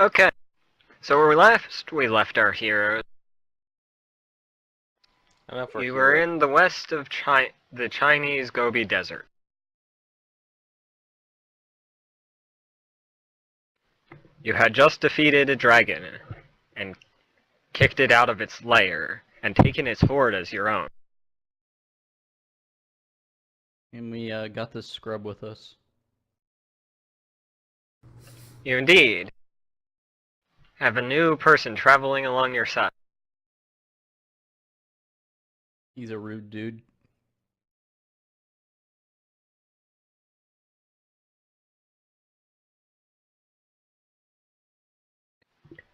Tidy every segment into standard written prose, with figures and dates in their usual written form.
Okay, so where we left our hero. I don't know if we're You were here. in the west of the Chinese Gobi Desert. You had just defeated a dragon and kicked it out of its lair and taken its horde as your own. And we got this scrub with us. You indeed have a new person traveling along your side. He's a rude dude.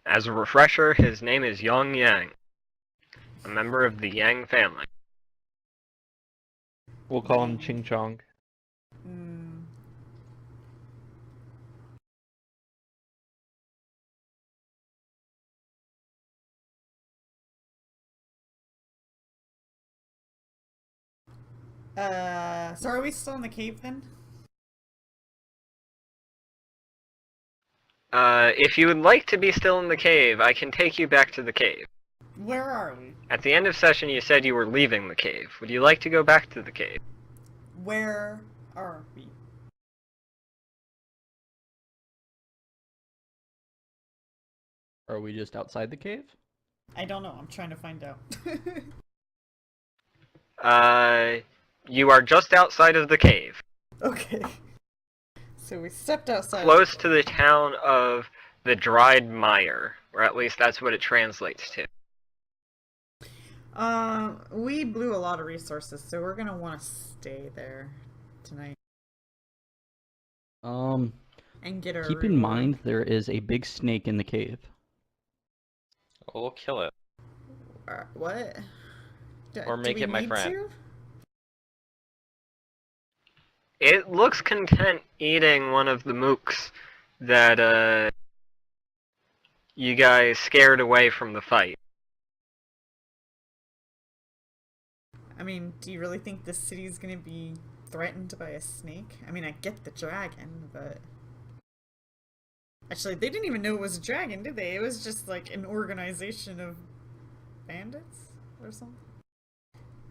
As a refresher, his name is Yong Yang, a member of the Yang family. We'll call him Ching Chong. Hmm. So are we still in the cave then? If you would like to be still in the cave, I can take you back to the cave. Where are we? At the end of session, you said you were leaving the cave. Would you like to go back to the cave? Where are we? Are we just outside the cave? I don't know. I'm trying to find out. You are just outside of the cave, Okay. So we stepped outside. close to the town of the Dried Mire, or at least that's what it translates to. We blew a lot of resources, so we're gonna want to stay there tonight Um, and get our keep in reward. mind there is a big snake in the cave. Well, we'll kill it. What? Or make do we it my need friend. to? It looks content eating one of the mooks that, you guys scared away from the fight. I mean, do you really think this city is gonna be threatened by a snake? I mean, I get the dragon, but... Actually, they didn't even know it was a dragon, did they? It was just like an organization of bandits or something.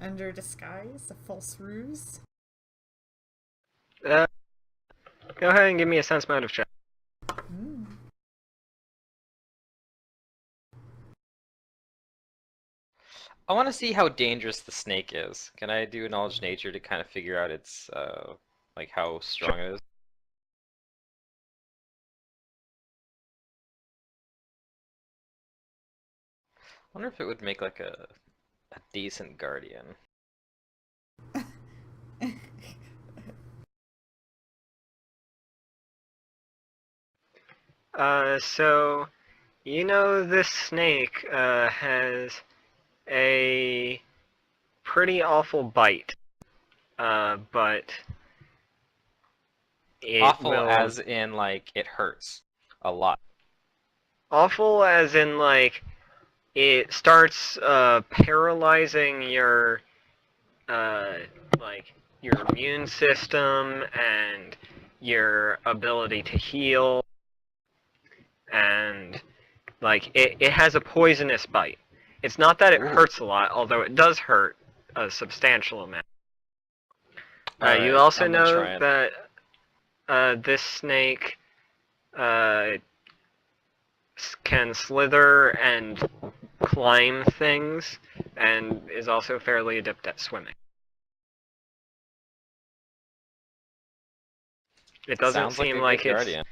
Under disguise, a false ruse. Go ahead and give me a sense motive check. Hmm. I want to see how dangerous the snake is. Can I do knowledge nature to kind of figure out its like how strong it is? I wonder if it would make like a decent guardian. So, you know this snake, has a pretty awful bite. But it Awful will... as in like it hurts a lot. Awful as in, like, it starts, paralyzing your, like, your immune system and your ability to heal. And, like, it has a poisonous bite. It's not that it Ooh. hurts a lot, although it does hurt a substantial amount. You Alright, also I'm gonna know try it. that this snake can slither and climb things, and is also fairly adept at swimming. It doesn't Sounds like seem a like good it's guardian.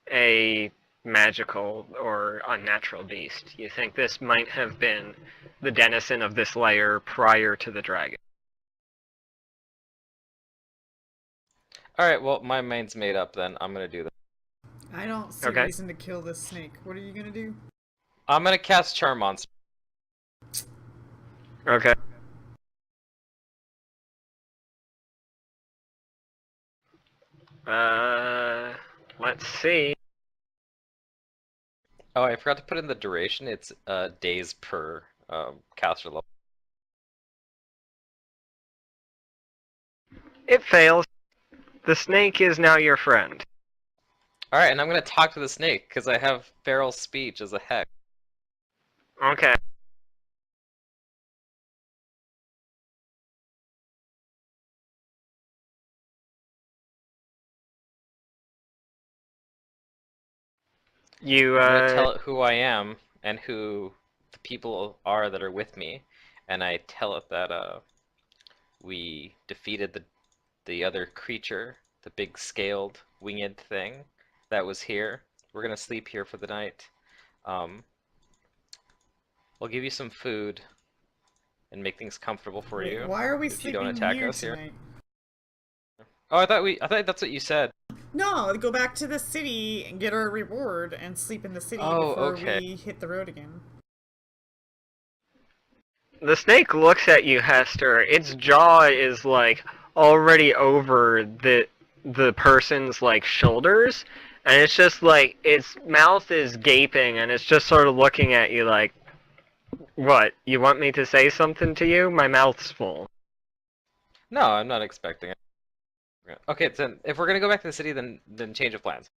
a magical or unnatural beast. You think this might have been the denizen of this layer prior to the dragon. Alright, well my mind's made up then. I'm gonna do that. I don't see Okay. reason to kill this snake. What are you gonna do? I'm gonna cast Charm Monster. Okay. Let's see. Oh, I forgot to put in the duration. It's days per caster level. It fails. The snake is now your friend. Alright, and I'm gonna talk to the snake, because I have feral speech as a hex. Okay. You, I'm gonna tell it who I am, and who the people are that are with me, and I tell it that, we defeated the other creature, the big scaled winged thing that was here. We're gonna sleep here for the night. We'll give you some food and make things comfortable for Wait, you why are we if you don't sleeping attack here us here. tonight? Oh, I thought that's what you said. No, go back to the city and get our reward and sleep in the city Oh, before okay. we hit the road again. the snake looks at you, Hester. Its jaw is like already over the person's like shoulders, and it's just like its mouth is gaping, and it's just sort of looking at you like, "What? You want me to say something to you? My mouth's full." No, I'm not expecting it. Okay, then if we're gonna go back to the city, then change of plans.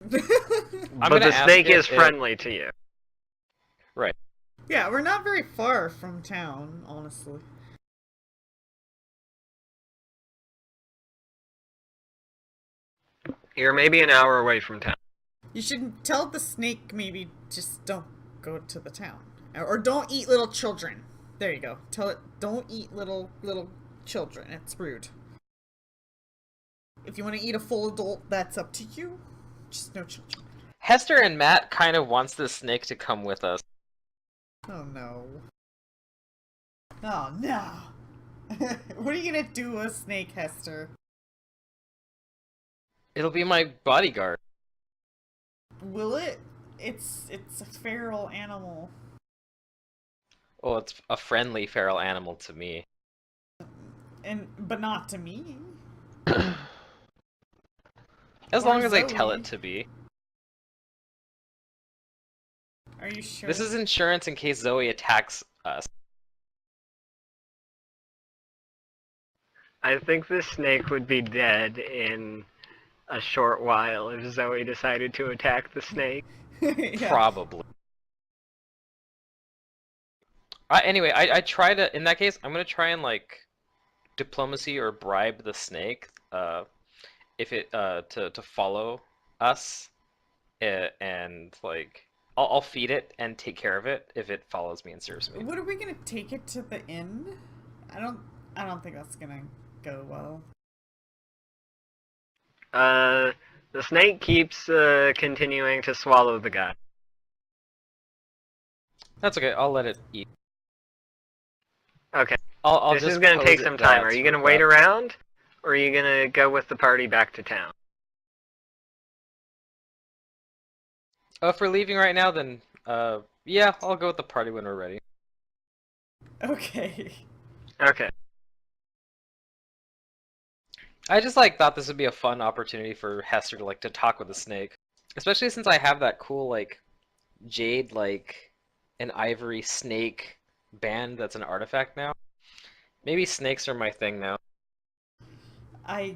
I'm But gonna the ask snake it is if- friendly to you. Right. Yeah, we're not very far from town, honestly. You're maybe an hour away from town. You should tell the snake maybe just don't go to the town. Or don't eat little children. There you go. Tell it don't eat little children. It's rude. If you want to eat a full adult, that's up to you. Just no children. Hester and Matt kind of wants the snake to come with us. Oh no. Oh no. What are you gonna do with a snake, Hester? It'll be my bodyguard. Will it? It's a feral animal. Oh, it's a friendly feral animal to me. But not to me. As Or long as I tell Zoe. it to be. Are you sure? This is insurance in case Zoe attacks us. I think this snake would be dead in a short while if Zoe decided to attack the snake. Yeah. Probably. Anyway, I try to. In that case, I'm gonna try and like diplomacy or bribe the snake. If it to follow us, and like I'll feed it and take care of it if it follows me and serves me. What are we gonna take it to the inn? I don't think that's gonna go well. The snake keeps continuing to swallow the guy. That's okay. I'll let it eat. Okay. I'll This just is gonna pose take it some time. Are that's you for gonna wait grab. around, or are you gonna go with the party back to town? If we're leaving right now, then yeah, I'll go with the party when we're ready. Okay. Okay. I just like thought this would be a fun opportunity for Hester to like to talk with the snake, especially since I have that cool like jade like an ivory snake band that's an artifact now. Maybe snakes are my thing now. I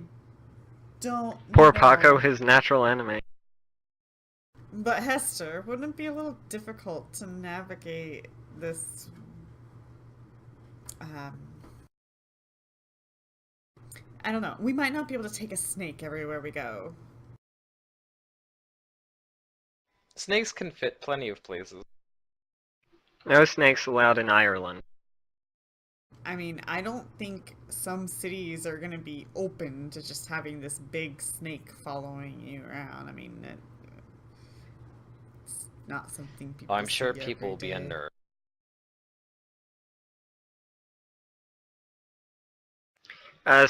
don't Poor know. Paco, his natural enemy. But Hester, wouldn't it be a little difficult to navigate this I don't know. We might not be able to take a snake everywhere we go. Snakes can fit plenty of places. No snakes allowed in Ireland. I mean, I don't think some cities are going to be open to just having this big snake following you around. I mean, it's not something people I'm sure see people will every be day. unnerved.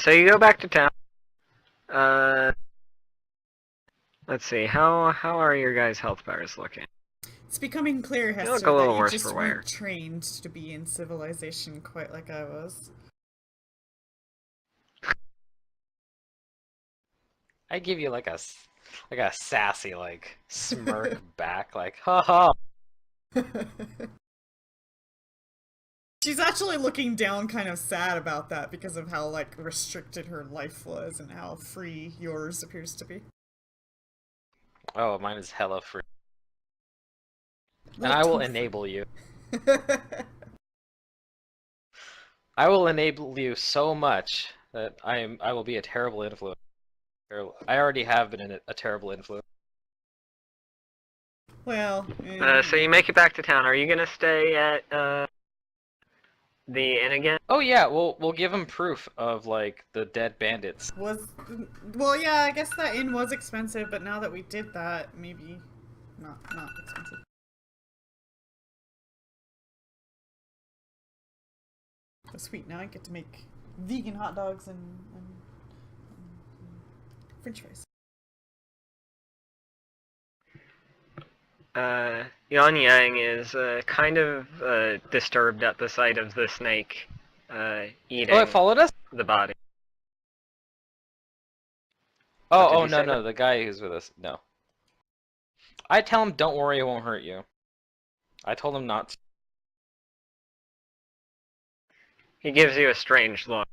So you go back to town. Let's see. How are your guys' health bars looking? It's becoming clear, Hester, look a little that you worse just for wear. weren't trained to be in civilization quite like I was. I give you like a sassy like smirk back, like haha. She's actually looking down kind of sad about that because of how, like, restricted her life was and how free yours appears to be. Oh, mine is hella free. And Not I will too enable you. free. I will enable you so much that I will be a terrible influence. I already have been a terrible influence. Well, So you make it back to town. Are you gonna stay at the inn again? Oh yeah, we'll give him proof of like the dead bandits. well, yeah, I guess that inn was expensive, but now that we did that, maybe not expensive. Oh, sweet, now I get to make vegan hot dogs and French fries. Yan Yang is kind of disturbed at the sight of the snake eating Oh, it followed us? the body. What did Oh you no say? no, the guy who's with us. No. I tell him, don't worry, it won't hurt you. I told him not to. He gives you a strange look,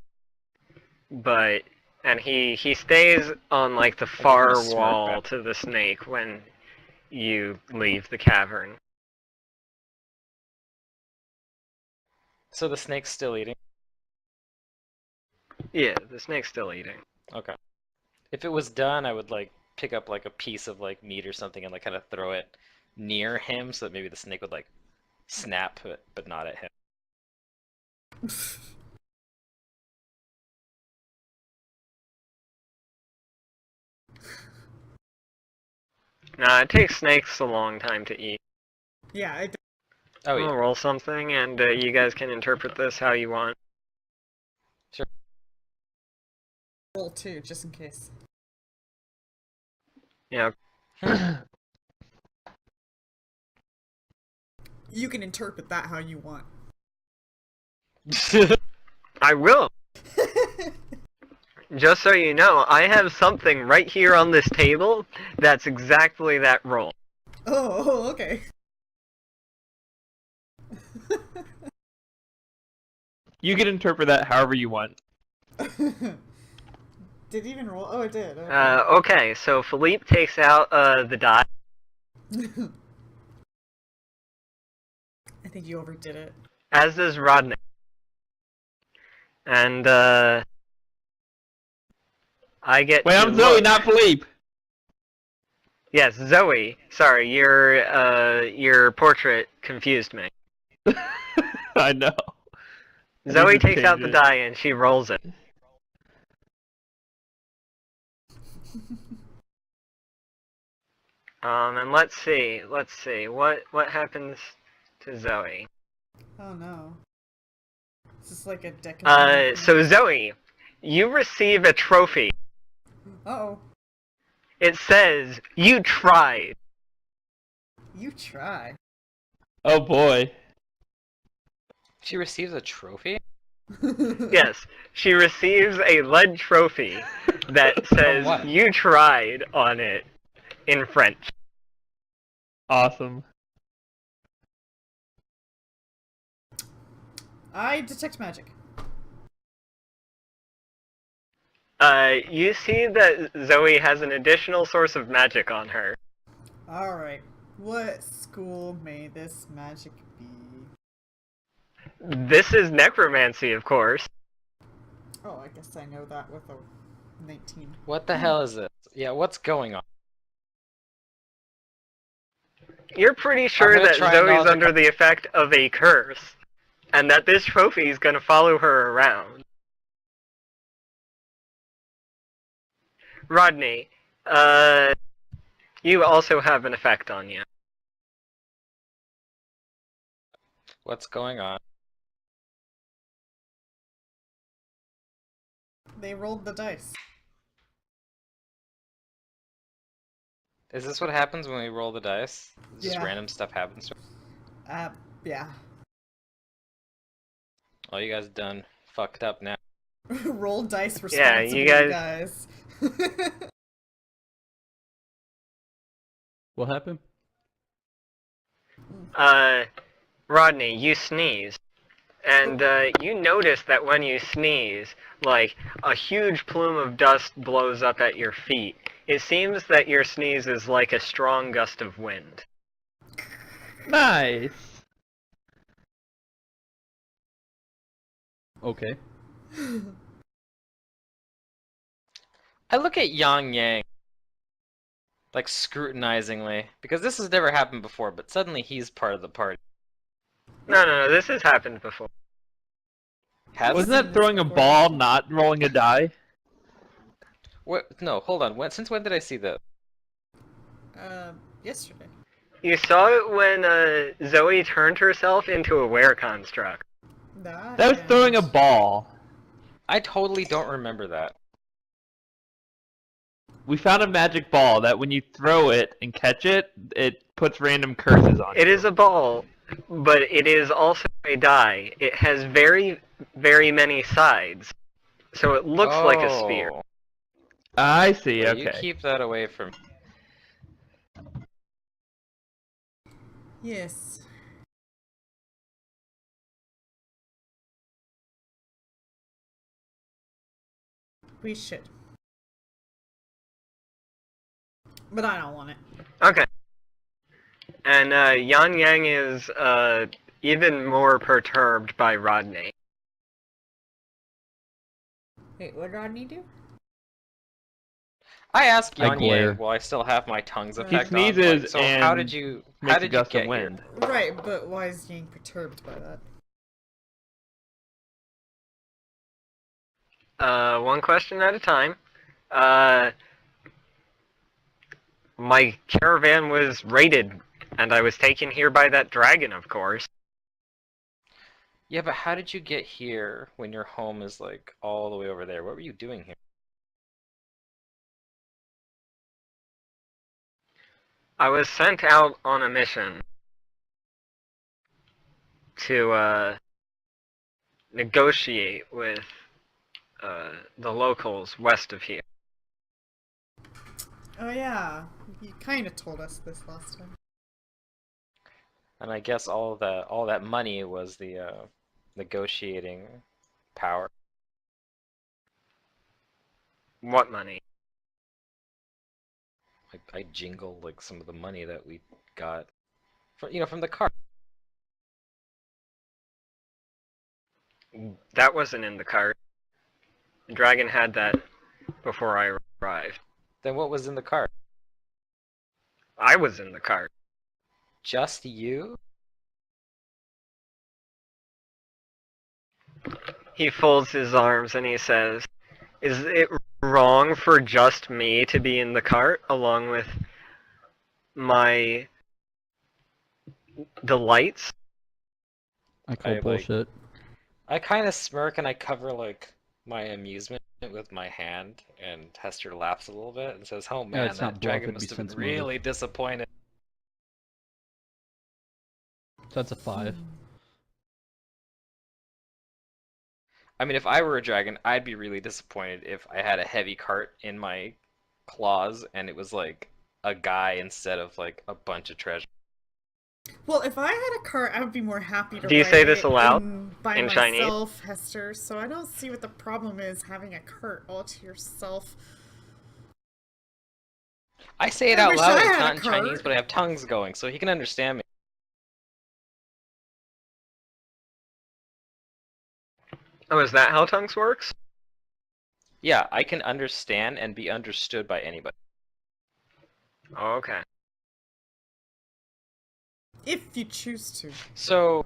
and he stays on like the I give him a far smirk wall back. to the snake when you leave the cavern. So the snake's still eating? Yeah, the snake's still eating. Okay. If it was done, I would like pick up like a piece of like meat or something and like kind of throw it near him so that maybe the snake would like snap, but not at him. Nah, it takes snakes a long time to eat. Yeah, I Oh I'll yeah. roll something, and you guys can interpret this how you want. Sure. roll too, just in case. Yeah. You can interpret that how you want. I will. Just so you know, I have something right here on this table that's exactly that roll. Oh, okay. You can interpret that however you want. Did it even roll? Oh, it did. Okay. Okay, so Philippe takes out the die. I think you overdid it. As does Rodney. And I get Wait, to I'm Zoe, look. not Philippe. Yes, Zoe. Sorry, your portrait confused me. I know. I Zoe need to takes out change the it. die and she rolls it. And let's see, what happens to Zoe? Oh no. Is this like a deck of So Zoe, you receive a trophy. Uh-oh. It says, you tried. You try. Oh boy. She receives a trophy? Yes, she receives a lead trophy that says, what? you tried on it in French. Awesome. I detect magic. You see that Zoe has an additional source of magic on her. Alright. What school may this magic be? This is necromancy, of course. Oh, I guess I know that with a 19. What the hell is this? Yeah, what's going on? You're pretty sure gonna that try Zoe's knowledge under the effect of a curse, and that this trophy is gonna follow her around. Rodney, you also have an effect on you. What's going on? They rolled the dice. Is this what happens when we roll the dice? Just Yeah. random stuff happens? Yeah. Oh, you guys done fucked up now. Roll dice Yeah, responsibly, you guys. What happened? Rodney, you sneeze. And you notice that when you sneeze, like, a huge plume of dust blows up at your feet. It seems that your sneeze is like a strong gust of wind. Nice. Okay. I look at Yang Yang, like scrutinizingly, because this has never happened before, but suddenly he's part of the party. No, this has happened before. Has Wasn't it? that throwing a ball, not rolling a die? What? No, hold on. Since when did I see that? Yesterday. You saw it when Zoe turned herself into a were construct. That was throwing a ball. I totally don't remember that. We found a magic ball that when you throw it and catch it, it puts random curses on It you. is a ball, but it is also a die. It has very, very many sides, so it looks like a sphere. Oh. I see, Yeah, okay. you keep that away from. Yes. We should. But I don't want it. Okay. And Yan Yang is even more perturbed by Rodney. Wait, what did Rodney do? I asked I Yang glare. Yang while I still have my tongue's He effect sneezes on. Like, so how and did you Makes a gust get of wind. here? Right, but why is Yang perturbed by that? One question at a time. My caravan was raided, and I was taken here by that dragon, of course. Yeah, but how did you get here when your home is like all the way over there? What were you doing here? I was sent out on a mission to negotiate with the locals west of here. Oh yeah, you kind of told us this last time. And I guess all that money was the negotiating power. What money? I jingled like some of the money that we got, from the car. That wasn't in the cart. The dragon had that before I arrived. Then what was in the car? I was in the cart. Just you? He folds his arms and he says, "Is it wrong for just me to be in the cart along with my delights?" I call like- bullshit. I kind of smirk and I cover like my amusement with my hand, and Hester laughs a little bit and says, "Oh man, it's not that bluff, dragon it'd be must have been sense motive." really disappointed." So that's a 5. I mean, if I were a dragon, I'd be really disappointed if I had a heavy cart in my claws and it was like a guy instead of like a bunch of treasure. Well, if I had a cart, I would be more happy to. Do you ride say this it aloud? by In Chinese? myself, Hester? So I don't see what the problem is having a cart all to yourself. I say it I out wish loud, I it's had not a in Chinese, cart. but I have tongues going, so he can understand me. Oh, is that how tongues works? Yeah, I can understand and be understood by anybody. Oh, okay. If you choose to. So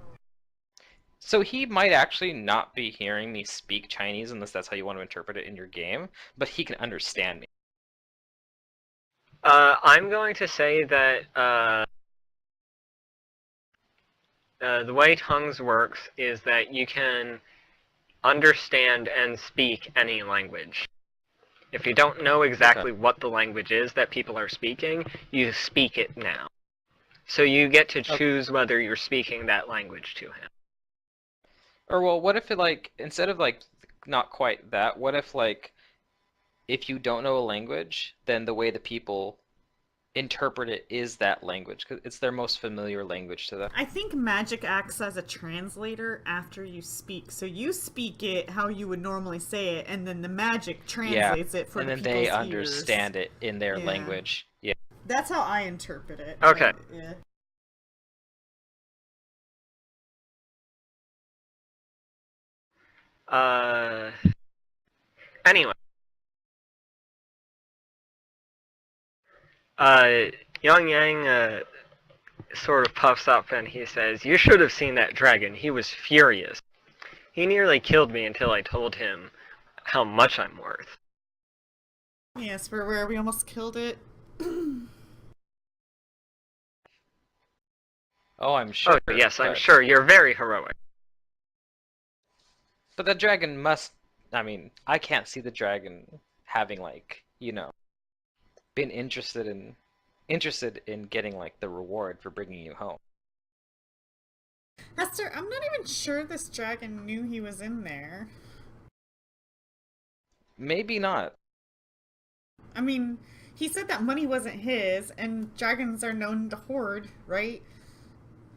he might actually not be hearing me speak Chinese unless that's how you want to interpret it in your game, but he can understand me. I'm going to say that the way tongues works is that you can understand and speak any language. If you don't know exactly what the language is that people are speaking, you speak it now. So you get to choose whether you're speaking that language to him. Or well, what if it like instead of like not quite that, what if like if you don't know a language, then the way the people interpret it is that language because it's their most familiar language to them. I think magic acts as a translator after you speak. So you speak it how you would normally say it, and then the magic translates it for and the then people's they understand ears. it in their Yeah. language. Yeah. That's how I interpret it. Okay. But, yeah. Anyway. Uh, Young Yang, sort of puffs up and he says, "You should have seen that dragon. He was furious. He nearly killed me until I told him how much I'm worth." Yes, we're where we almost killed it. Oh, I'm sure. Oh, yes, I'm but- sure. You're very heroic. But the dragon must. I mean, I can't see the dragon having like been interested in getting like the reward for bringing you home. Hester, I'm not even sure this dragon knew he was in there. Maybe not. I mean, he said that money wasn't his, and dragons are known to hoard, right?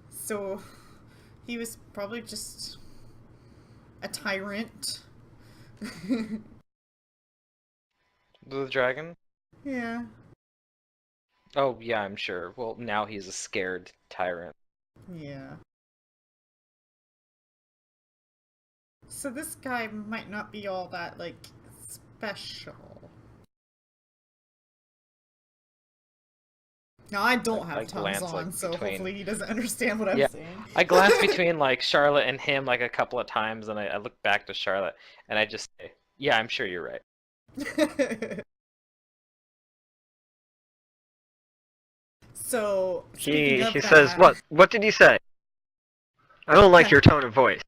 So, he was probably just a tyrant. The dragon? Yeah. Oh yeah, I'm sure. Well, now he's a scared tyrant. Yeah. So this guy might not be all that, like, special. Now, I don't I have tongues glance, on, like, so between- hopefully he doesn't understand what I'm Yeah. saying. I glance between like Charlotte and him like a couple of times, and I look back to Charlotte, and I just say, "Yeah, I'm sure you're right." So, He speaking of says, that, What did you say? I don't like your tone of voice.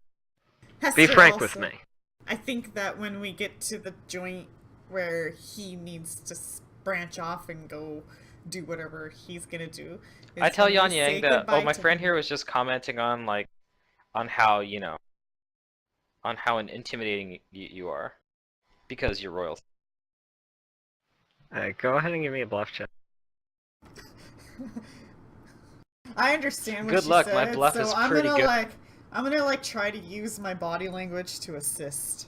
Be Hester frank with also- me." I think that when we get to the joint where he needs to branch off and go do whatever he's gonna do, is I tell when we Yan say Yang that goodbye my to friend him. here was just commenting on like on how on how intimidating you are because you're royal. Go ahead and give me a bluff check. I understand what Good she luck, said, my bluff so is I'm pretty gonna good. I'm gonna like try to use my body language to assist.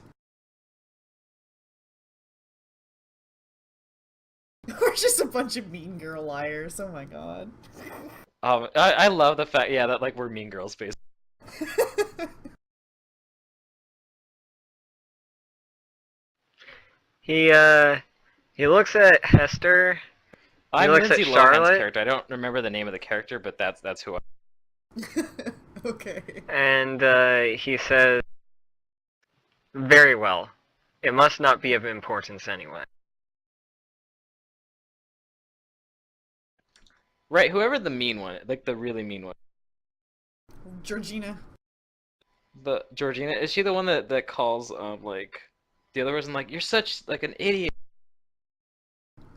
We're just a bunch of mean girl liars. Oh my god. I love the fact that like we're mean girls basically. He looks at Hester. I'm looks at Lindsay Lohan's Charlotte. character. I don't remember the name of the character, but that's who I. Okay. And he says, "Very well. It must not be of importance anyway." Right, whoever the mean one, like the really mean one. Georgina. The Georgina, is she the one that calls like the other person like you're such like an idiot?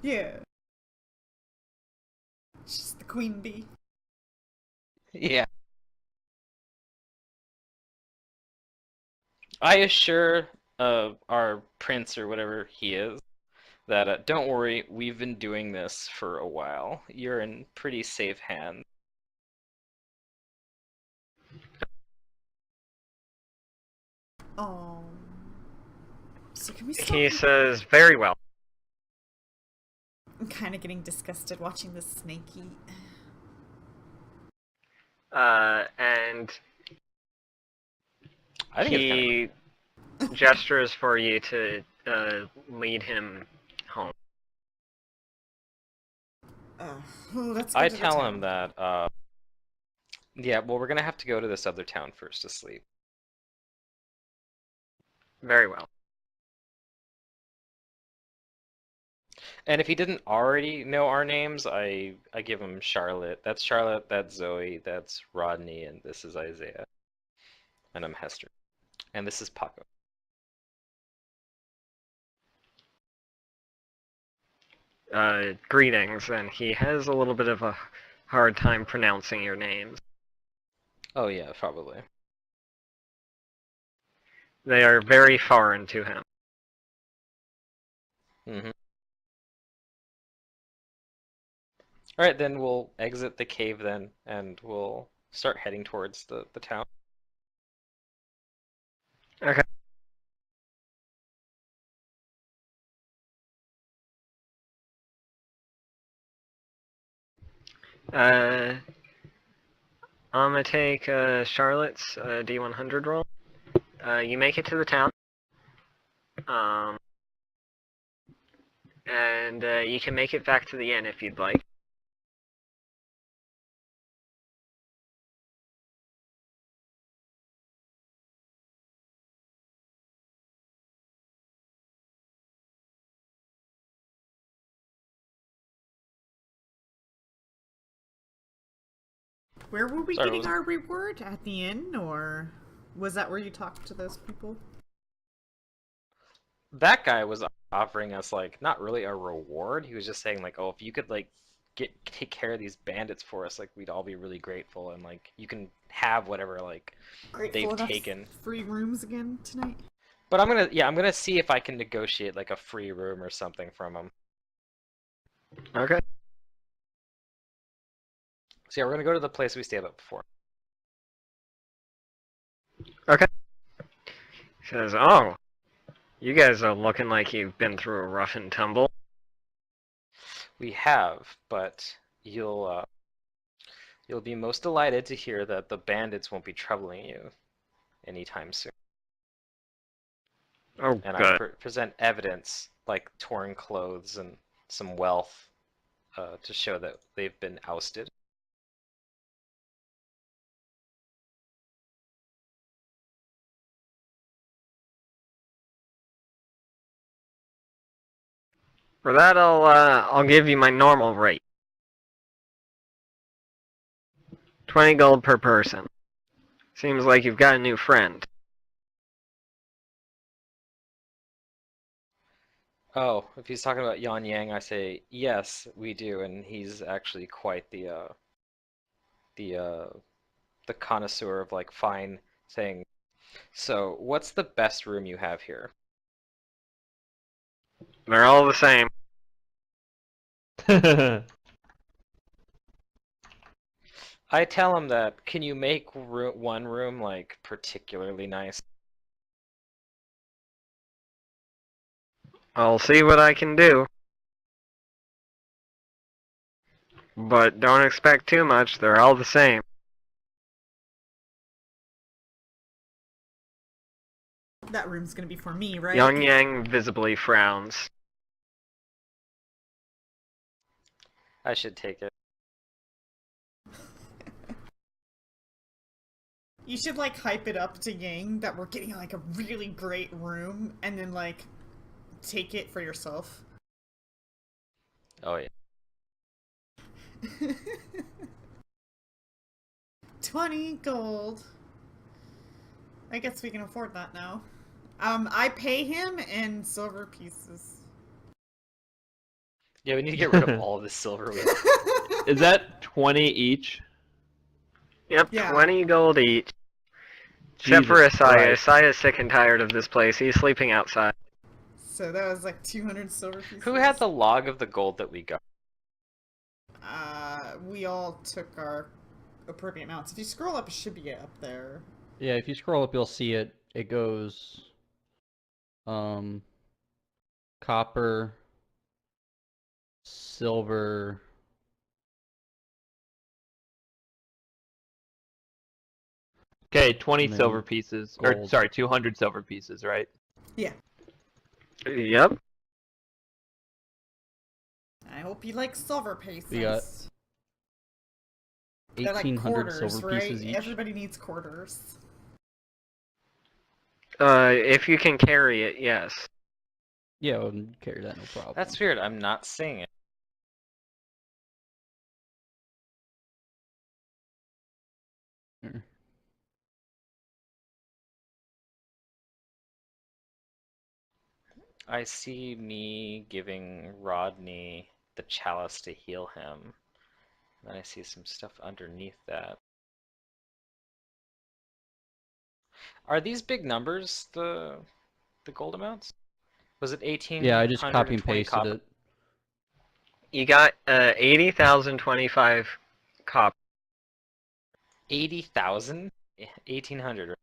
Yeah. She's the queen bee. Yeah. I assure our prince or whatever he is that don't worry, we've been doing this for a while. You're in pretty safe hands. Oh. So can we stop? He says, "Very well." I'm kind of getting disgusted watching this snake eat. And I think it's kind he gestures for you to lead him home. Let's of. go I to the tell town. him that yeah, well we're gonna have to go to this other town first to sleep. Very well. And if he didn't already know our names, I give him Charlotte. That's Charlotte, that's Zoe, that's Rodney, and this is Isaiah. And I'm Hester. And this is Paco. Greetings, and he has a little bit of a hard time pronouncing your names. Oh yeah, probably. They are very foreign to him. Mm-hmm. All right, then we'll exit the cave then, and we'll start heading towards the town. Okay. I'm gonna take Charlotte's D100 roll. You make it to the town. Um, and you can make it back to the inn if you'd like. Where were we Sorry, getting our reward? At the inn, or was that where you talked to those people? That guy was offering us like not really a reward. He was just saying like, oh, if you could like take care of these bandits for us, like we'd all be really grateful, and like you can have whatever like Grateful they've enough taken. free rooms again tonight. But I'm gonna see if I can negotiate like a free room or something from him. Okay. So yeah, we're gonna go to the place we stayed at before. Okay. Says, oh, you guys are looking like you've been through a rough and tumble. We have, but you'll be most delighted to hear that the bandits won't be troubling you anytime soon. Oh, And good. I present evidence like torn clothes and some wealth to show that they've been ousted. For that, I'll give you my normal rate. 20 gold per person. Seems like you've got a new friend. Oh, if he's talking about Yan Yang, I say yes, we do, and he's actually quite the uh, the connoisseur of like fine things. So, what's the best room you have here? They're all the same. I tell him that. Can you make one room like particularly nice? I'll see what I can do. But don't expect too much, they're all the same. That room's gonna be for me, right? Yang Yang visibly frowns. I should take it. You should like hype it up to Yang that we're getting like a really great room, and then like take it for yourself. Oh yeah. 20 gold. I guess we can afford that now. I pay him in silver pieces. Yeah, we need to get rid of all of this silver we have. Is that 20 each? Yep, Yeah. 20 gold each. Except for Jesus Isaiah. Christ. Isaiah's sick and tired of this place. He's sleeping outside. So that was like 200 silver pieces. Who had the log of the gold that we got? We all took our appropriate amounts. If you scroll up, it should be up there. Yeah, if you scroll up, you'll see it. It goes, copper, silver. Okay, 20 And then silver pieces. Or, gold. sorry, 200 silver pieces, right? Yeah. Yep. I hope you like silver pieces. We got They're like 1,800 quarters, silver right? pieces each. Everybody needs quarters. If you can carry it, yes. Yeah, we'll carry that, no problem. That's weird. I'm not seeing it. Here. I see me giving Rodney the chalice to heal him. Then I see some stuff underneath that. Are these big numbers the gold amounts? Was it 18? Yeah, I just copy and pasted it. You got 80,025 copper. 80,000? 1,800.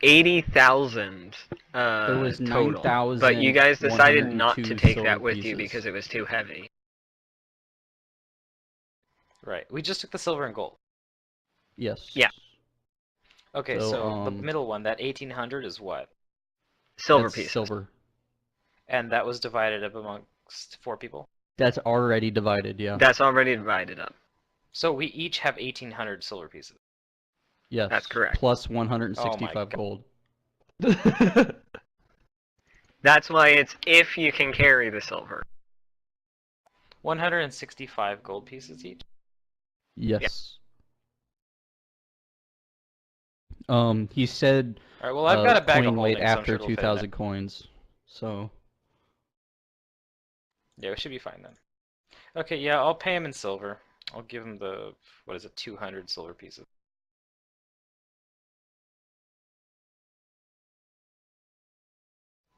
80,000 There was total. But you guys decided not to 9,102 take silver that with you pieces. because it was too heavy. Right. We just took the silver and gold. Yes. Yeah. Okay, So, so the middle one, that 1,800 is what? Silver That's pieces. silver. And that was divided up amongst 4 people? That's already divided, yeah. That's already divided up. So we each have 1,800 silver pieces. Yes. That's correct. Plus Oh my 165 God. gold. That's why it's if you can carry the silver. 165 gold pieces each? Yes. He said Alright, well I've got a bag of coin weight holding, so I'm after sure it'll fit in 2,000 coins. So, there. Yeah, we should be fine then. Okay, yeah, I'll pay him in silver. I'll give him the, what is it, 200 silver pieces.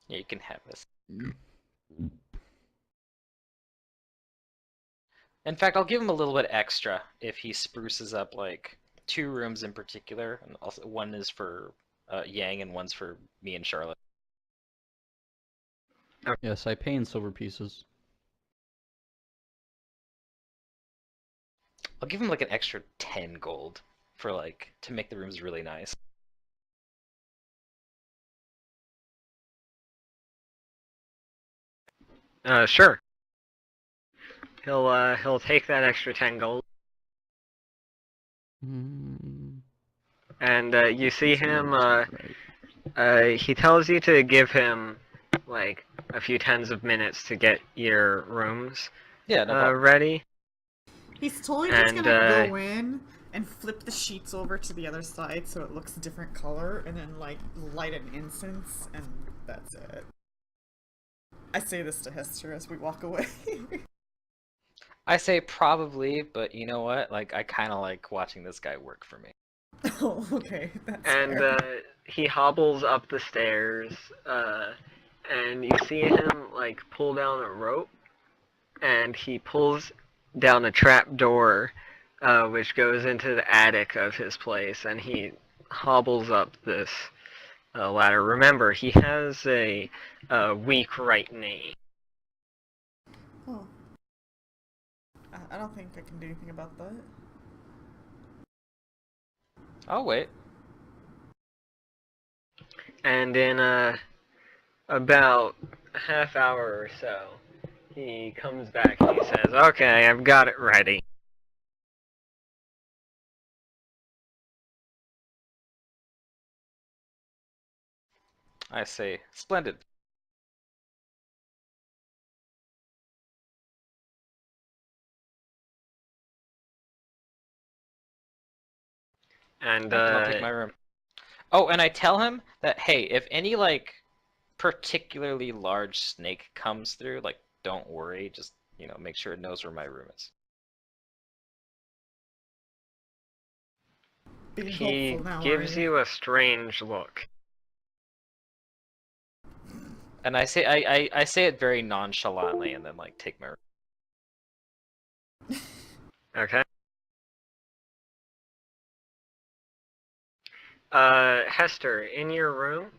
Yeah, you can have this. In fact, I'll give him a little bit extra if he spruces up like 2 rooms in particular, and also one is for Yang and one's for me and Charlotte. yes, I pay in silver pieces. I'll give him like an extra 10 gold for like to make the rooms really nice. Sure. He'll take that extra 10 gold, Mm, and you see that's him. not right. He tells you to give him like a few tens of minutes to get your rooms Yeah, no problem. ready. He's totally just And, gonna go in and flip the sheets over to the other side so it looks a different color, and then like light an incense, and that's it. I say this to Hester as we walk away. I say probably, but you know what? Like, I kind of like watching this guy work for me. Oh, okay, that's And fair. he hobbles up the stairs, and you see him like pull down a rope, and he pulls down a trap door, which goes into the attic of his place, and he hobbles up this ladder. Remember, he has a weak right knee. Oh. I don't think I can do anything about that. Oh, wait. And in about a half hour or so, he comes back and he says, "Okay, I've got it ready." I say, splendid. And I'll take my room. Oh, and I tell him that, hey, if any, like, particularly large snake comes through, like, don't worry, just, you know, make sure it knows where my room is. Being he hopeful now, gives are you a strange look. And I say I say it very nonchalantly and then, like, take my room. Okay. Hester, in your room,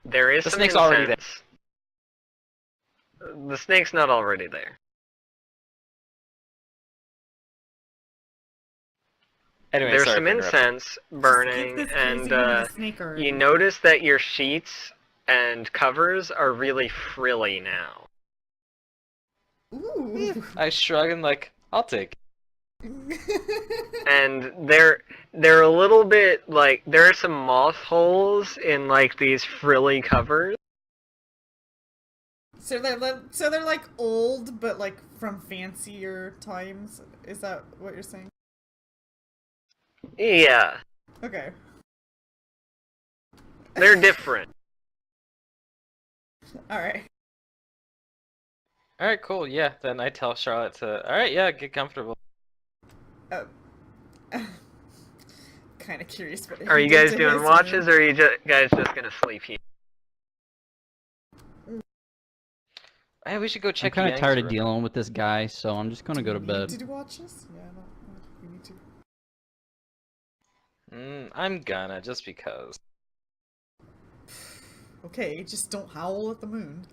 there is The some snake's incense. already there. The snake's not already there. Anyway, There's sorry some for interrupting. incense burning, this and crazy woman a snake already. you notice that your sheets and covers are really frilly now. Ooh. I shrug and, like, I'll take it. And they're a little bit like there are some moth holes in like these frilly covers. So they're like old, but like from fancier times. Is that what you're saying? Yeah, Okay. they're different. All right. Alright, cool, yeah. Then I tell Charlotte to, alright, yeah, get comfortable. Kind of curious what. Are he you did guys to doing his watches, room. or are you guys just gonna sleep here? Hey, we should go I'm check kind of Yang's tired of room. dealing with this guy, so I'm just gonna go to Do bed. you watch this? Yeah, no, we need to. I'm gonna, just because. Okay, just don't howl at the moon.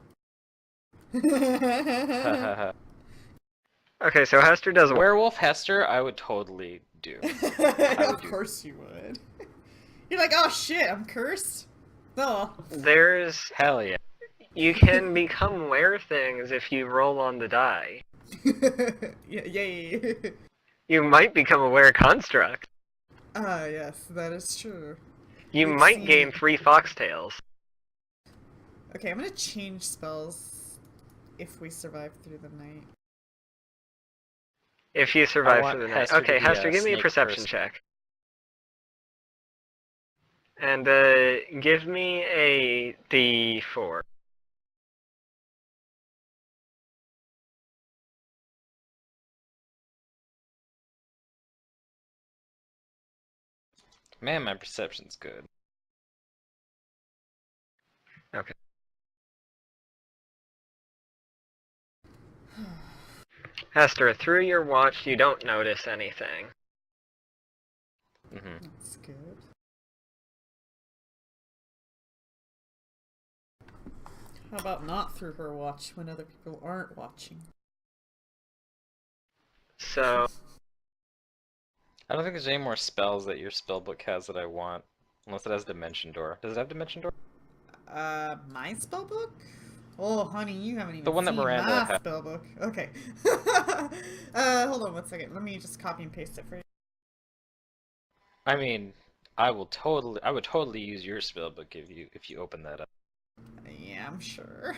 Okay, so Hester does Werewolf Hester, I would totally do. Of course you would. You're like, oh shit, I'm cursed. Oh. There's Hell yeah. you can become were things if you roll on the die. Yay. You might become a were construct. Ah, yes, that is true. You We've might seen gain it. 3 foxtails. Okay, I'm gonna change spells if we survive through the night. If you survive want for the night. Hester to Okay, be Hester, a give me a snake perception person. check. And give me a D4. Man, my perception's good. Okay. Hester, through your watch, you don't notice anything. That's good. How about not through her watch when other people aren't watching? So, I don't think there's any more spells that your spellbook has that I want. Unless it has Dimension Door. Does it have Dimension Door? My spellbook? Oh, honey, you haven't even The one that seen Miranda my had. spellbook. Okay. Hold on one second. Let me just copy and paste it for you. I mean, I would totally use your spellbook if you open that up. Yeah, I'm sure.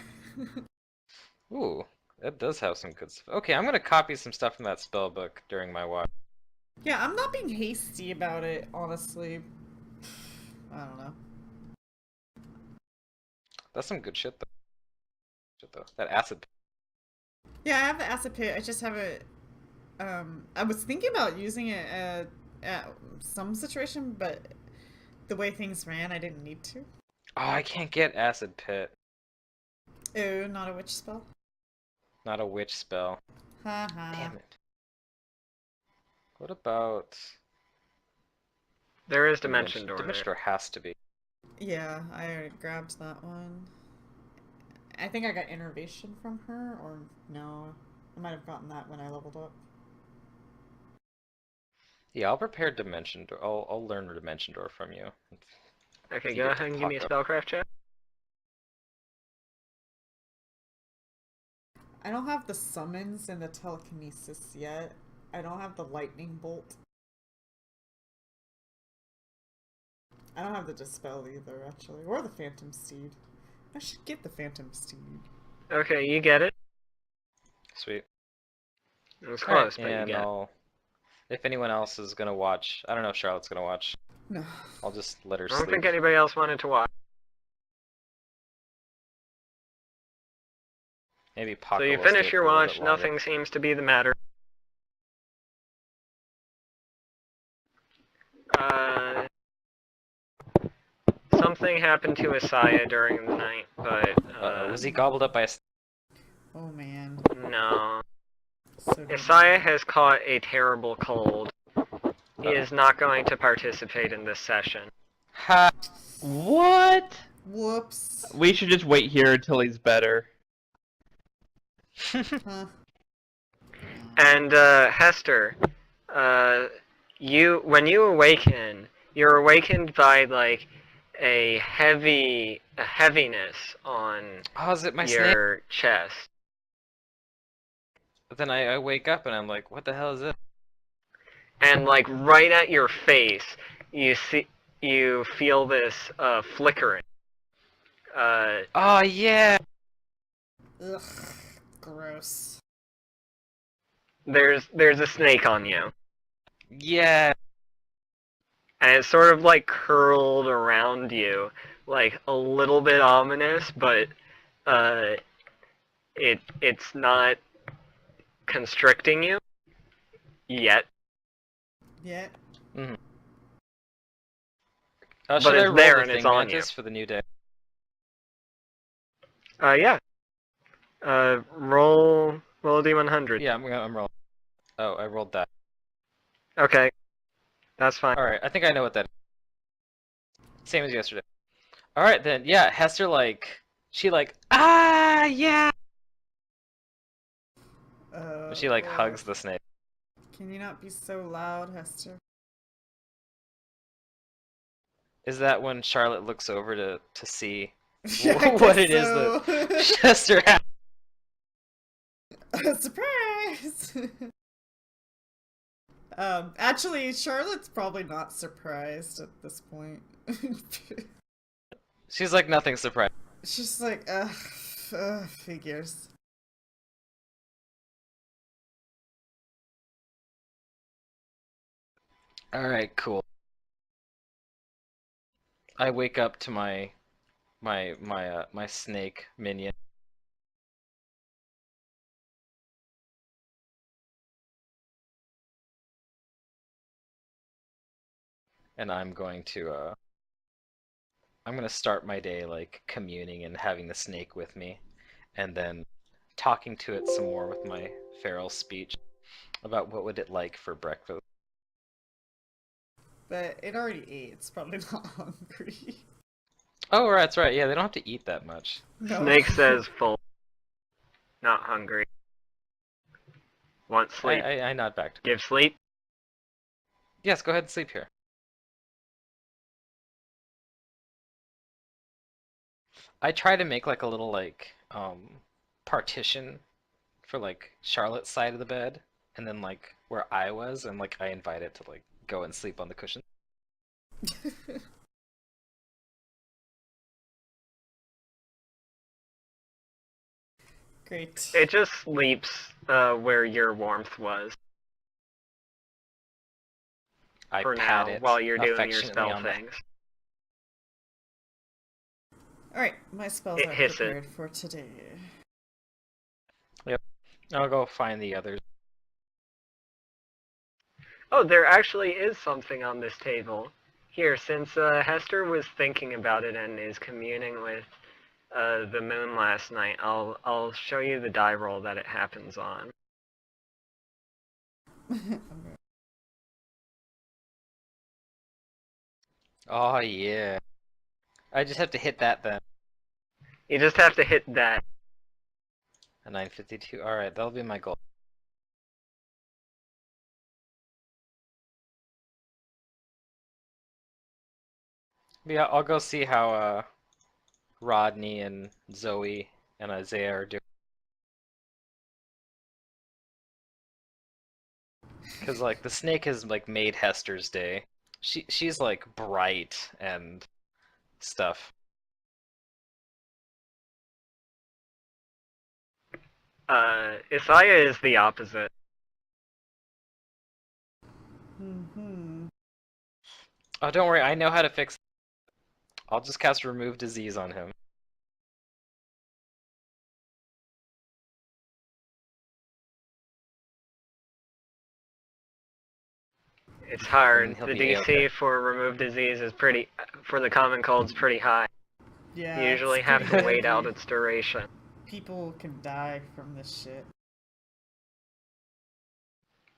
Ooh, that does have some good stuff. Okay, I'm gonna copy some stuff from that spellbook during my watch. Yeah, I'm not being hasty about it, honestly. I don't know. That's some good shit though. That acid. Yeah, I have the acid pit. I just have it. I was thinking about using it at some situation, but the way things ran, I didn't need to. Oh, I can't get acid pit. Oh, not a witch spell. Not a witch spell. Haha. Damn it. What about there is Dimension Door Dimension there. Door has to be. Yeah, I already grabbed that one. I think I got innervation from her, or no. I might have gotten that when I leveled up. Yeah, I'll prepare Dimension Door. I'll learn Dimension Door from you. Okay, You go get to ahead and give me a fuck up. spellcraft check. I don't have the summons and the telekinesis yet. I don't have the lightning bolt. I don't have the dispel either, actually, or the phantom steed. I should get the phantom steed. Okay, you get it. Sweet. It was Alright, close, but you and get it. if anyone else is gonna watch, I don't know if Charlotte's gonna watch. No. I'll just let her I don't sleep. think anybody else wanted to watch. Maybe Paco So you will stay finish up your a little watch, bit longer. nothing seems to be the matter. Something happened to Isaiah during the night, but Was he gobbled up by a... Oh man. no. So good. Isaiah has caught a terrible cold. He is not going to participate in this session. Ha! What? Whoops. We should just wait here until he's better. Huh. And Hester, when you awaken, you're awakened by like a heaviness on Oh, is it my snake? your chest. But then I wake up and I'm like, what the hell is it? And like right at your face, you feel this flickering. Oh, yeah! Ugh. Gross. There's a snake on you, Yeah! and it's sort of like curled around you, like a little bit ominous, but it's not constricting you yet. Yeah. Mm-hmm. But Should I it's roll there the and it's thing on you. Mantis for the new day? Yeah. Roll a d100. Yeah, I'm rolling. Oh, I rolled that. Okay, that's fine. All right, I think I know what that is. Same as yesterday. All right then. Yeah, Hester she yeah. She Lord. hugs the snake. Can you not be so loud, Hester? Is that when Charlotte looks over to see Yeah, I what guess it is so. that Hester has? Surprise! Actually, Charlotte's probably not surprised at this point. She's like nothing surprised. She's like, figures. All right, cool. I wake up to my snake minion. And I'm gonna start my day like communing and having the snake with me, and then talking to it some more with my feral speech about what would it like for breakfast. But it already ate. It's probably not hungry. Oh, right, that's right. Yeah, they don't have to eat that much. No. Snake says full, not hungry. Want sleep. I nod back. Give sleep. Yes, go ahead and sleep here. I try to make like a little partition for like Charlotte's side of the bed, and then like where I was, and like I invite it to like go and sleep on the cushion. Great. It just sleeps where your warmth was I for pat now it while you're doing your affectionately spell on things. Alright, my spells It are hisses. prepared for today. Yep. I'll go find the others. Oh, there actually is something on this table. Here, since Hester was thinking about it and is communing with the moon last night, I'll show you the die roll that it happens on. Oh yeah. I just have to hit that then. You just have to hit that. A 952. Alright, that'll be my goal. Yeah, I'll go see how Rodney and Zoe and Isaiah are doing. Cause like the snake has like made Hester's day. She's like bright and stuff. Isaiah is the opposite. Mm-hmm. Oh, don't worry, I know how to fix it. I'll just cast Remove Disease on him. It's And hard. then he'll The be DC okay. for remove disease is for the common cold's pretty high. Yeah, You usually it's have to pretty wait out deadly. its duration. People can die from this shit.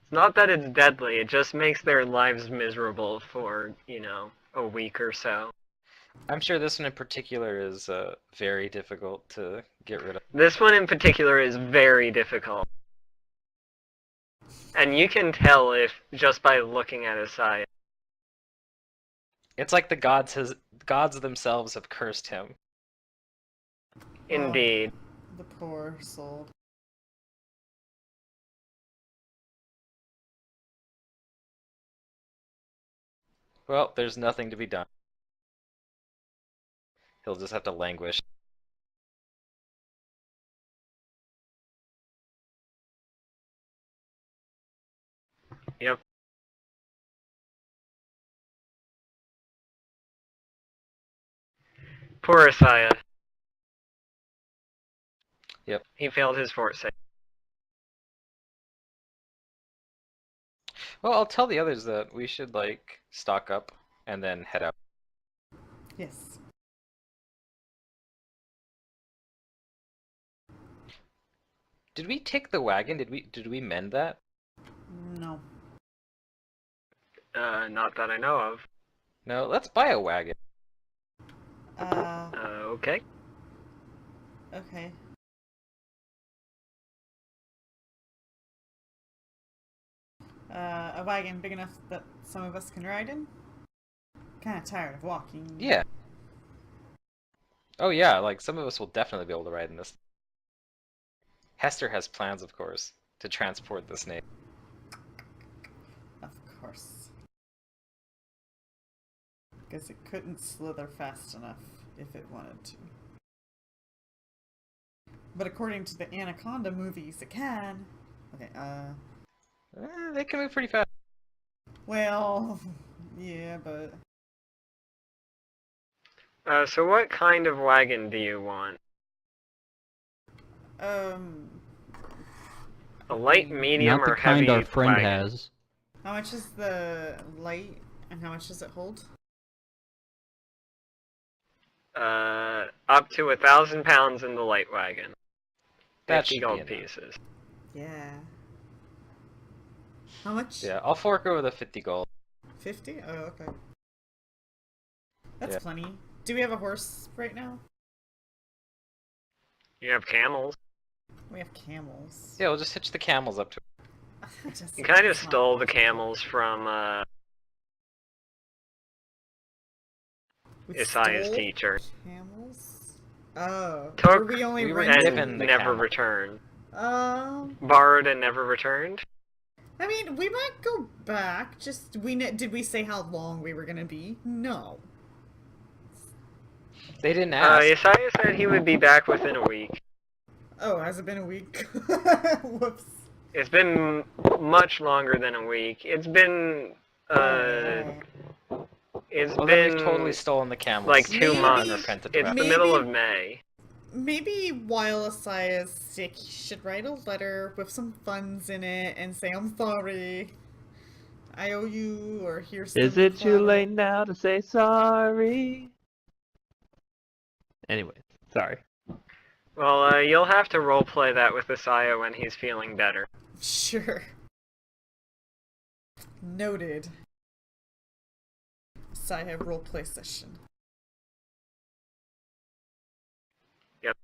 It's not that it's deadly, it just makes their lives miserable for, a week or so. I'm sure this one in particular is very difficult to get rid of. This one in particular is very difficult. And you can tell if just by looking at his side. It's like the gods themselves have cursed him. Indeed. The poor soul. Well, there's nothing to be done. He'll just have to languish. Yep. Poor Isaiah. Yep. He failed his fort save. Well, I'll tell the others that we should like stock up and then head out. Yes. Did we take the wagon? Did we mend that? No. Not that I know of. No, let's buy a wagon. Okay. Okay. A wagon big enough that some of us can ride in? Kinda tired of walking. Yeah. Oh yeah, like some of us will definitely be able to ride in this. Hester has plans, of course, to transport the snake. Of course. Because it couldn't slither fast enough if it wanted to. But according to the Anaconda movies, it can. Okay, They can move pretty fast. well, yeah, but... So what kind of wagon do you want? A light, medium, Not the or kind heavy our friend wagon? has. How much is the light, and how much does it hold? Up to 1,000 pounds in the light wagon. That 50 should be gold enough. pieces. Yeah. How much? Yeah, I'll fork over the 50 gold. 50? Oh, okay. That's Yeah. plenty. Do we have a horse right now? You have camels. We have camels. Yeah, we'll just hitch the camels up to Just- You kind of it's not stole the possible. camels from We Isaiah's stole teacher. Camels? Oh. Took Were we only we were renting? given and the never camel. returned. Um, Borrowed and never returned. I mean, we might go back. Just did we say how long we were gonna be? No. They didn't ask. Isaiah said he would be back within a week. Oh, has it been a week? Whoops. It's been much longer than a week. It's been Oh. it's Well, then been we've totally stolen the camels. like 2 Maybe- months. Repented It's about the it. middle of May. Maybe while Isaiah's sick, he should write a letter with some funds in it and say, "I'm sorry. I owe you," or here's some Is it too collateral." late now to say sorry? Anyway, sorry. Well, you'll have to roleplay that with Isaiah when he's feeling better. Sure. Noted. Isaiah roleplay session. Yep.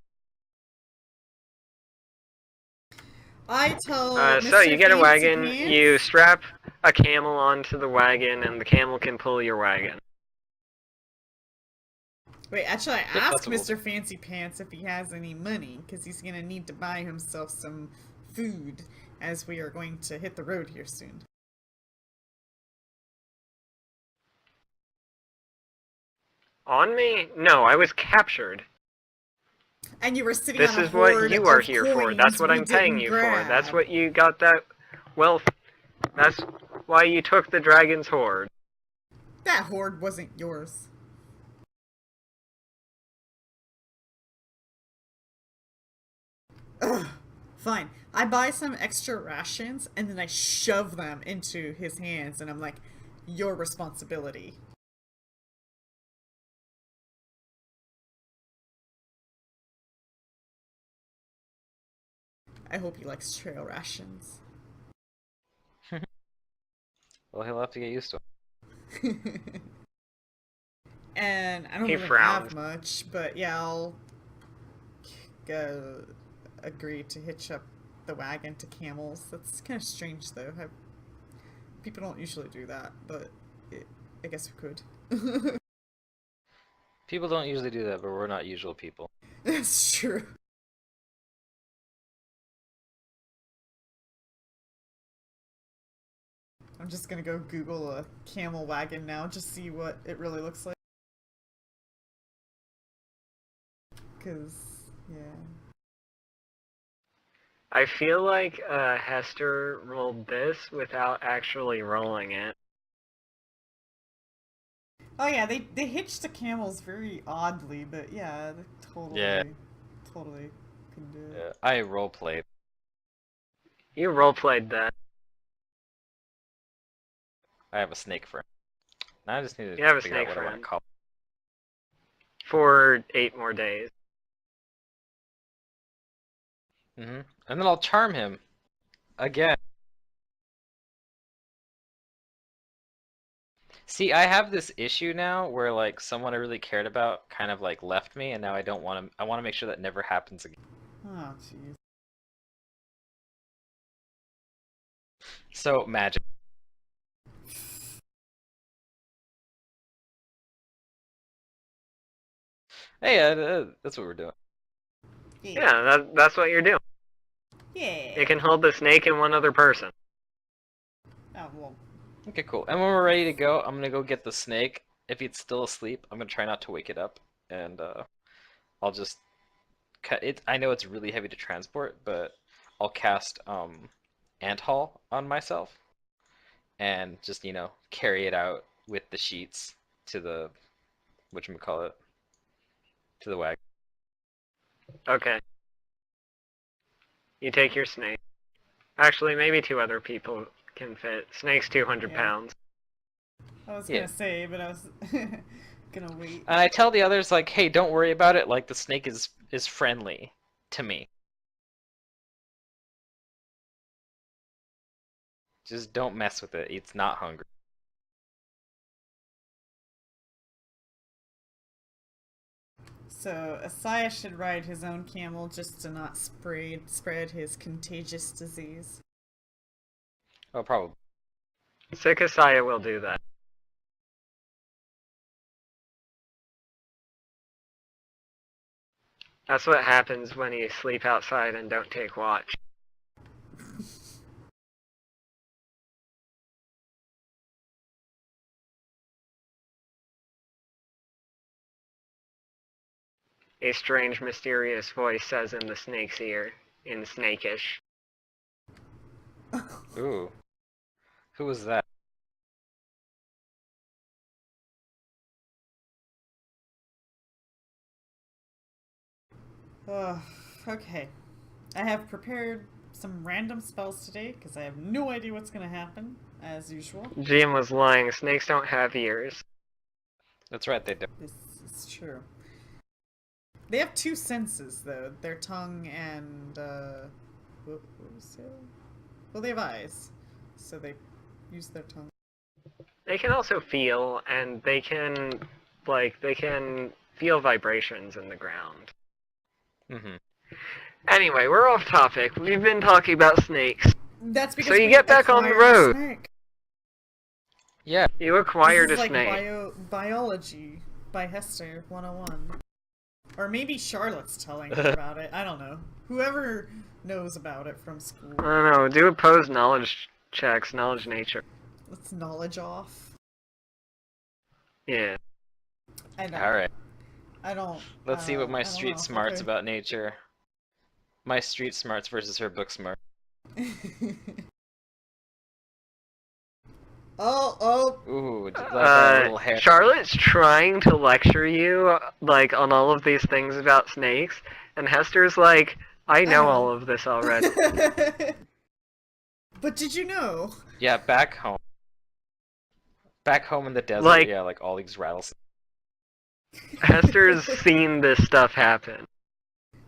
I tell So Mr. you get a Fancy wagon, Pants- you strap a camel onto the wagon, and the camel can pull your wagon. Wait, actually, I Yep, asked that's a Mr. Fancy Pants if he has any money, because he's gonna need to buy himself some food, as we are going to hit the road here soon. On me? No, I was captured. And you were sitting This on a is what hoard you are of here for. coins That's what we I'm paying didn't you grab. for. That's what you got that wealth. That's why you took the dragon's hoard. That hoard wasn't yours. Ugh. Fine. I buy some extra rations and then I shove them into his hands and I'm like, your responsibility. I hope he likes trail rations. Well, he'll have to get used to it. And I don't He really frowned. have much, but yeah, I'll agree to hitch up the wagon to camels. That's kind of strange, though. People don't usually do that, but I guess we could. People don't usually do that, but we're not usual people. That's true. I'm just gonna go Google a camel wagon now, just see what it really looks like. Cause, yeah. I feel like Hester rolled this without actually rolling it. Oh yeah, they hitched the camels very oddly, but yeah, they totally, Yeah. totally can do it. Yeah, I roleplayed. You roleplayed that. I have a snake friend. Now I just need to You have a figure out snake what I want friend. to call. For 8 more days. And then I'll charm him again. See, I have this issue now where like someone I really cared about kind of like left me, and now I don't want to. I want to make sure that never happens again. Oh, jeez. So magic. Hey, that's what we're doing. Yeah, that's what you're doing. Yeah. You can hold the snake and one other person. Oh, well. Okay, cool. And when we're ready to go, I'm gonna go get the snake. If it's still asleep, I'm gonna try not to wake it up, and I'll just cut it. I know it's really heavy to transport, but I'll cast ant haul on myself, and just carry it out with the sheets to the whatchamacallit, to the wagon. Okay. You take your snake. Actually, maybe 2 other people can fit. Snake's 200 Yeah. pounds. I was Yeah. gonna say, but I was gonna wait. And I tell the others like, hey, don't worry about it. Like the snake is friendly to me. Just don't mess with it. It's not hungry. So Asaya should ride his own camel just to not spread his contagious disease. Oh, probably. Sikasaya will do that. That's what happens when you sleep outside and don't take watch. A strange, mysterious voice says in the snake's ear, in Snakish. Ooh. Who was that? Okay. I have prepared some random spells today because I have no idea what's gonna happen, as usual. Jim was lying. Snakes don't have ears. That's right, they do. This is true. They have 2 senses, though. Their tongue and, what was it? Well, they have eyes, so they use their tongue. They can also feel, and they can feel vibrations in the ground. Mm-hmm. Anyway, we're off topic. We've been talking about snakes. That's because So you we get back on the acquired a road. snake. Yeah. You acquired This a is like snake. biology by Hester 101. Or maybe Charlotte's telling her about it. I don't know. Whoever knows about it from school. I don't know. Do opposed knowledge checks, knowledge nature. Let's knowledge off. Yeah. I don't. All right. I don't. Let's see what my I don't street know. smarts Okay. about nature. My street smarts versus her book smart. Oh. Ooh, like a little hair. Charlotte's trying to lecture you, like, on all of these things about snakes, and Hester's like, I know all of this already. But did you know? Yeah, back home. Back home in the desert, Like- yeah, like all these rattlesnakes. Hester's seen this stuff happen.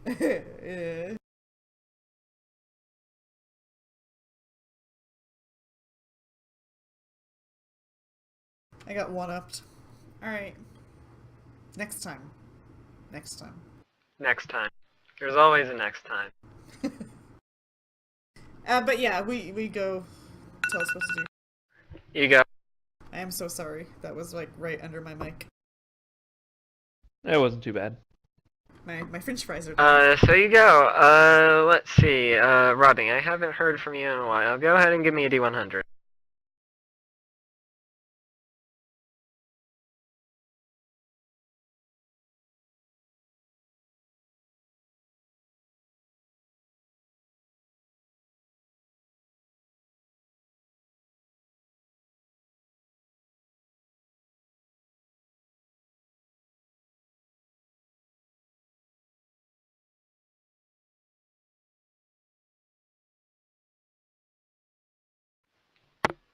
Yeah. I got one-upped. Alright. Next time. Next time. Next time. There's always a next time. But yeah, we go tell us what to do. You go. I am so sorry. That was like right under my mic. It wasn't too bad. My french fries are done. So you go. Let's see. Rodney, I haven't heard from you in a while. Go ahead and give me a D100.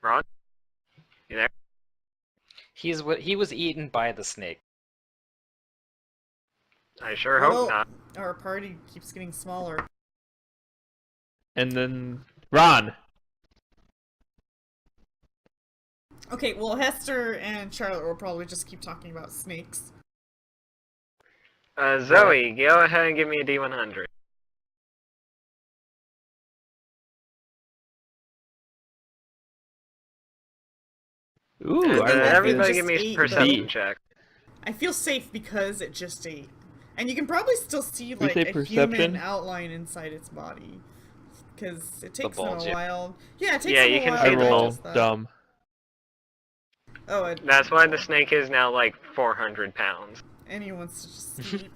Rod? You there? He was eaten by the snake. I sure hope Well, not. our party keeps getting smaller. and then Ron. Okay, well, Hester and Charlotte will probably just keep talking about snakes. Zoe, go ahead and give me a D100. Ooh, And I think I everybody just give me a ate, perception though. check. I feel safe because it just ate. And you can probably still see, We like, say a perception? human outline inside its body. Because it takes them bulge, a yeah. while. Yeah, it takes Yeah, them you a can while see I to the roll digest that. dumb. Oh, That's why the snake is now like 400 pounds. And he wants to just sleep.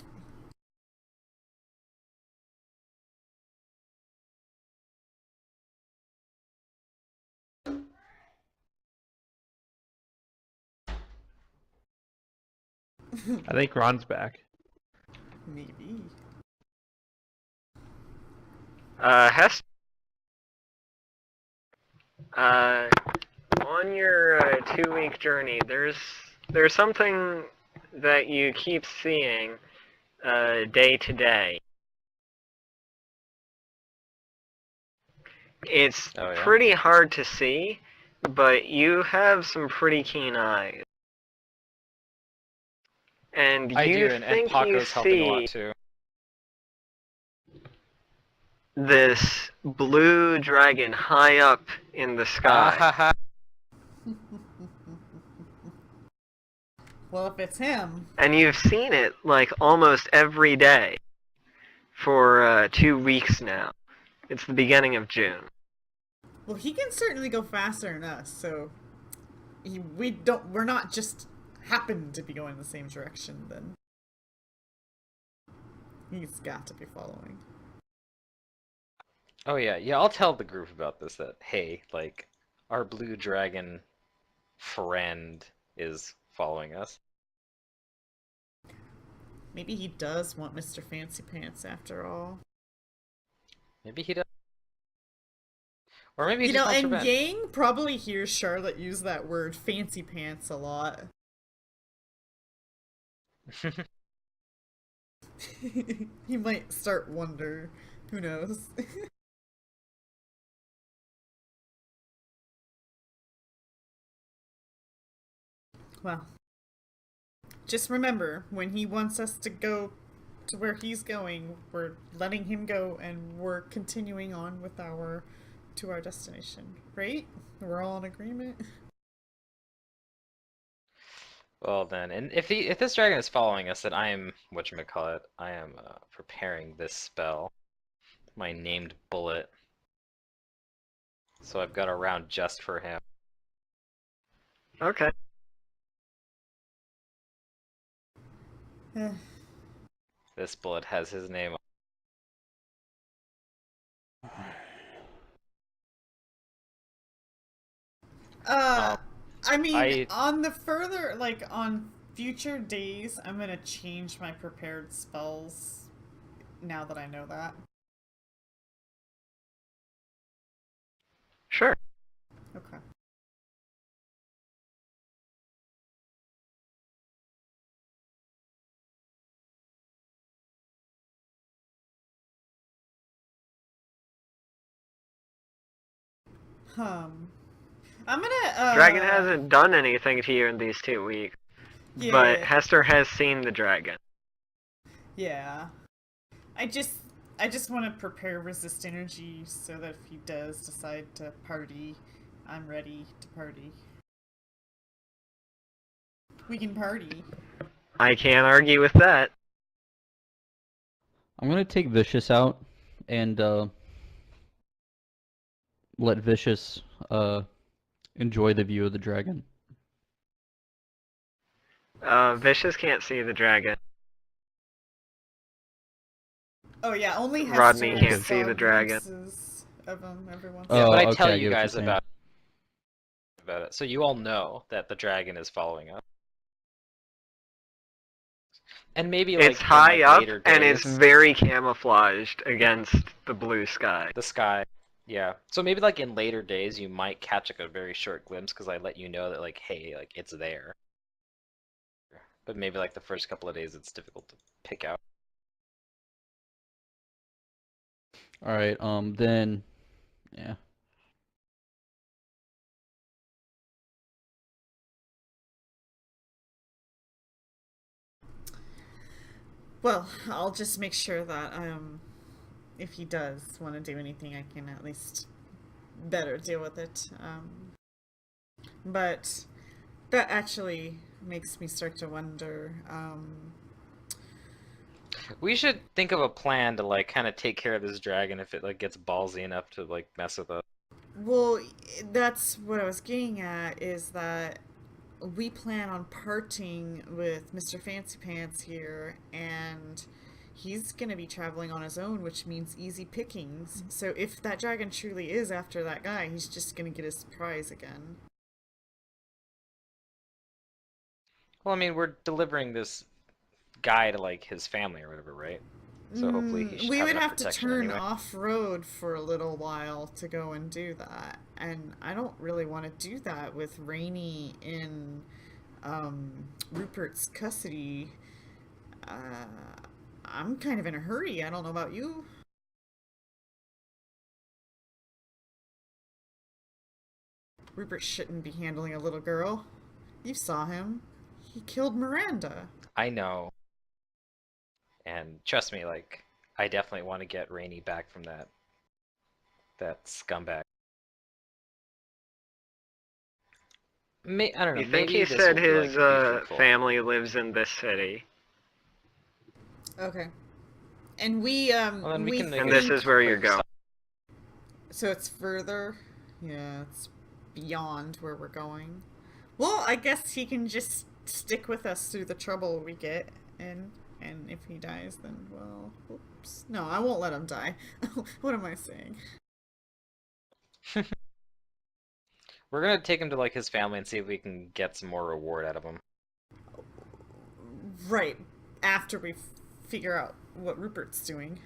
I think Ron's back. Maybe. Hester, on your 2-week journey, there's something that you keep seeing day to day. It's Oh, yeah? pretty hard to see, but you have some pretty keen eyes. And I you do, and think you Paco's helping a lot see too. this blue dragon high up in the sky. Ha ha. Well, if it's him, And you've seen it like almost every day for 2 weeks now. It's the beginning of June. well, he can certainly go faster than us, so we're not just happen to be going the same direction then. He's got to be following. Oh yeah, yeah. I'll tell the group about this. That hey, like, our blue dragon friend is following us. Maybe he does want Mr. Fancy Pants after all. Maybe he does, or maybe he You just know, wants and revenge. Yang probably hears Charlotte use that word fancy pants a lot. He might start wonder. Who knows? Well, just remember, when he wants us to go to where he's going, we're letting him go and we're continuing on with our destination, right? We're all in agreement. Well then, and if this dragon is following us, then I am whatchamacallit, I am preparing this spell, my named bullet. So I've got a round just for him. Okay. This bullet has his name on I mean, I- on the further, like, on future days, I'm gonna change my prepared spells now that I know that. Sure. Okay. I'm gonna, Dragon hasn't done anything to you in these 2 weeks, but yeah. Hester has seen the dragon. Yeah. I just want to prepare resist energy so that if he does decide to party, I'm ready to party. We can party. I can't argue with that. I'm gonna take Vicious out and let Vicious enjoy the view of the dragon. Vicious can't see the dragon. Oh yeah, only Rodney Hester can't see saw the dragon. glimpses of him every once Yeah, Oh, but I okay, tell I you get what guys you're saying. about it, so you all know that the dragon is following us. And maybe like It's high in, like, up later and it's days, very camouflaged against the blue sky. the sky. Yeah. So maybe like in later days you might catch like a very short glimpse because I let you know that like hey, like it's there. But maybe like the first couple of days it's difficult to pick out. All right. Then Yeah. Well, I'll just make sure that if he does want to do anything, I can at least better deal with it. But that actually makes me start to wonder. We should think of a plan to like kind of take care of this dragon if it like gets ballsy enough to like mess with us. Well, that's what I was getting at, is that we plan on parting with Mr. Fancy Pants here, and he's going to be traveling on his own, which means easy pickings. So if that dragon truly is after that guy, he's just going to get his prize again. Well, I mean, we're delivering this guy to like his family or whatever, right? So hopefully he should We have would enough have to protection turn anyway. off road for a little while to go and do that, and I don't really want to do that with Rainey in Rupert's custody. I'm kind of in a hurry. I don't know about you. Rupert shouldn't be handling a little girl. You saw him. He killed Miranda. I know. And trust me, like, I definitely want to get Rainey back from that scumbag. I don't know. You think Maybe he this said will be, his like, be fruitful. family lives in this city? Okay. And we Well, then we can make And a this is where you're quick going. stop. So it's further? Yeah, it's beyond where we're going. Well, I guess he can just stick with us through the trouble we get, and if he dies, then, well, oops. No, I won't let him die. What am I saying? We're gonna take him to like his family and see if we can get some more reward out of him. Right, after we figure out what Rupert's doing.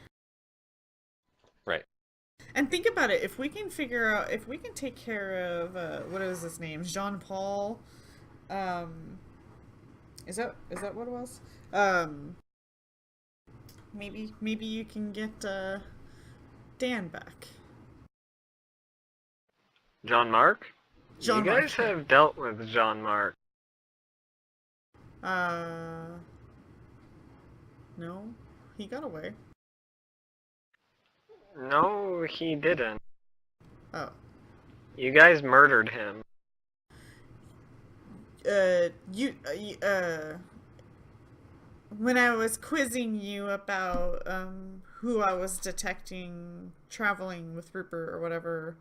Right. And think about it, if we can figure out, if we can take care of, what is his name? Jean Paul? Is that what it was? Maybe you can get, Dan back. John Mark? John You guys Mark. have dealt with John Mark. No, he got away. No, he didn't. Oh. You guys murdered him. When I was quizzing you about, who I was detecting traveling with Rupert or whatever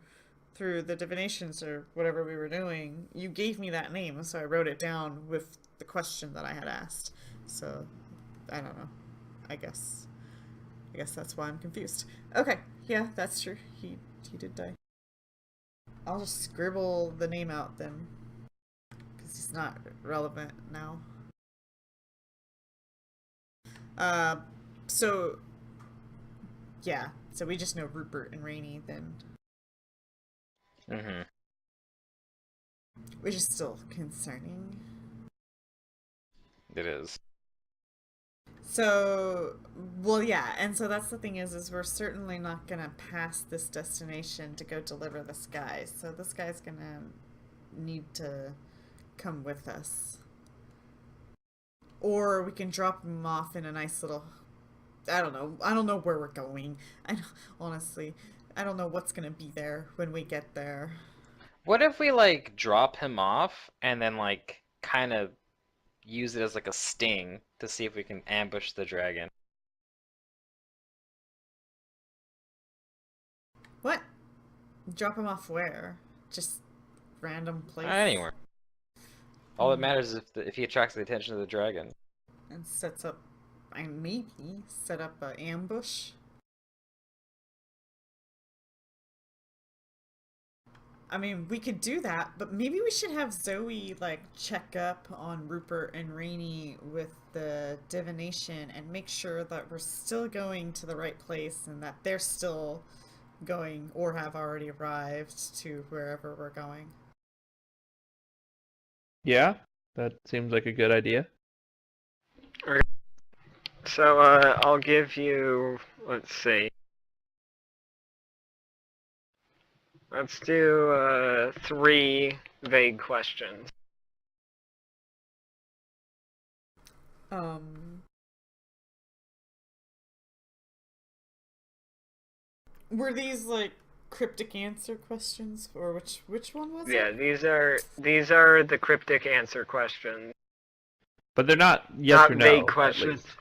through the divinations or whatever we were doing, you gave me that name, so I wrote it down with the question that I had asked. So, I don't know. I guess that's why I'm confused. Okay, yeah, that's true. He did die. I'll just scribble the name out then, because he's not relevant now. So yeah, so we just know Rupert and Rainey then, Mm-hmm. which is still concerning. It is. So, well, yeah, and so that's the thing is we're certainly not gonna pass this destination to go deliver this guy. So this guy's gonna need to come with us, or we can drop him off in a nice little. I don't know. I don't know where we're going. Honestly, I don't know what's gonna be there when we get there. What if we like drop him off and then like kind of use it as like a sting to see if we can ambush the dragon? What? Drop him off where? Just random place? Anywhere. All that matters is if he attracts the attention of the dragon. And sets up, maybe set up an ambush. I mean, we could do that, but maybe we should have Zoe like check up on Rupert and Rainey with the divination and make sure that we're still going to the right place and that they're still going or have already arrived to wherever we're going. Yeah, that seems like a good idea. So, I'll give you, let's see. Let's do 3 vague questions. Were these like cryptic answer questions, or which one was Yeah, it? these are the cryptic answer questions. But they're not yes Not or no. vague At questions. least.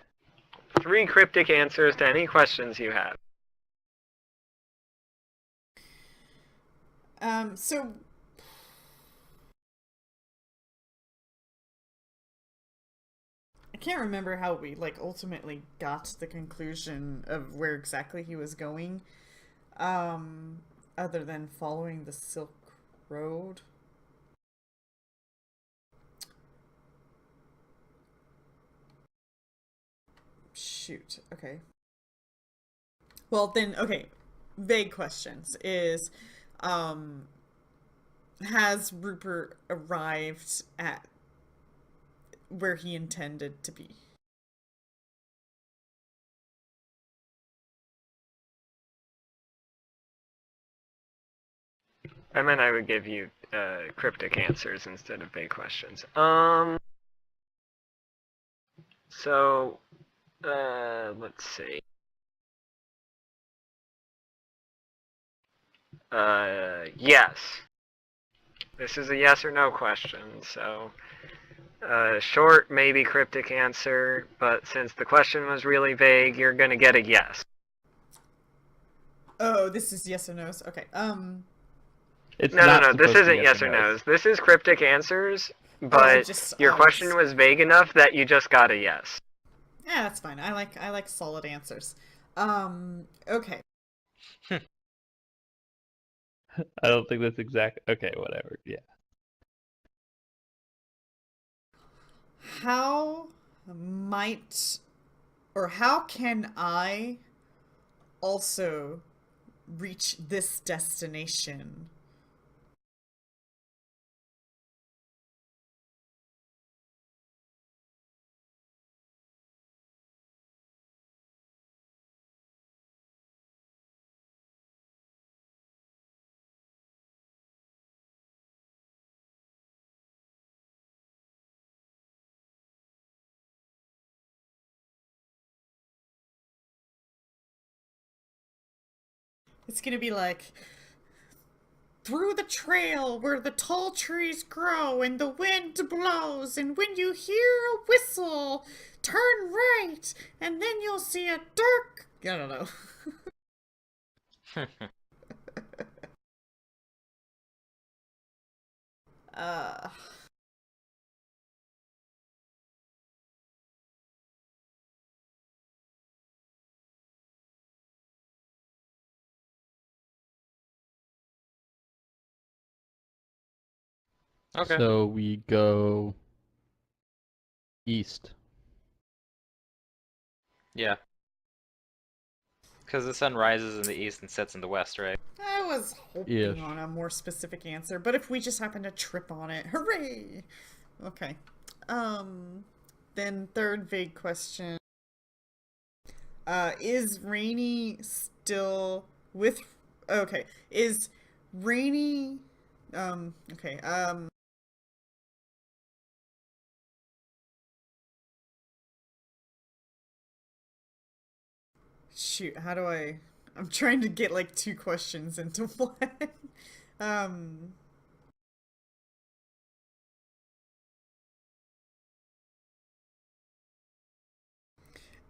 3 cryptic answers to any questions you have. So I can't remember how we like ultimately got to the conclusion of where exactly he was going. Other than following the Silk Road. Shoot. Okay. Well, then, okay. Vague questions is, has Rupert arrived at where he intended to be? I meant I would give you cryptic answers instead of vague questions. So, let's see. Yes. This is a yes or no question, so short, maybe cryptic answer, but since the question was really vague, you're gonna get a yes. Oh, this is yes or no's. Okay. It's No, not this supposed to be isn't yes or no's. no's. This is cryptic answers, I but just your question was vague enough that you just got a yes. Yeah, that's fine. I like solid answers. Okay. I don't think that's exact. Okay, whatever. Yeah. How might or how can I also reach this destination? It's gonna be like through the trail where the tall trees grow and the wind blows, and when you hear a whistle, turn right, and then you'll see a dark. I don't know. uh. Okay. So we go east. Yeah. Because the sun rises in the east and sets in the west, right? I was hoping Ish. on a more specific answer, but if we just happen to trip on it, hooray! Okay. Then third vague question. Is Rainy still with okay. Is Rainy okay. Shoot, how do I'm trying to get like 2 questions into one. um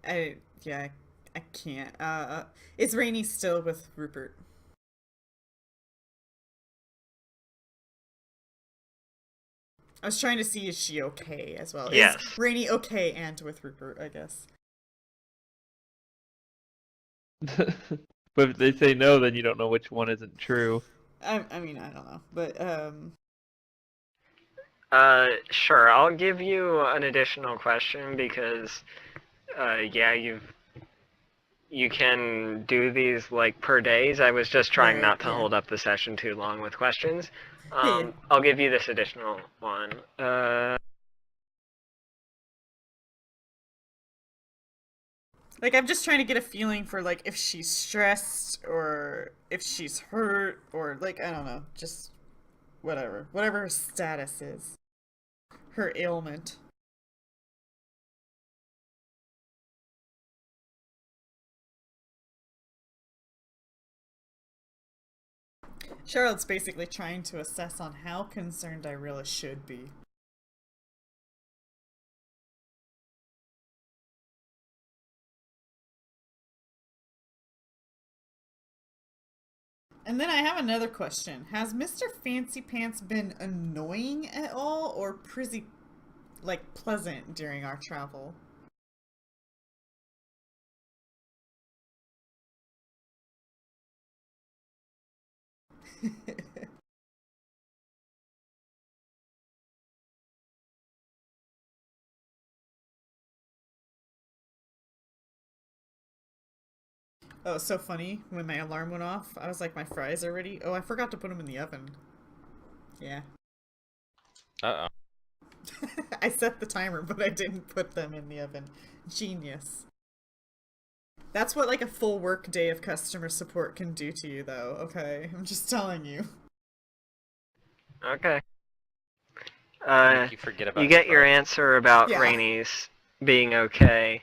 I yeah, I can't. Is Rainy still with Rupert? I was trying to see is she okay as well. Yes. Is Rainy okay and with Rupert, I guess. But if they say no, then you don't know which one isn't true. I mean, I don't know. But Sure, I'll give you an additional question because yeah, you can do these like per days. I was just trying Right, not to yeah. hold up the session too long with questions. Yeah. I'll give you this additional one. Like, I'm just trying to get a feeling for, like, if she's stressed or if she's hurt or, like, I don't know. Just whatever. Whatever her status is. Her ailment. Charlotte's basically trying to assess on how concerned I really should be. And then I have another question. Has Mr. Fancy Pants been annoying at all or pretty, like, pleasant during our travel? Oh, so funny. When my alarm went off, I was like, my fries are ready. Oh, I forgot to put them in the oven. Yeah. Uh-oh. I set the timer, but I didn't put them in the oven. Genius. That's what, like, a full work day of customer support can do to you, though, okay? I'm just telling you. Okay. You forget about You get your fries. answer about Yeah. Rainey's being okay.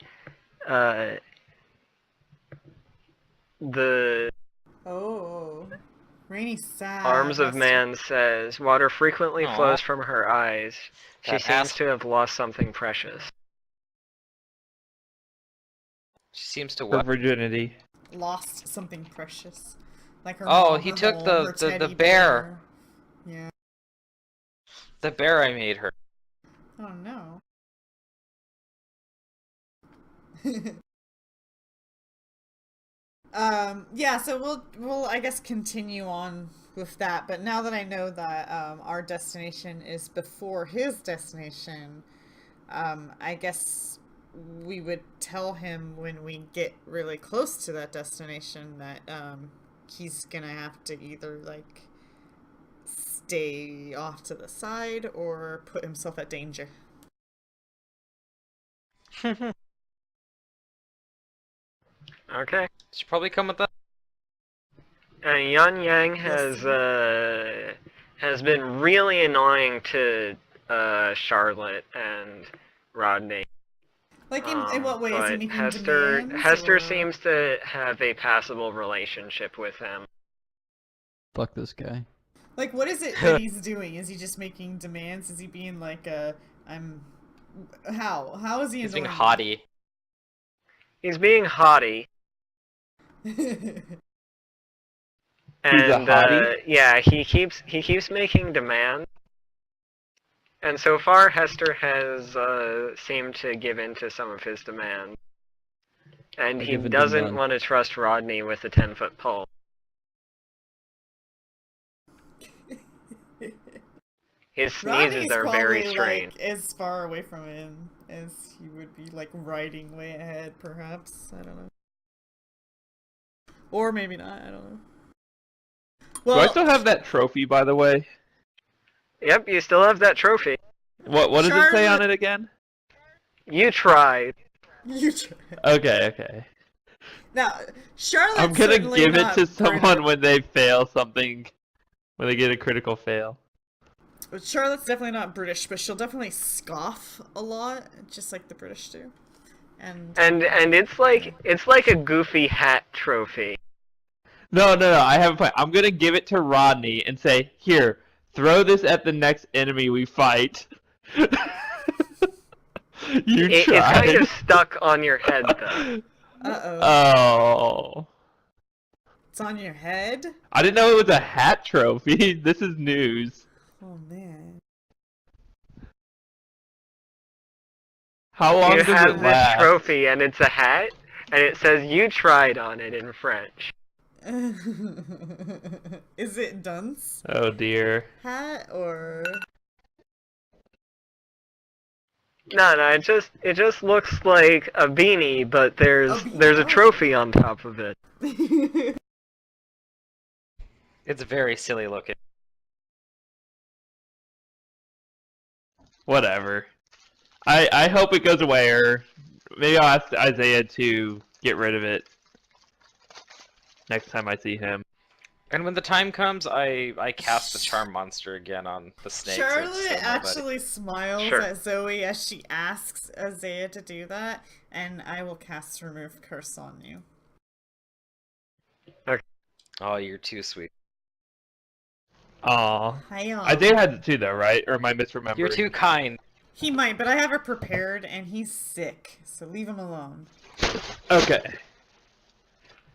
The Oh. Rainy's sad. Arms of Hester. Man says, water frequently Aw. flows from her eyes. She That seems ass- to have lost something precious. She seems to Her what? virginity. Lost something precious. Like her Oh, mom, he her took home, the- her the teddy bear. Yeah. The bear I made her. Oh no. Yeah, so we'll I guess continue on with that, but now that I know that our destination is before his destination, I guess we would tell him when we get really close to that destination that he's gonna have to either like stay off to the side or put himself at danger. Okay. Should probably come with that. And Yan Yang Yes. has been really annoying to Charlotte and Rodney. Like in what way is he But making Hester demands? Hester or... seems to have a passable relationship with him. Fuck this guy. Like, what is it that he's doing? Is he just making demands? Is he being like, I'm... How is he He's being annoying haughty. He's being haughty. you? And hottie? yeah, he keeps making demands. And so far, Hester has seemed to give in to some of his demands. And I he give in to doesn't none. want to trust Rodney with a 10-foot pole. His sneezes Rodney's are very probably, strange. like, as far away from him as he would be, like, riding way ahead, perhaps. I don't know. Or maybe not, I don't know. Well, Do I still have that trophy, by the way? Yep, you still have that trophy. What does it say on Charlotte- it again? You tried. you try. Okay. Now, Charlotte's I'm gonna certainly give it not to someone British. when they fail something, when they get a critical fail. But Charlotte's definitely not British, but she'll definitely scoff a lot, just like the British do. And it's like a goofy hat trophy. No, I have a plan. I'm gonna give it to Rodney and say, here, throw this at the next enemy we fight. You It's tried. kind of stuck on your head, though. Oh. It's on your head? I didn't know it was a hat trophy. This is news. Oh man. How long You does have it this last? trophy, and it's a hat, and it says "You tried" on it in French. Is it dunce Oh dear. hat or No, it just looks like a beanie, but there's a oh. trophy on top of it. It's very silly looking. Whatever. I hope it goes away, or Maybe I'll ask Isaiah to get rid of it next time I see him. And when the time comes, I cast the charm monster again on the snake. So it's Charlotte still nobody. actually smiles Sure. at Zoe as she asks Isaiah to do that, and I will cast Remove Curse on you. Oh, you're too sweet. Aw. Hi, Isaiah has it too, though, right? Or am I misremembering? You're too kind. He might, but I have it prepared, and he's sick, so leave him alone. Okay.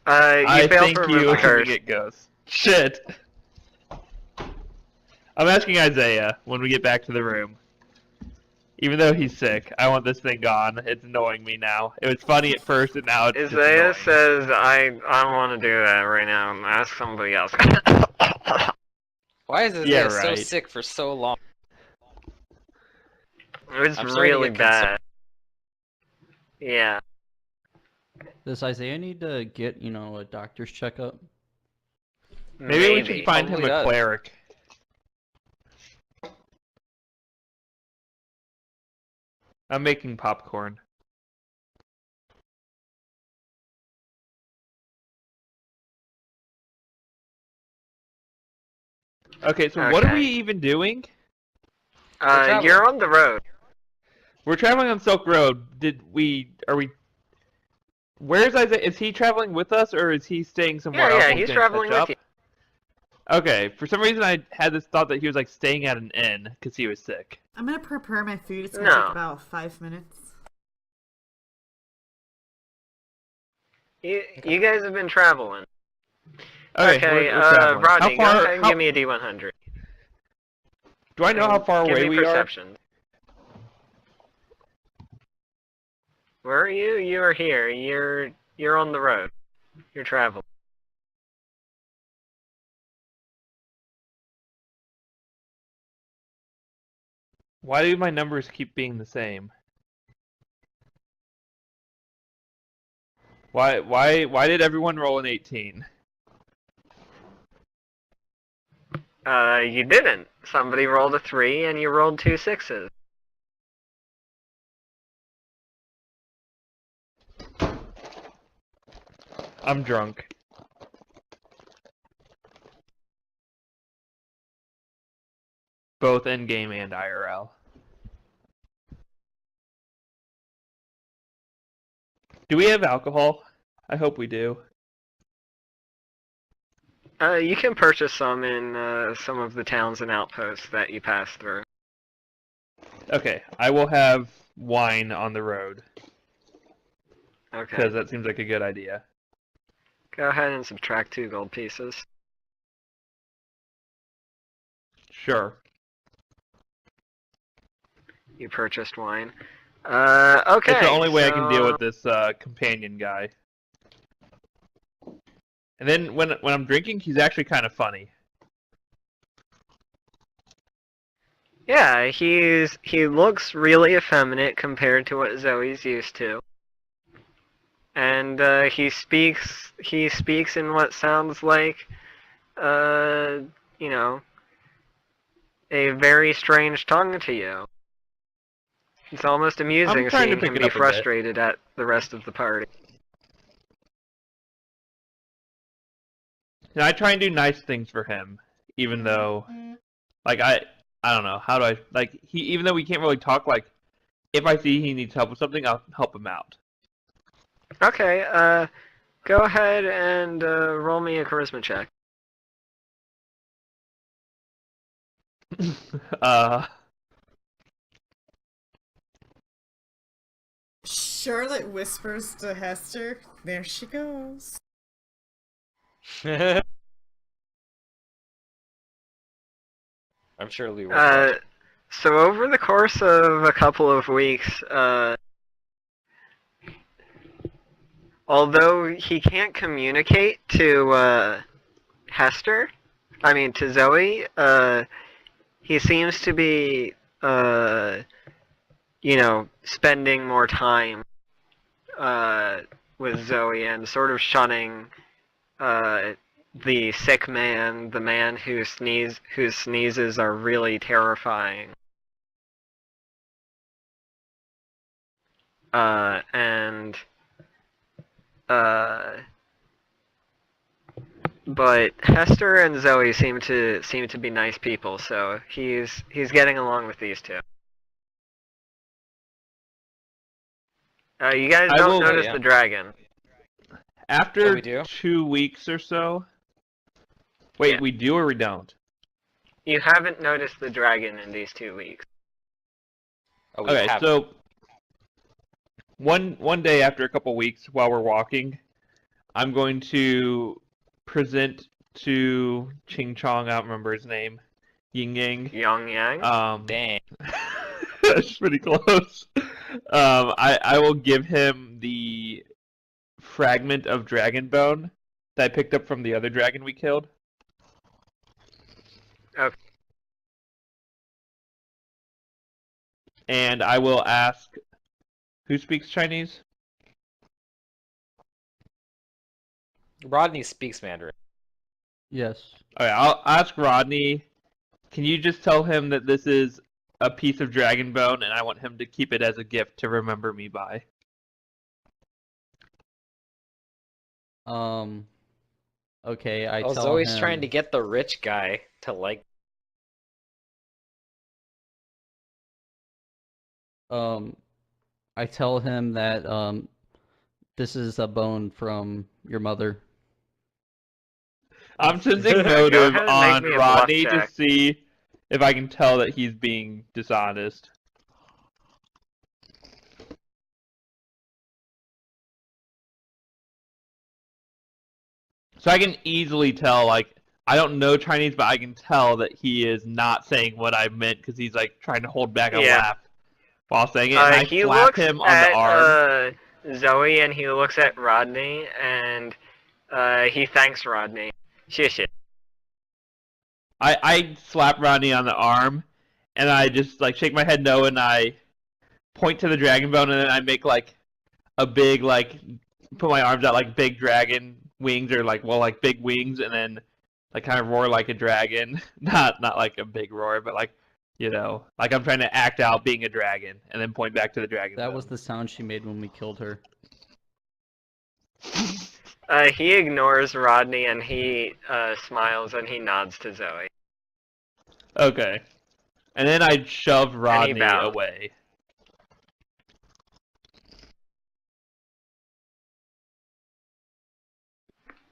You I failed think to you remove the curse. it goes. Shit. I'm asking Isaiah when we get back to the room. Even though he's sick, I want this thing gone. It's annoying me now. It was funny at first, and now it's just Isaiah annoying. says, I don't want to do that right now. Ask somebody else. Why is this Yeah, guy so right. sick for so long? It's I'm starting to really get bad. Yeah. Does Isaiah need to get, a doctor's checkup? Maybe we should find him Probably a does. cleric. I'm making popcorn. Okay, so what are we Okay. even doing? traveling. You're on the road. We're traveling on Silk Road. Where's Isaiah? Is he traveling with us, or is he staying somewhere else? Yeah, and he's gonna traveling catch with up? you. Okay, for some reason I had this thought that he was like staying at an inn because he was sick. I'm gonna prepare my food. It's gonna No. take about 5 minutes. You guys have been traveling. Okay, Okay, we're traveling. Rodney, how far? go ahead and give me a D100. Do I know how far Give away me we perception. Where are you? You are here. You're on the road. You're traveling. Why do my numbers keep being the same? Why did everyone roll an 18? You didn't. Somebody rolled a 3 and you rolled 2 6s. I'm drunk. Both in-game and IRL. Do we have alcohol? I hope we do. You can purchase some in some of the towns and outposts that you pass through. Okay, I will have wine on the road Okay. because that seems like a good idea. Go ahead and subtract 2 gold pieces. Sure. You purchased wine. Okay. It's the only way I can deal so- with this companion guy. And then when I'm drinking, he's actually kind of funny. Yeah, he looks really effeminate compared to what Zoe's used to. And he speaks in what sounds like you know, a very strange tongue to you. It's almost amusing I'm trying to seeing pick him it be up a bit. frustrated at the rest of the party. And I try and do nice things for him, even though, like, I don't know, how do I, like, even though we can't really talk, like, if I see he needs help with something, I'll help him out. Okay, go ahead and roll me a charisma check. Charlotte whispers to Hester, "There she goes." I'm sure Lee will watch. So over the course of a couple of weeks, although he can't communicate to to Zoe, he seems to be, spending more time with Zoe and sort of shunning the sick man, the man whose sneezes are really terrifying. and uh, but Hester and Zoe seem to be nice people, so he's getting along with these two. You guys I don't will- notice yeah. the dragon. After we do? 2 weeks or so. Wait, Yeah. we do or we don't? You haven't noticed the dragon in these 2 weeks. Oh, we Okay, have. so one day after a couple weeks while we're walking, I'm going to present to Ching Chong, I don't remember his name, Ying Yang. Yang Yang. Dang. That's pretty close. I will give him the fragment of dragon bone that I picked up from the other dragon we killed. Okay. And I will ask, who speaks Chinese? Rodney speaks Mandarin. Yes. Okay, I'll ask Rodney. Can you just tell him that this is a piece of dragon bone, and I want him to keep it as a gift to remember me by? Okay, I Oh, tell Zoe's him. trying to get the rich guy to like. I tell him that this is a bone from your mother. I'm sensing Go motive ahead and make on me a bluff Rodney to check. see if I can tell that he's being dishonest. So I can easily tell, like, I don't know Chinese, but I can tell that he is not saying what I meant because he's like trying to hold back a Yeah. laugh while saying it, and I He slap looks him on at the arm. Zoe and he looks at Rodney and he thanks Rodney. Shish. I slap Rodney on the arm, and I just like shake my head no, and I point to the dragon bone, and then I make like a big like put my arms out like big dragon wings or like big wings, and then like kind of roar like a dragon. Not like a big roar, but like like I'm trying to act out being a dragon, and then point back to the dragon. That was the sound she made when we killed her. He ignores Rodney and he smiles and he nods to Zoe. Okay. And then I shove Rodney bows. away.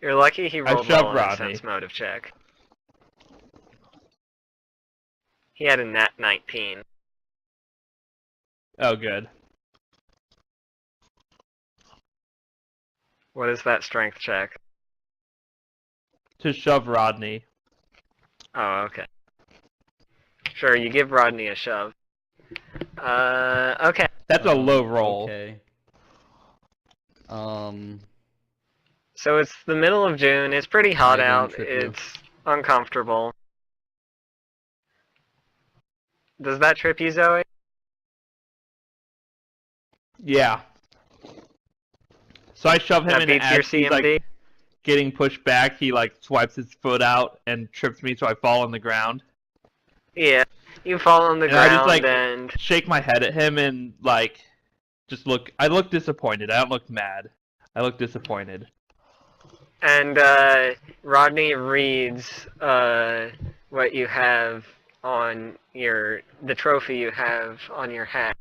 You're lucky he rolled shoved well on his Rodney. sense motive check. He had a nat 19. Oh, good. What is that strength check? To shove Rodney. Oh, okay. Sure, you give Rodney a shove. Okay. That's a low roll. Okay. So it's the middle of June. It's pretty hot I out. didn't trip you. It's uncomfortable. Does that trip you, Zoe? Yeah. So I shove him That in, beats your as he's CMD? like getting pushed back. He like swipes his foot out and trips me, so I fall on the ground. Yeah. You fall on the And I ground just, like, and Shake my head at him and like just look. I look disappointed. I don't look mad. I look disappointed. Rodney reads what you have on the trophy you have on your hat.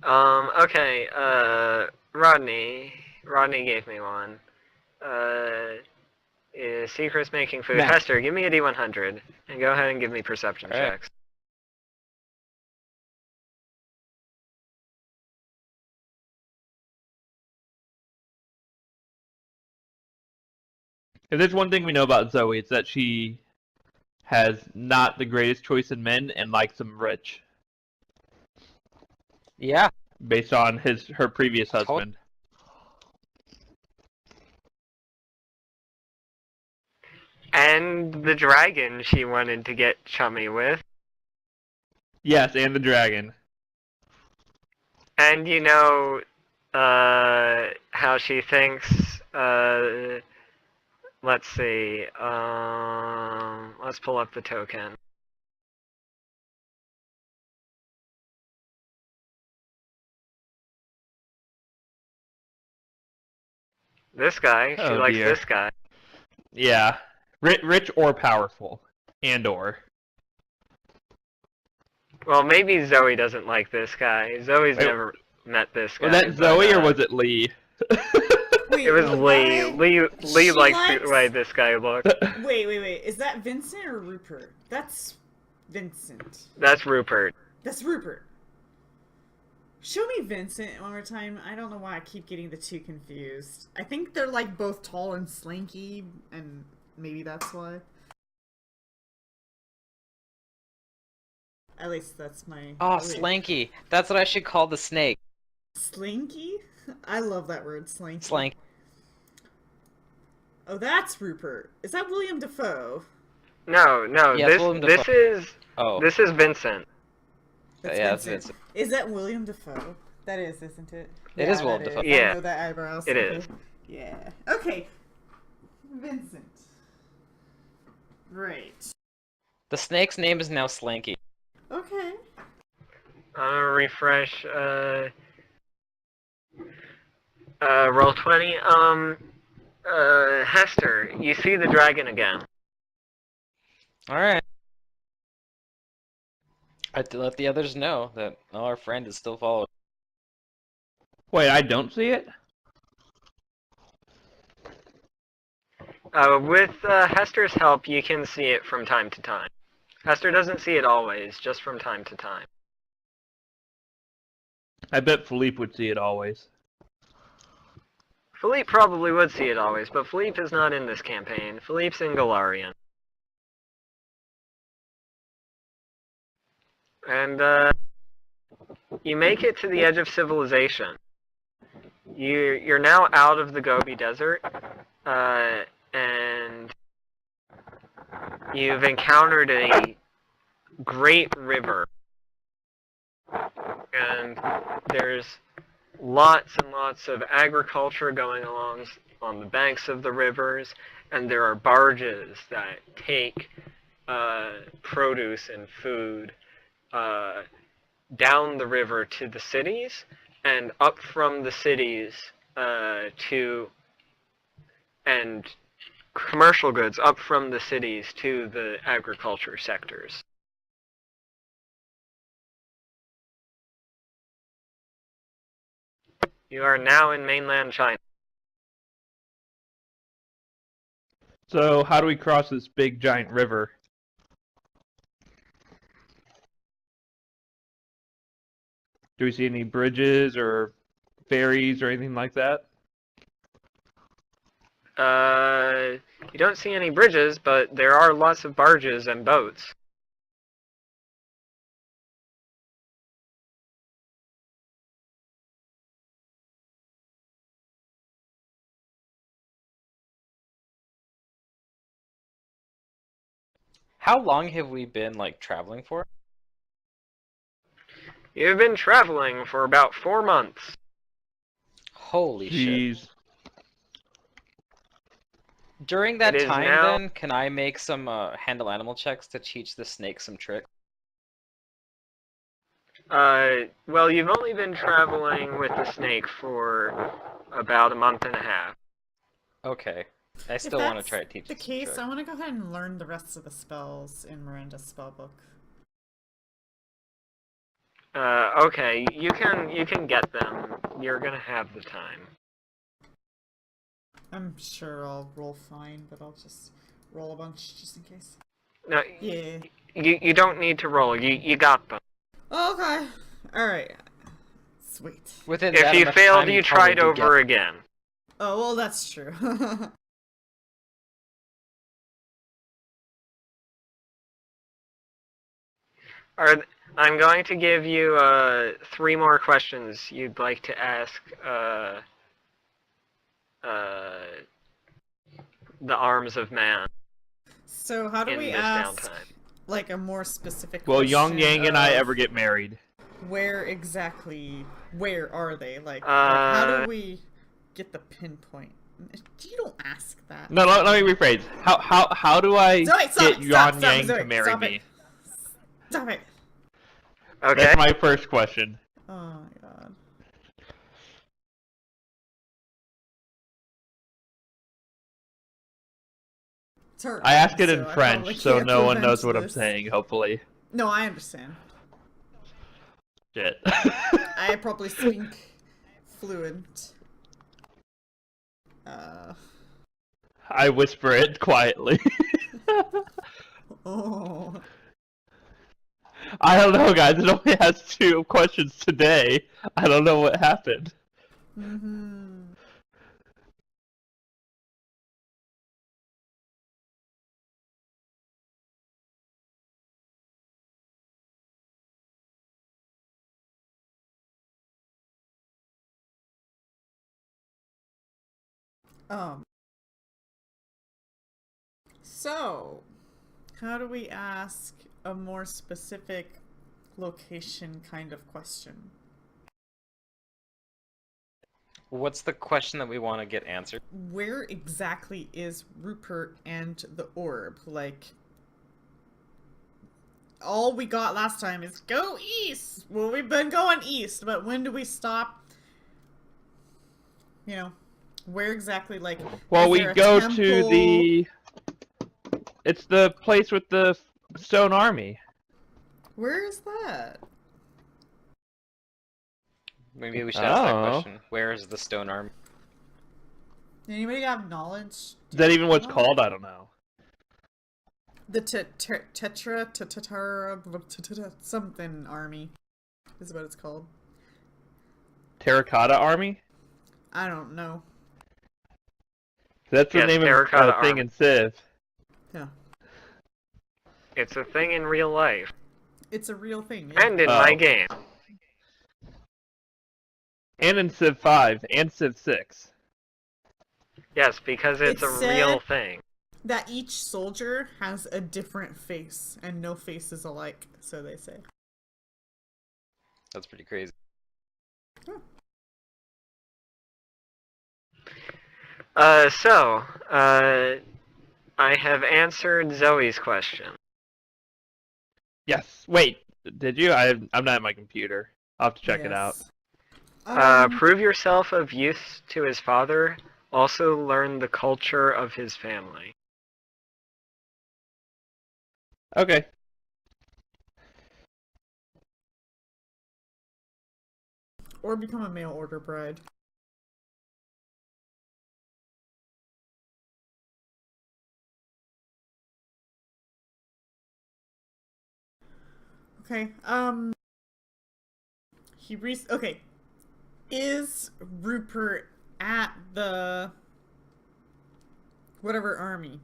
Okay, Rodney gave me one. Is Secret's making food? Matt. Hester, give me a D100 and go ahead and give me perception Alright. checks. If there's one thing we know about Zoe, it's that she has not the greatest choice in men and likes them rich, Yeah. based on her previous husband. And the dragon she wanted to get chummy with. Yes, and the dragon. And how she thinks Let's see. Let's pull up the token. This guy. She Oh, likes dear. this guy. Yeah. Rich or powerful. And or. Well, maybe Zoe doesn't like this guy. Zoe's Wait, never met this guy. Was that but, Zoe or was it Lee? Wait, It was what Lee. guy? Lee She likes likes- the way this guy looks. Wait. Is that Vincent or Rupert? That's Vincent. That's Rupert. That's Rupert. Show me Vincent one more time. I don't know why I keep getting the two confused. I think they're like both tall and slinky, and maybe that's why. At least that's my. Oh, wait. Slanky. That's what I should call the snake. Slinky? I love that word, slinky. Slank. Oh, that's Rupert. Is that William Dafoe? No. Yeah, it's Willem This is Oh. this is Vincent. That's Yeah, that's Vincent. Vincent. Is that William Dafoe? That is, isn't it? It is that Willem Dafoe. I Yeah. know that eyebrows. It Okay. is. Yeah. Okay. Vincent. Right. The snake's name is now Slanky. Okay. Refresh. Roll 20. Hester, you see the dragon again. Alright. I have to let the others know that our friend is still following. Wait, I don't see it? With Hester's help, you can see it from time to time. Hester doesn't see it always, just from time to time. I bet Philippe would see it always. Philippe probably would see it always, but Philippe is not in this campaign. Philippe's in Galarian. And, you make it to the edge of civilization. You're now out of the Gobi Desert, and you've encountered a great river. And there's lots and lots of agriculture going along on the banks of the rivers, and there are barges that take produce and food down the river to the cities, and up from the cities and commercial goods up from the cities to the agriculture sectors. You are now in mainland China. So, how do we cross this big giant river? Do we see any bridges or ferries or anything like that? You don't see any bridges, but there are lots of barges and boats. How long have we been, like, traveling for? You've been traveling for about 4 months. Holy shit. Jeez. During that It is time, now- then, can I make some handle animal checks to teach the snake some tricks? Well, you've only been traveling with the snake for about a month and a half. Okay. I If still want to that's try to teach the it some case, tricks. I want to go ahead and learn the rest of the spells in Miranda's spellbook. Okay, you can get them. You're gonna have the time. I'm sure I'll roll fine, but I'll just roll a bunch just in case. No, Yeah. you don't need to roll. You got them. Okay. Alright. Sweet. Within If that you amount of failed, time, you probably tried over get- again. Oh, well, that's true. I'm going to give you 3 more questions you'd like to ask the arms of man So how do in we this ask, downtime. like, a more specific Will Yang question Yang and I of ever get married? where exactly, where are they? Like how Uh, do we get the pinpoint You don't ask that. No, let me rephrase. How do I Zoe, stop get it, Yuan stop, Yang Zoe, to marry stop me? it. Stop it. Okay. That's my first question. Oh my god. It's her I ask name, it in so I probably French, so can't no one prevent knows what I'm this. saying, hopefully. No, I understand. Shit. I probably speak fluent. I whisper it quietly. Oh. I don't know, guys. It only has 2 questions today. I don't know what happened. Mm-hmm. So, how do we ask a more specific location kind of question? What's the question that we want to get answered? Where exactly is Rupert and the orb? Like, all we got last time is go east. Well, we've been going east, but when do we stop? You know, where exactly? Like, Well, is we there a go temple? to the... It's the place with the stone army. Where is that? Maybe we should ask that Oh. question. Where is the stone army? Anybody have knowledge? Is that even what's Oh. called? I don't know. The Tetra something army is what it's called. Terracotta army? I don't know. That's the Yes, name of Terracotta thing Army. in Civ. Yeah, It's a thing in real life. it's a real thing. Yeah. And in my Oh. game. And in Civ 5 and Civ 6. Yes, because it's It a real said- thing. That each soldier has a different face, and no face is alike, so they say. That's pretty crazy. I have answered Zoe's question. Yes. Wait, did you? I'm not at my computer. I'll have to check it out. Yes. Prove yourself of use to his father. Also learn the culture of his family. Okay. Or become a mail order bride. Okay, okay. Is Rupert at the whatever army?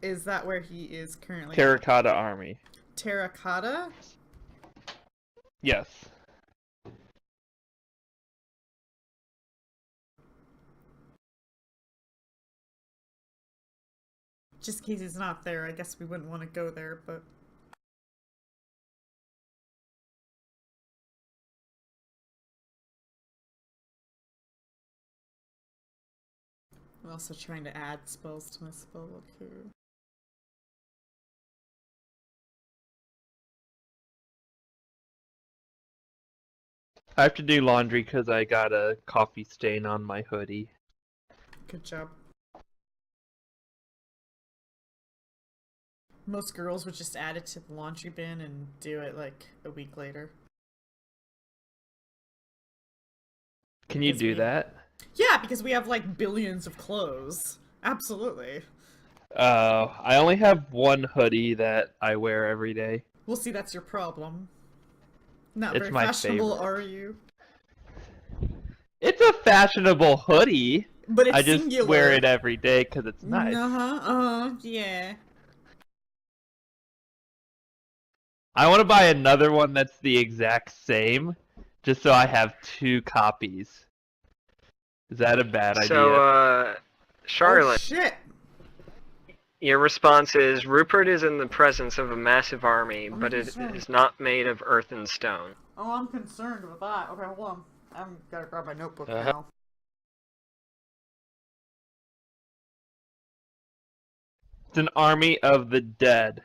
Is that where he is currently? Terracotta army. Terracotta? Yes. Just in case he's not there, I guess we wouldn't want to go there, but... I'm also trying to add spells to my spell book here. I have to do laundry because I got a coffee stain on my hoodie. Good job. Most girls would just add it to the laundry bin and do it like a week later. Can you It's do me. that? Yeah, because we have like billions of clothes. Absolutely. I only have one hoodie that I wear every day. We'll see, that's your problem. Not It's very my fashionable, favorite. are you? It's a fashionable hoodie. But it's I just singular. wear it every day because it's nice. Yeah. I want to buy another one that's the exact same, just so I have 2 copies. Is that a bad idea? So, Charlotte, Oh shit! your response is Rupert is in the presence of a massive army, but it concerned. is not made of earth and stone. Oh, I'm concerned with that. Okay, hold on. I'm gotta grab my notebook Uh-huh. now. It's an army of the dead.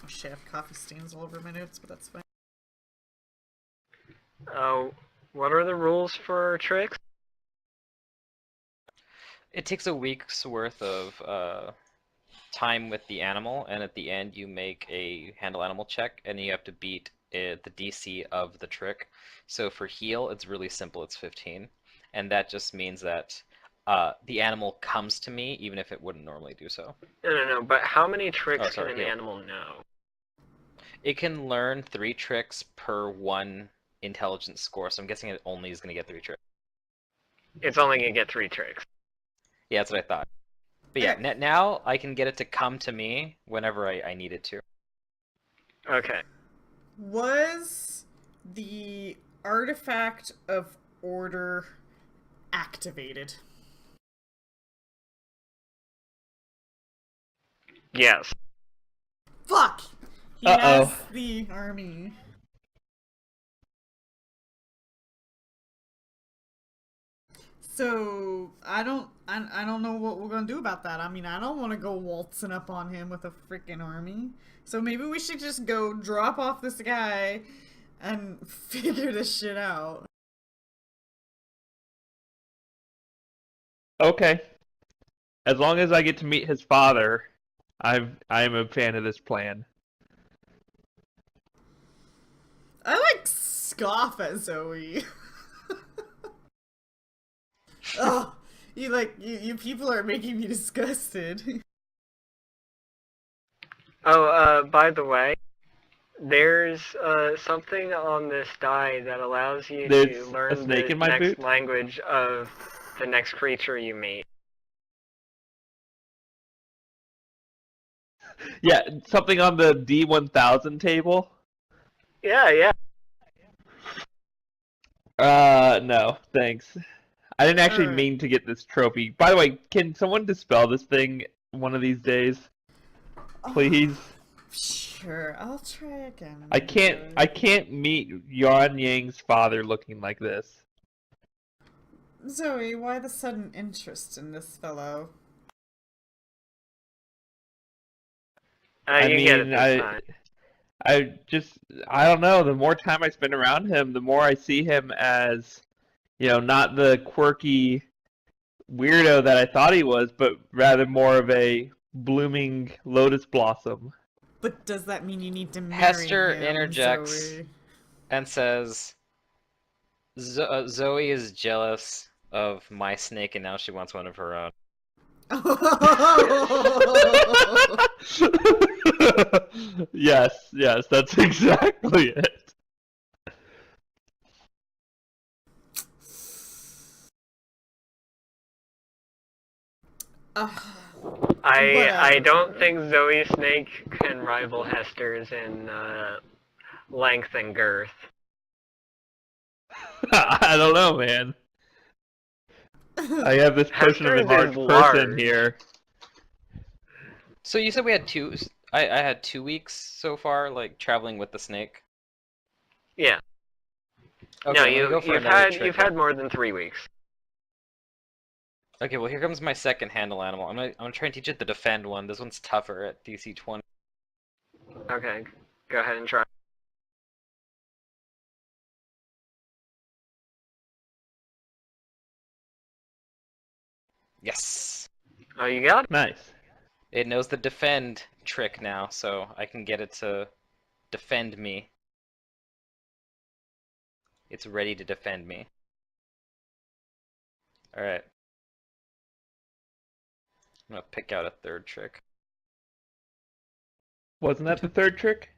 Oh shit, I have coffee stains all over my notes, but that's fine. What are the rules for tricks? It takes a week's worth of time with the animal, and at the end you make a handle animal check, and you have to beat the DC of the trick. So for heal, it's really simple. It's 15, and that just means that the animal comes to me even if it wouldn't normally do so. No. But how many tricks Oh, sorry, can an heal. animal know? It can learn 3 tricks per 1 intelligence score, so I'm guessing it only is going to get 3 tricks. It's only gonna get 3 tricks. Yeah, that's what I thought. But yeah, now I can get it to come to me whenever I need it to. Okay. Was the artifact of order activated? Yes. Fuck! He Uh-oh. has the army. So I don't know what we're gonna do about that. I mean, I don't want to go waltzing up on him with a freaking army. So maybe we should just go drop off this guy and figure this shit out. Okay. As long as I get to meet his father, I am a fan of this plan. I like scoff at Zoe. Oh, you people are making me disgusted. Oh, by the way, there's something on this die that allows you There's to a learn snake the in my next boot? language of the next creature you meet. Yeah, something on the D1000 table? Yeah. No, thanks. I didn't actually Alright. mean to get this trophy. By the way, can someone dispel this thing one of these days? Please? Sure, I'll try again. I can't meet Yuan Yang's father looking like this. Zoe, why the sudden interest in this fellow? You get it this time. I don't know, the more time I spend around him, the more I see him as, not the quirky weirdo that I thought he was, but rather more of a blooming lotus blossom. But does that mean you need to marry Hester him, interjects Zoe? and says, Zoe is jealous of my snake and now she wants one of her own. Yes, that's exactly it. I don't think Zoe Snake can rival Hester's in length and girth. I don't know, man. I have this potion of Hester's enlarged is person large. here. So you said we had 2. I had 2 weeks so far, like traveling with the snake. Yeah. Okay, No, I'm gonna go for you've another trick you've then. had more than 3 weeks. Okay, well here comes my second handle animal. I'm gonna try and teach it the defend one. This one's tougher at DC 20. Okay, go ahead and try. Yes. Oh, you got it? Nice. It knows the defend trick now, so I can get it to defend me. It's ready to defend me. Alright. I'm gonna pick out a third trick. Wasn't that the third trick?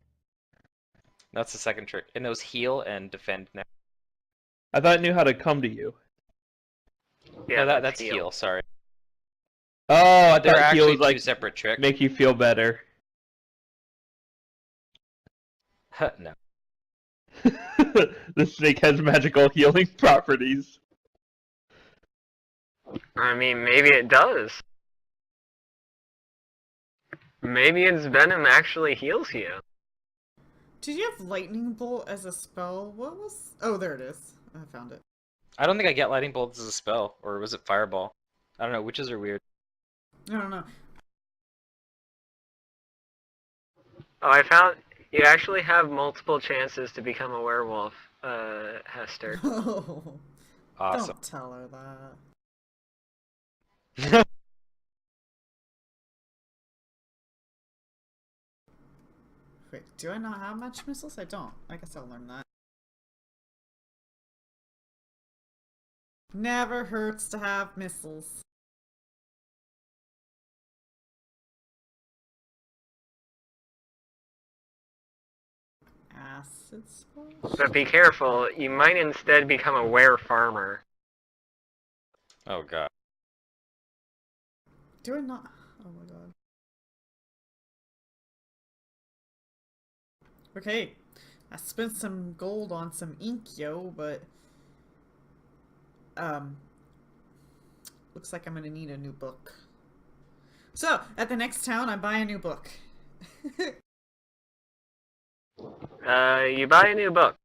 That's the second trick. It knows heal and defend now. I thought it knew how to come to you. Yeah, No, that's heal, sorry. Oh, I They're thought heal actually was like 2 separate tricks. make you feel better. No. The snake has magical healing properties. I mean, maybe it does. Maybe its venom actually heals you. Did you have lightning bolt as a spell? What was? Oh, there it is. I found it. I don't think I get lightning bolts as a spell, or was it fireball? I don't know. Witches are weird. I don't know. Oh, I found you actually have multiple chances to become a werewolf, Hester. No. Awesome. Don't tell her that. Wait, do I not have much missiles? I don't. I guess I'll learn that. Never hurts to have missiles. Acid splash? But be careful, you might instead become a were-farmer. Oh god. Do I not? Oh my god. Okay. I spent some gold on some ink, yo, but looks like I'm gonna need a new book. So, at the next town, I buy a new book. You buy a new book.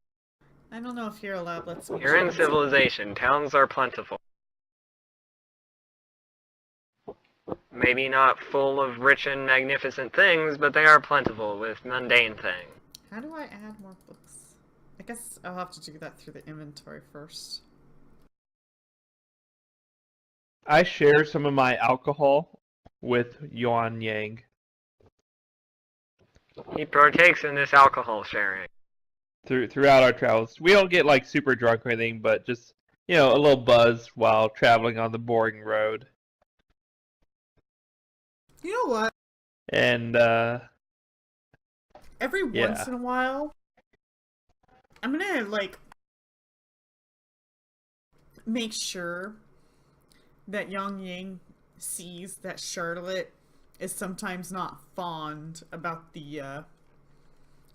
I don't know if Hero Lab lets me You're in choose. civilization. Towns are plentiful. Maybe not full of rich and magnificent things, but they are plentiful with mundane things. How do I add more books? I guess I'll have to do that through the inventory first. I share some of my alcohol with Yuan Yang. He partakes in this alcohol sharing. Throughout our travels. We don't get like super drunk or anything, but just a little buzz while traveling on the boring road. You know what? And Every once in a while, I'm gonna, like, make sure that Yang Yang sees that Charlotte is sometimes not fond about the,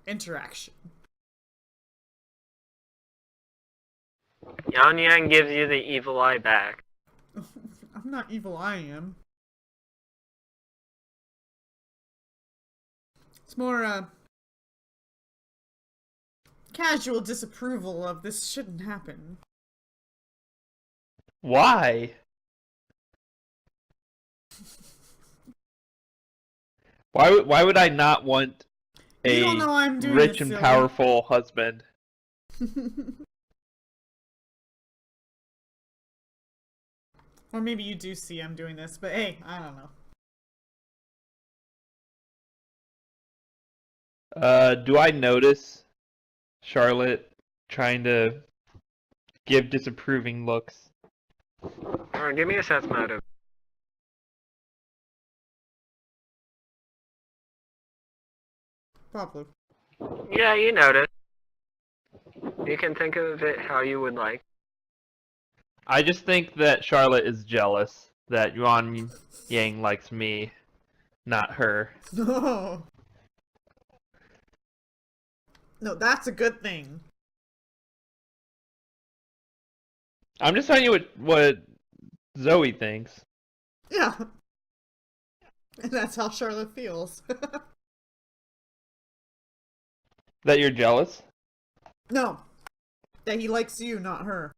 interaction. Yan Yang gives you the evil eye back. I'm not evil, I am. It's more, casual disapproval of this shouldn't happen. why? Why would I not want You a don't know I'm doing rich this, and silly. powerful husband? Or maybe you do see I'm doing this, but hey, I don't know. Do I notice Charlotte trying to give disapproving looks? Alright, give me a sense motive. Probably. Yeah, you notice. You can think of it how you would like. I just think that Charlotte is jealous that Yuan Yang likes me, not her. No. No, that's a good thing. I'm just telling you what Zoe thinks. Yeah. And that's how Charlotte feels. That you're jealous? No. That he likes you, not her.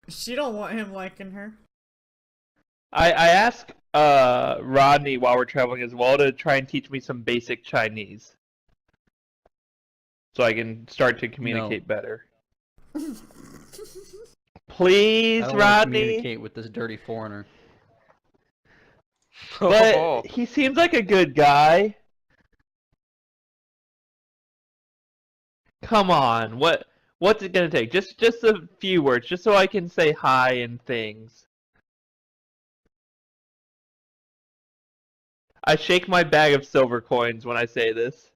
She don't want him liking her. I asked Rodney while we're traveling as well to try and teach me some basic Chinese. So I can start to communicate better. Please, I don't want to Rodney. communicate with this dirty foreigner. But he seems like a good guy. Come on, what's it gonna take? Just a few words, just so I can say hi and things. I shake my bag of silver coins when I say this.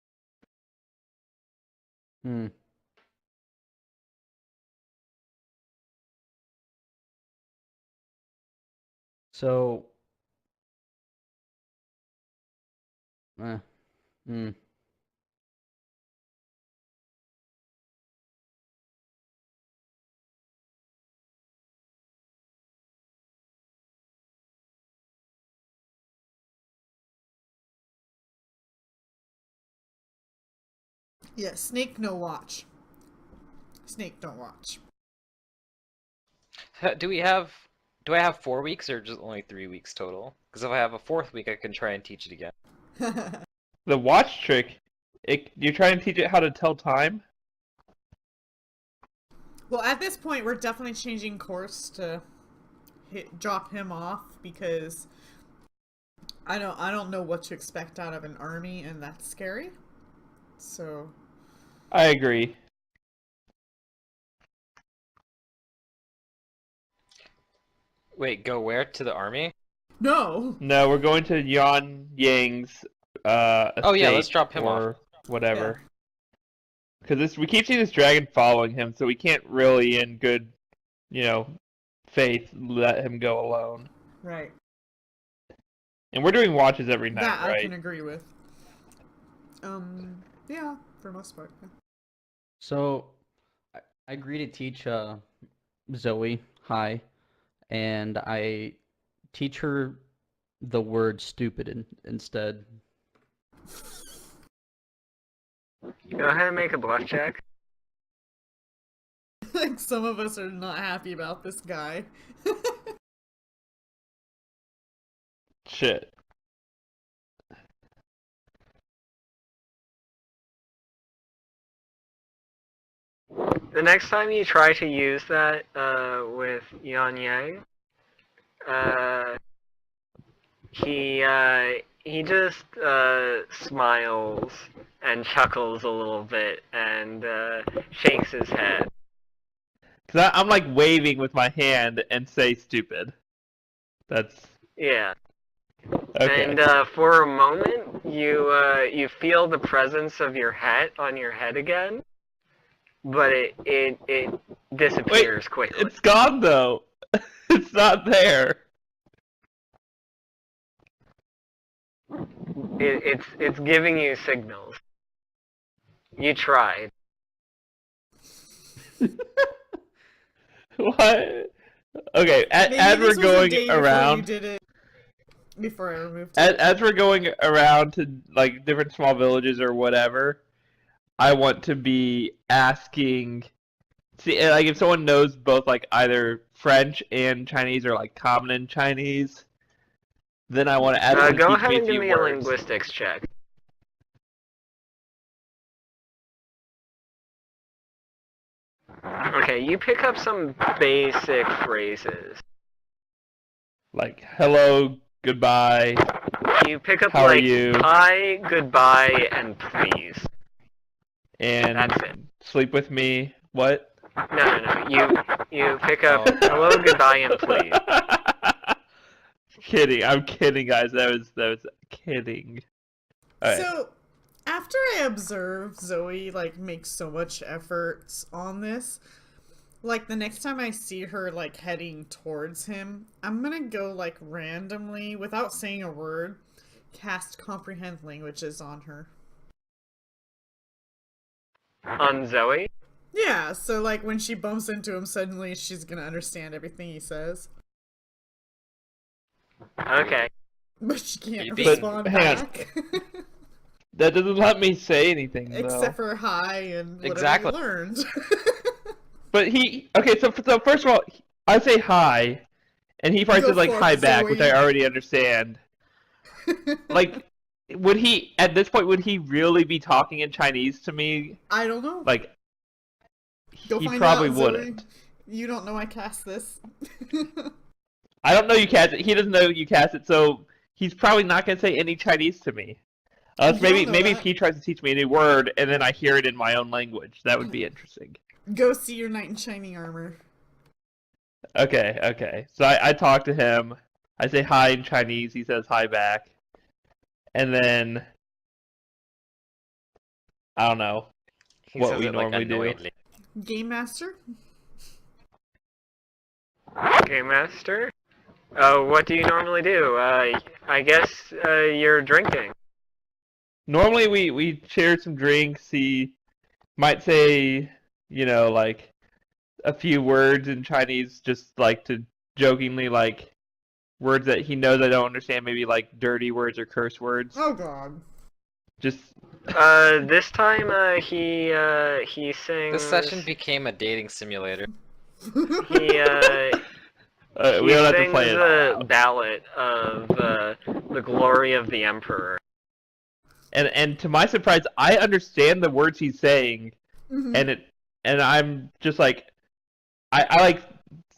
Hmm. So. Hmm. Yeah, Snake no watch. Snake, don't watch. Do I have 4 weeks or just only 3 weeks total? Because if I have a fourth week, I can try and teach it again. The watch trick, you're trying to teach it how to tell time? Well, at this point, we're definitely changing course to drop him off because I don't know what to expect out of an army, and that's scary. So I agree. Wait, go where? To the army? no. No, we're going to Yan Yang's Oh yeah, estate let's drop him or off. whatever. Because we keep seeing this dragon following him, so we can't really, in good, faith, let him go alone. Right. And we're doing watches every night, That right? I can agree with. Yeah, for the most part. Yeah. So, I agree to teach Zoe hi, and I teach her the word stupid instead. Go ahead and make a bluff check. Like some of us are not happy about this guy. Shit. The next time you try to use that with Yan Yang, he just smiles and chuckles a little bit and shakes his head. Because I'm like waving with my hand and say stupid. That's Yeah. okay. And for a moment, you feel the presence of your hat on your head again, but it disappears quickly. It's gone though. It's not there. It's giving you signals. You tried. What? Okay, Maybe as this we're was a going day before you around, did it. Before I removed it. as we're going around to like different small villages or whatever, I want to be asking. See, like if someone knows both like either French and Chinese or like common and Chinese, then I want to ask them to Go teach ahead me a and give few me a words. linguistics check. Okay, you pick up some basic phrases. Like hello, goodbye. You pick up How are like you? hi, goodbye, and please. And That's it. sleep with me. What? No. You pick up Oh. hello, goodbye, and please. Kidding. I'm kidding, guys. That was kidding. Alright. So, after I observe Zoe like make so much efforts on this, like the next time I see her like heading towards him, I'm gonna go like randomly, without saying a word, cast comprehend languages on her. On Zoe? Yeah, so like when she bumps into him, suddenly she's gonna understand everything he says. Okay. But she can't But respond hang on. back. That doesn't let me say anything though. Except for hi and whatever Exactly. you learned. But so first of all, I say hi, and he probably Go says like for it, hi back, which Zoe. I already understand. Like, would he at this point would he really be talking in Chinese to me? I don't know. Like, Go he find probably out, Zoe. wouldn't. You don't know I cast this. I don't know you cast it. He doesn't know you cast it, so he's probably not gonna say any Chinese to me. Unless You don't know maybe if that. he tries to teach me a new word and then I hear it in my own language, that would be interesting. Go see your knight in shining armor. Okay. So I talk to him. I say hi in Chinese. He says hi back. And then I don't know He what says we it, like, normally do. annoyedly. Game master? Game Master? What do you normally do? I guess you're drinking. Normally we share some drinks. He might say, like a few words in Chinese, just like to jokingly like words that he knows I don't understand, maybe like dirty words or curse words. Oh god. Just This time, he sings. This session became a dating simulator. He we he don't have to sings play it all a out. ballad of the glory of the emperor. And to my surprise, I understand the words he's saying, Mhm. and I'm just like, I like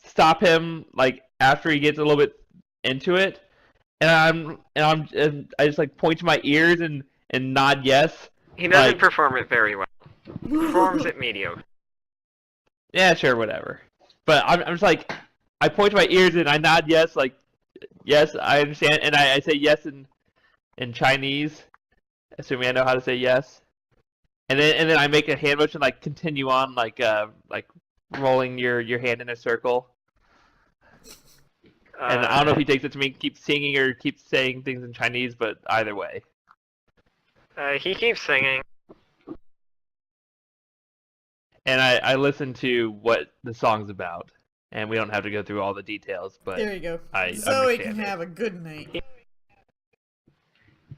stop him like after he gets a little bit into it, and I just like point to my ears and nod yes, He doesn't like perform it very well. He performs it mediocre. yeah, sure, whatever. But I'm just like, I point to my ears and I nod yes, like yes, I understand, and I say yes in Chinese, assuming I know how to say yes. And then I make a hand motion like continue on like rolling your hand in a circle. And I don't know if he takes it to mean keep singing or keep saying things in Chinese, but either way. He keeps singing. And I listen to what the song's about. And we don't have to go through all the details, but There you go. I Zoe can understand it. have a good night.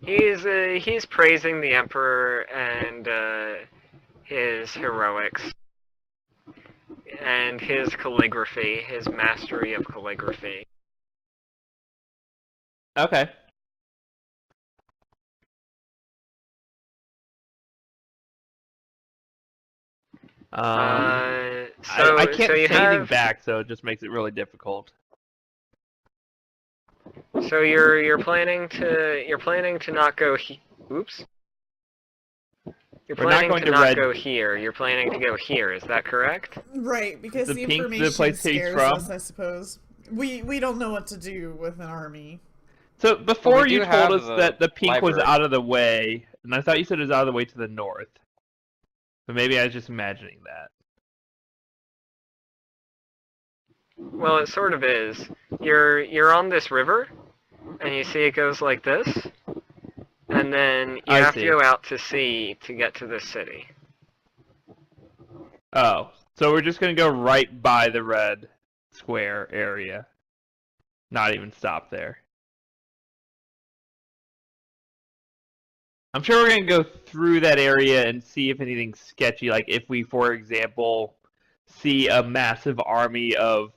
He's praising the emperor and his heroics and his calligraphy, his mastery of calligraphy. Okay. I can't So you say anything have back, so it just makes it really difficult. so you're planning to not go oops. You're We're not planning going to to not red. go here. You're planning to go here. Is that correct? Right, because The the pink- the information place he's scares from? us, I suppose. We don't know what to do with an army. So before we you do told have us the that the pink was library. out of the way, and I thought you said it was out of the way to the north. But maybe I was just imagining that. Well, it sort of is. You're on this river, and you see it goes like this, and then you I have to see. go out to sea to get to this city. Oh, so we're just gonna go right by the red square area. Not even stop there. I'm sure we're gonna go through that area and see if anything's sketchy. Like if we, for example, see a massive army of,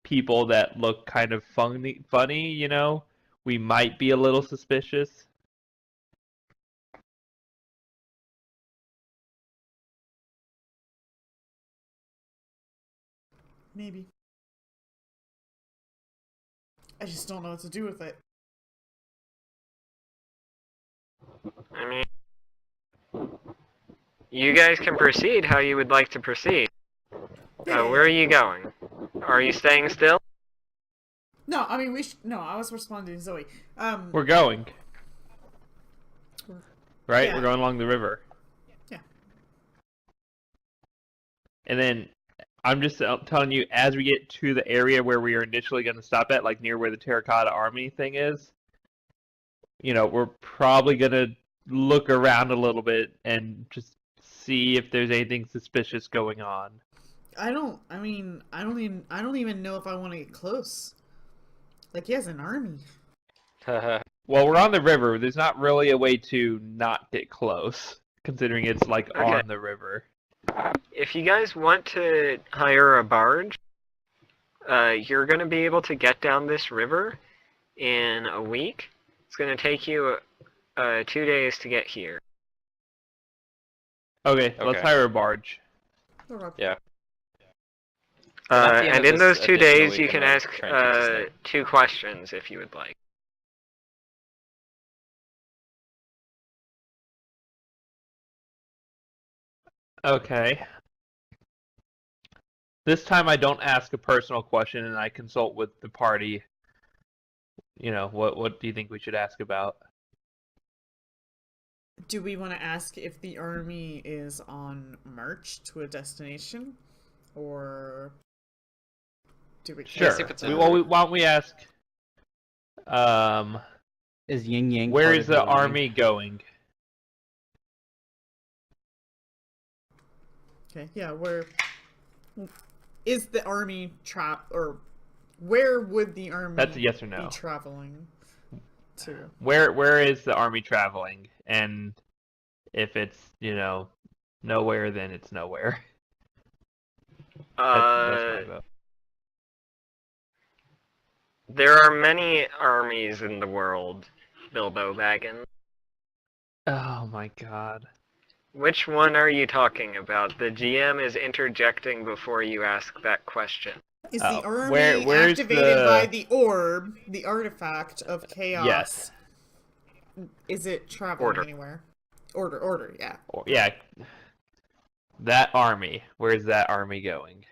people that look kind of funny, we might be a little suspicious. Maybe. I just don't know what to do with it. I mean, you guys can proceed how you would like to proceed. Where are you going? Are you staying still? No, I mean no, I was responding to Zoe. We're going, right? Yeah. We're going along the river. Yeah. And then I'm just telling you, as we get to the area where we are initially going to stop at, like near where the Terracotta Army thing is, we're probably going to look around a little bit and just see if there's anything suspicious going on. I don't even know if I want to get close. Like, he has an army. Well, we're on the river. There's not really a way to not get close, considering it's like Okay. on the river. If you guys want to hire a barge, you're going to be able to get down this river in a week. It's going to take you 2 days to get here. Okay, let's hire a barge. Yeah. At the end And of in this those 2 edition, days, we're you can gonna ask try and take this thing. 2 questions if you would like. Okay. This time I don't ask a personal question and I consult with the party. What do you think we should ask about? Do we want to ask if the army is on march to a destination? Or do we... Sure. if it's Why don't we ask, Is Yin Yang where part is of the army going? Okay, yeah, where... Is the army or where would the army That's a yes or no. be traveling? too. Where is the army traveling? And if it's, nowhere, then it's nowhere. That's my vote. There are many armies in the world, Bilbo Baggins. Oh my god. Which one are you talking about? The GM is interjecting before you ask that question. Is Oh, the army where's activated the- by the orb, the artifact of chaos? Yes. Is it traveling Order. anywhere? Order, yeah. Yeah. That army. Where's that army going?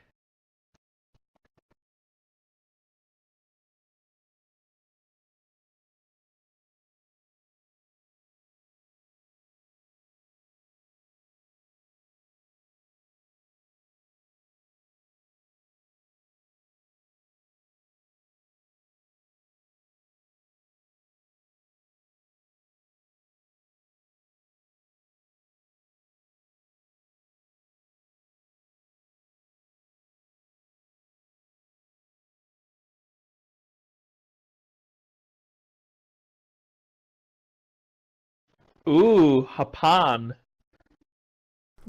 Ooh, Hapan.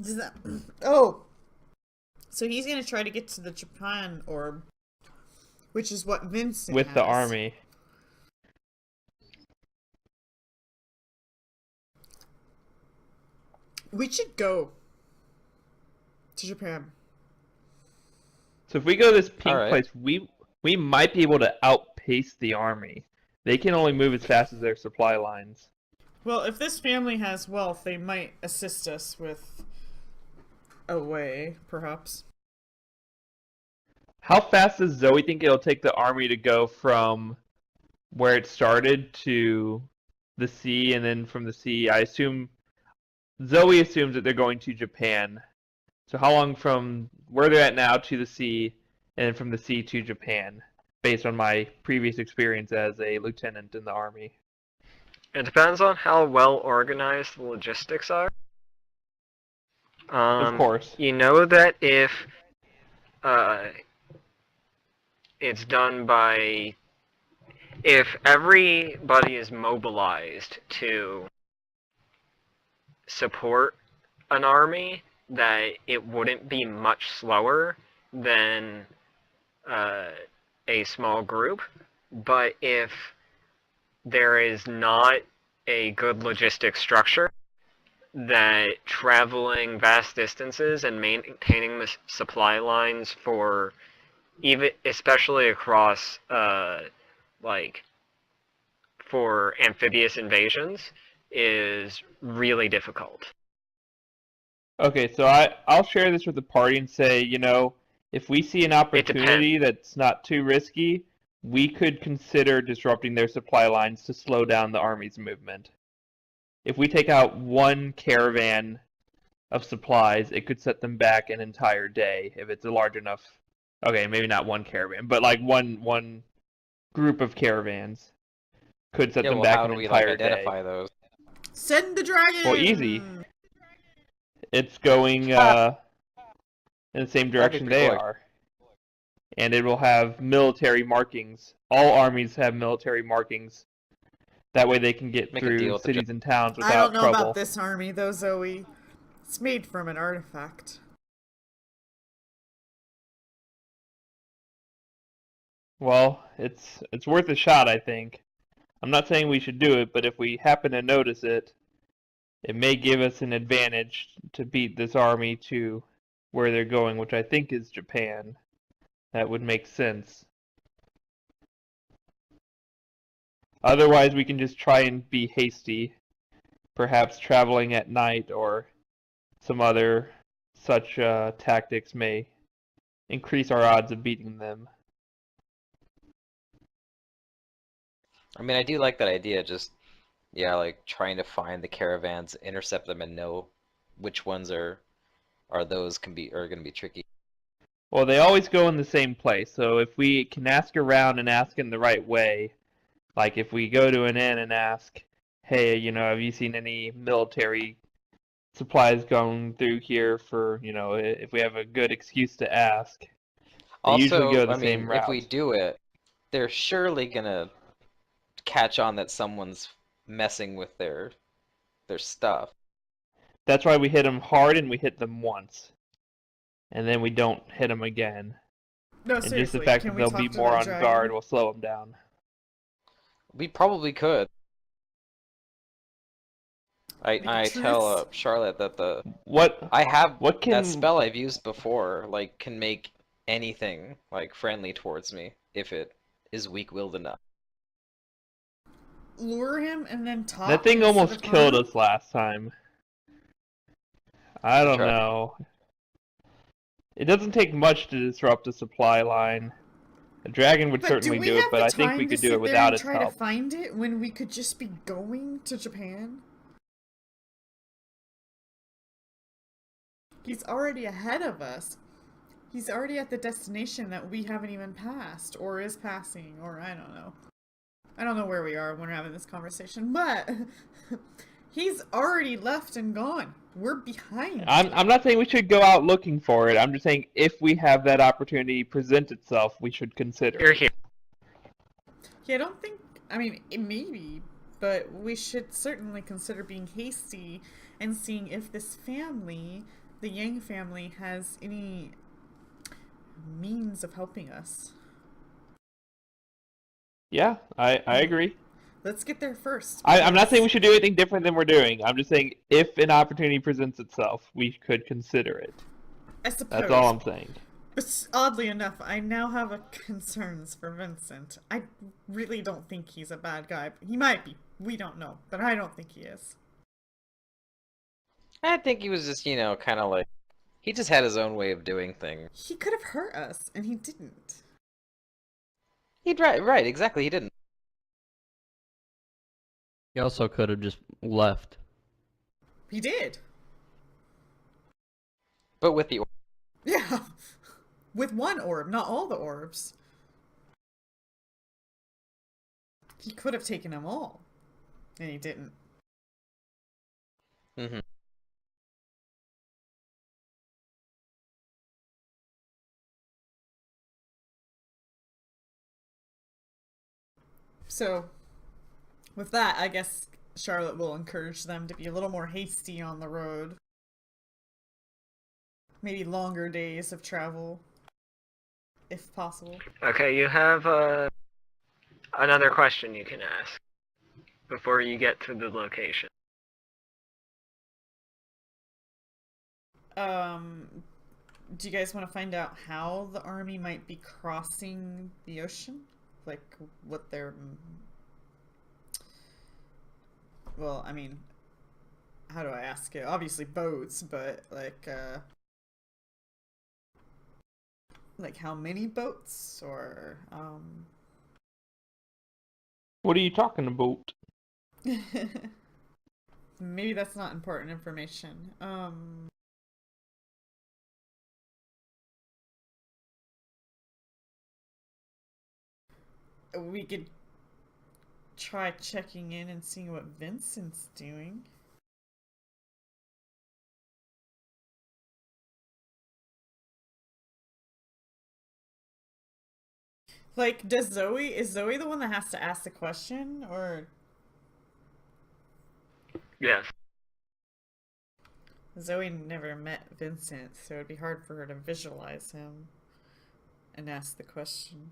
Does that... Oh! So he's gonna try to get to the Japan orb, which is what Vincent With has. the army. We should go to Japan. So if we go to this pink Alright. place, we might be able to outpace the army. They can only move as fast as their supply lines. Well, if this family has wealth, they might assist us with a way, perhaps. How fast does Zoe think it'll take the army to go from where it started to the sea, and then from the sea, Zoe assumes that they're going to Japan. So how long from where they're at now to the sea, and then from the sea to Japan, based on my previous experience as a lieutenant in the army? It depends on how well organized the logistics are. Of course. You know that if it's done by... If everybody is mobilized to support an army, that it wouldn't be much slower than a small group. But if there is not a good logistic structure, that traveling vast distances and maintaining the supply lines for even, especially across for amphibious invasions, is really difficult. Okay, so I'll share this with the party and say, if we see an opportunity that's not too risky, we could consider disrupting their supply lines to slow down the army's movement. If we take out one caravan of supplies, it could set them back an entire day if it's a large enough. Okay, maybe not one caravan, but like one group of caravans could set them back how an do we entire identify day. those? Send the dragon! Well, easy. It's going in the same direction pretty they cool. are. And it will have military markings. All armies have military markings. That way they can get Make a deal through with the cities and towns without I don't know trouble. about this army, though, Zoe. It's made from an artifact. Well, it's worth a shot, I think. I'm not saying we should do it, but if we happen to notice it, it may give us an advantage to beat this army to where they're going, which I think is Japan. That would make sense. Otherwise, we can just try and be hasty, perhaps traveling at night or some other such tactics may increase our odds of beating them. I mean, I do like that idea, just, yeah, like trying to find the caravans, intercept them, and know which ones are those are going to be tricky. Well, they always go in the same place, so if we can ask around and ask in the right way, like if we go to an inn and ask, hey, have you seen any military supplies going through here for, if we have a good excuse to ask. They usually Also, go the I same mean, route. if we do it, they're surely gonna catch on that someone's messing with their stuff. That's why we hit them hard and we hit them once. And then we don't hit them again. No, And just seriously, the fact can that we they'll talk be to more that on dragon? guard will slow them down. We probably could. Make I a tell truce? Charlotte that What that can spell I've used before, like, can make anything like friendly towards me if it is weak-willed enough. Lure him and then talk. that thing instead almost of killed harm? us last time. I don't Try. know. It doesn't take much to disrupt a supply line. A dragon would But do certainly we do it, have but the I think we time to could do it sit there without and its try to help. find it when we could just be going to Japan? He's already ahead of us. He's already at the destination that we haven't even passed, or is passing, or I don't know. I don't know where we are when we're having this conversation, but he's already left and gone. We're behind. I'm not saying we should go out looking for it. I'm just saying if we have that opportunity present itself, we should consider You're it. here. Yeah, I don't think. I mean, it maybe, but we should certainly consider being hasty and seeing if this family, the Yang family, has any means of helping us. Yeah, I agree. Let's get there first. I'm not saying we because- should do anything different than we're doing. I'm just saying if an opportunity presents itself, we could consider it. I suppose. That's all I'm saying. But oddly enough, I now have concerns for Vincent. I really don't think he's a bad guy. He might be. We don't know. But I don't think he is. I think he was just, kind of like, he just had his own way of doing things. He could have hurt us, and he didn't. Right, exactly, he didn't. He also could have just left. He did. But with the Yeah. With one orb, not all the orbs. He could have taken them all. And he didn't. Mhm. So, with that, I guess Charlotte will encourage them to be a little more hasty on the road. Maybe longer days of travel, if possible. Okay, you have another question you can ask before you get to the location. Do you guys want to find out how the army might be crossing the ocean? Like, what their... Well, I mean, how do I ask it? Obviously boats, but, like how many boats, or, What are you talking about? Maybe that's not important information. We could try checking in and seeing what Vincent's doing. Like, is Zoe the one that has to ask the question, or Yes. Zoe never met Vincent, so it'd be hard for her to visualize him and ask the question.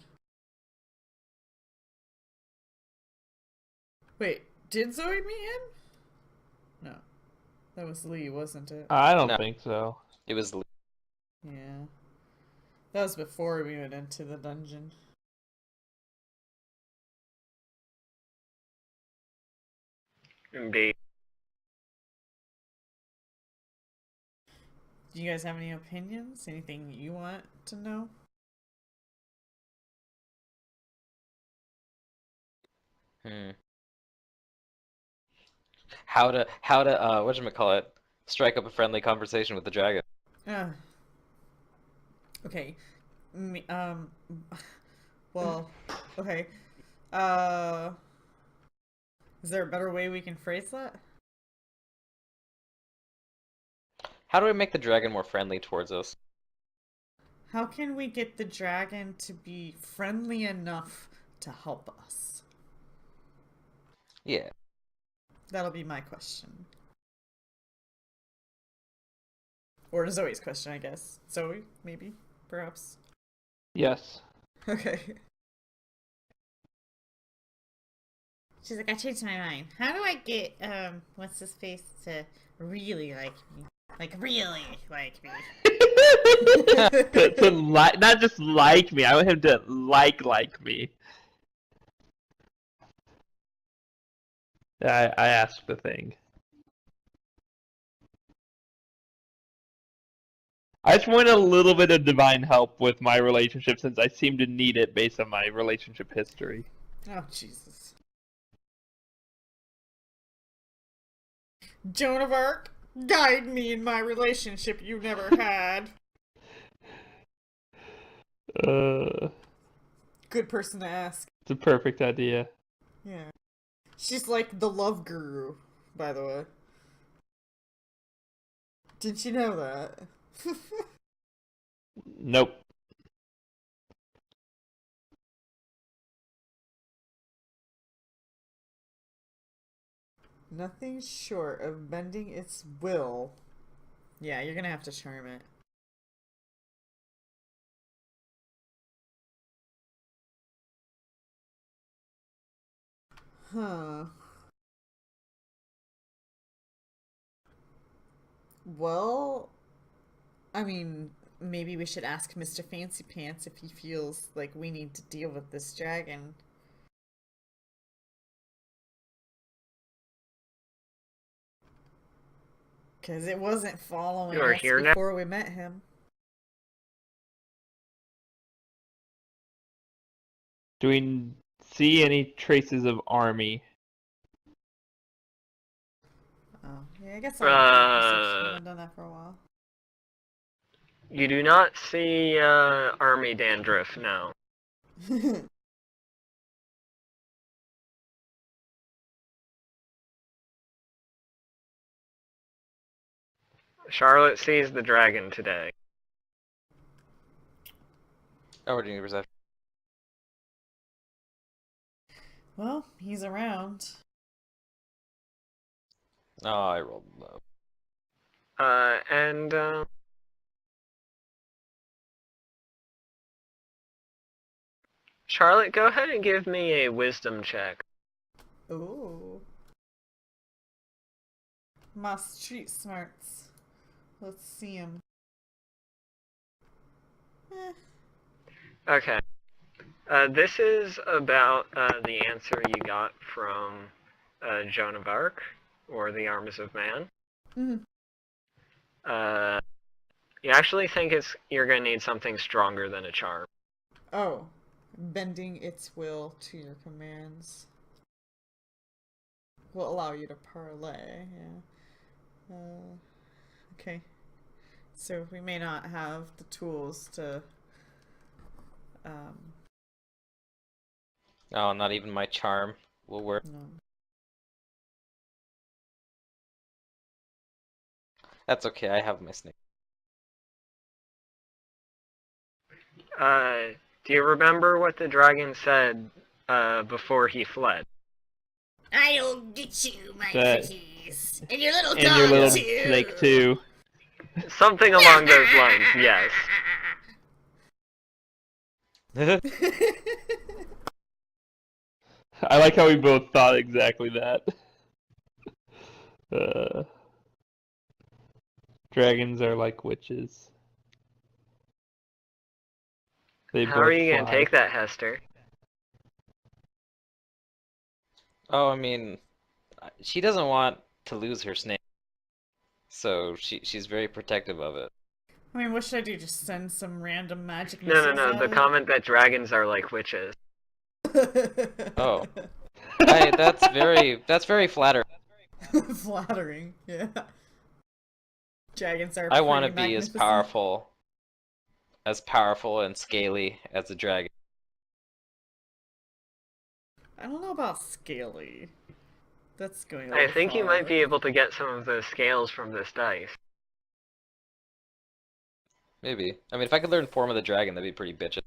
Wait, did Zoe meet him? No. That was Lee, wasn't it? I don't No. think so. It was Yeah. That was before we went into the dungeon. Indeed. Do you guys have any opinions? Anything you want to know? How to whatchamacallit, strike up a friendly conversation with the dragon. Okay. Well, okay. Is there a better way we can phrase that? How do we make the dragon more friendly towards us? How can we get the dragon to be friendly enough to help us? Yeah. That'll be my question. Or Zoe's question, I guess. Zoe, maybe? Perhaps? Yes. Okay. She's like, I changed my mind. How do I get, what's his face to really like me? Like, really like me. Not just like me. I want him to like me. I asked the thing. I just want a little bit of divine help with my relationship since I seem to need it based on my relationship history. Oh, Jesus. Joan of Arc, guide me in my relationship you never had. Good person to ask. It's a perfect idea. Yeah. She's like the love guru, by the way. Didn't you know that? Nope. Nothing short of bending its will. Yeah, you're gonna have to charm it. Huh. Well, I mean, maybe we should ask Mr. Fancy Pants if he feels like we need to deal with this dragon. Because it wasn't following You're us here now? before we met him. Do we see any traces of army? Oh, yeah, I guess I'll perception. I Uh, haven't done that for a while. you do not see army dandruff now. Charlotte sees the dragon today. Oh, we're doing a perception. Well, he's around. Oh, I rolled low. And Charlotte, go ahead and give me a wisdom check. Ooh. My street smarts. Let's see him. Eh. Okay. This is about the answer you got from Joan of Arc, or the Arms of Man. Mhm. You actually think you're gonna need something stronger than a charm. Oh. Bending its will to your commands. Will allow you to parlay, yeah. Okay. So we may not have the tools to Oh, not even my charm will work. no. That's okay, I have my snake. Do you remember what the dragon said before he fled? I'll get you, my That- pretties. And your little And dog your little too. snake too. Something along those lines, yes. I like how we both thought exactly that. Dragons are like witches. They How are both you gonna fly. take that, Hester? Oh, I mean, she doesn't want to lose her snake, so she's very protective of it. I mean, what should I do? Just send some random magic No, missiles no, no. The at comment that dragons are like witches. it? Oh. That's very flattering. Flattering, yeah. Dragons are I want to pretty be as magnificent. powerful and scaly as a dragon. I don't know about scaly. That's going a I little think you far. might be able to get some of those scales from this dice. Maybe. I mean, if I could learn Form of the Dragon, that'd be pretty bitchin'.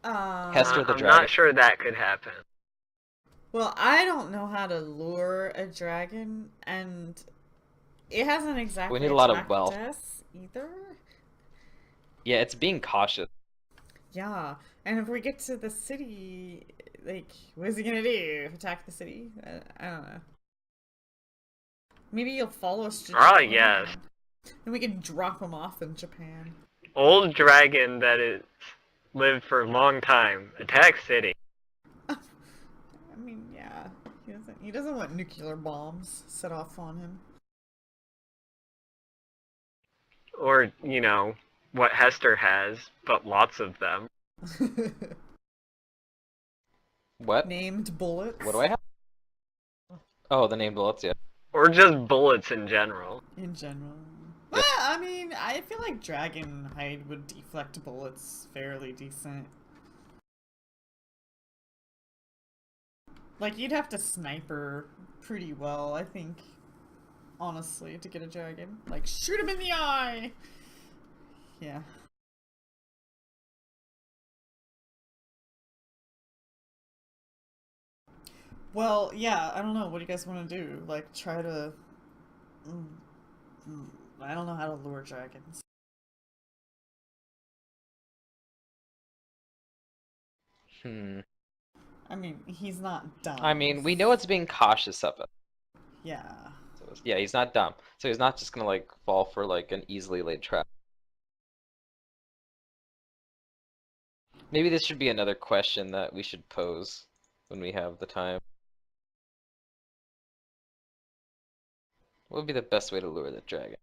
Uh, Hester the I'm dragon. not sure that could happen. Well, I don't know how to lure a dragon, and it hasn't We exactly need a lot of attacked wealth. us either. Yeah, it's being cautious. Yeah, and if we get to the city, like, what is he gonna do? Attack the city? I don't know. Maybe he'll follow us to Ah, Japan. yes. And we can drop him off in Japan. Old dragon that is lived for a long time. Attack city. I mean, yeah, he doesn't want nuclear bombs set off on him. Or, what Hester has, but lots of them. What? Named bullets. What do I have? Oh, the name bullets, yeah. Or just bullets in general. In general. Yeah. Well, I mean, I feel like dragon hide would deflect bullets fairly decent. Like, you'd have to sniper pretty well, I think. Honestly, to get a dragon. Like, shoot him in the eye! Yeah. Well, yeah, I don't know. What do you guys want to do? Like, try to... I don't know how to lure dragons. Hmm. I mean, he's not dumb. I mean, we know it's being cautious of it. Yeah. So yeah, he's not dumb. So he's not just gonna like fall for like an easily laid trap. Maybe this should be another question that we should pose when we have the time. What would be the best way to lure the dragon?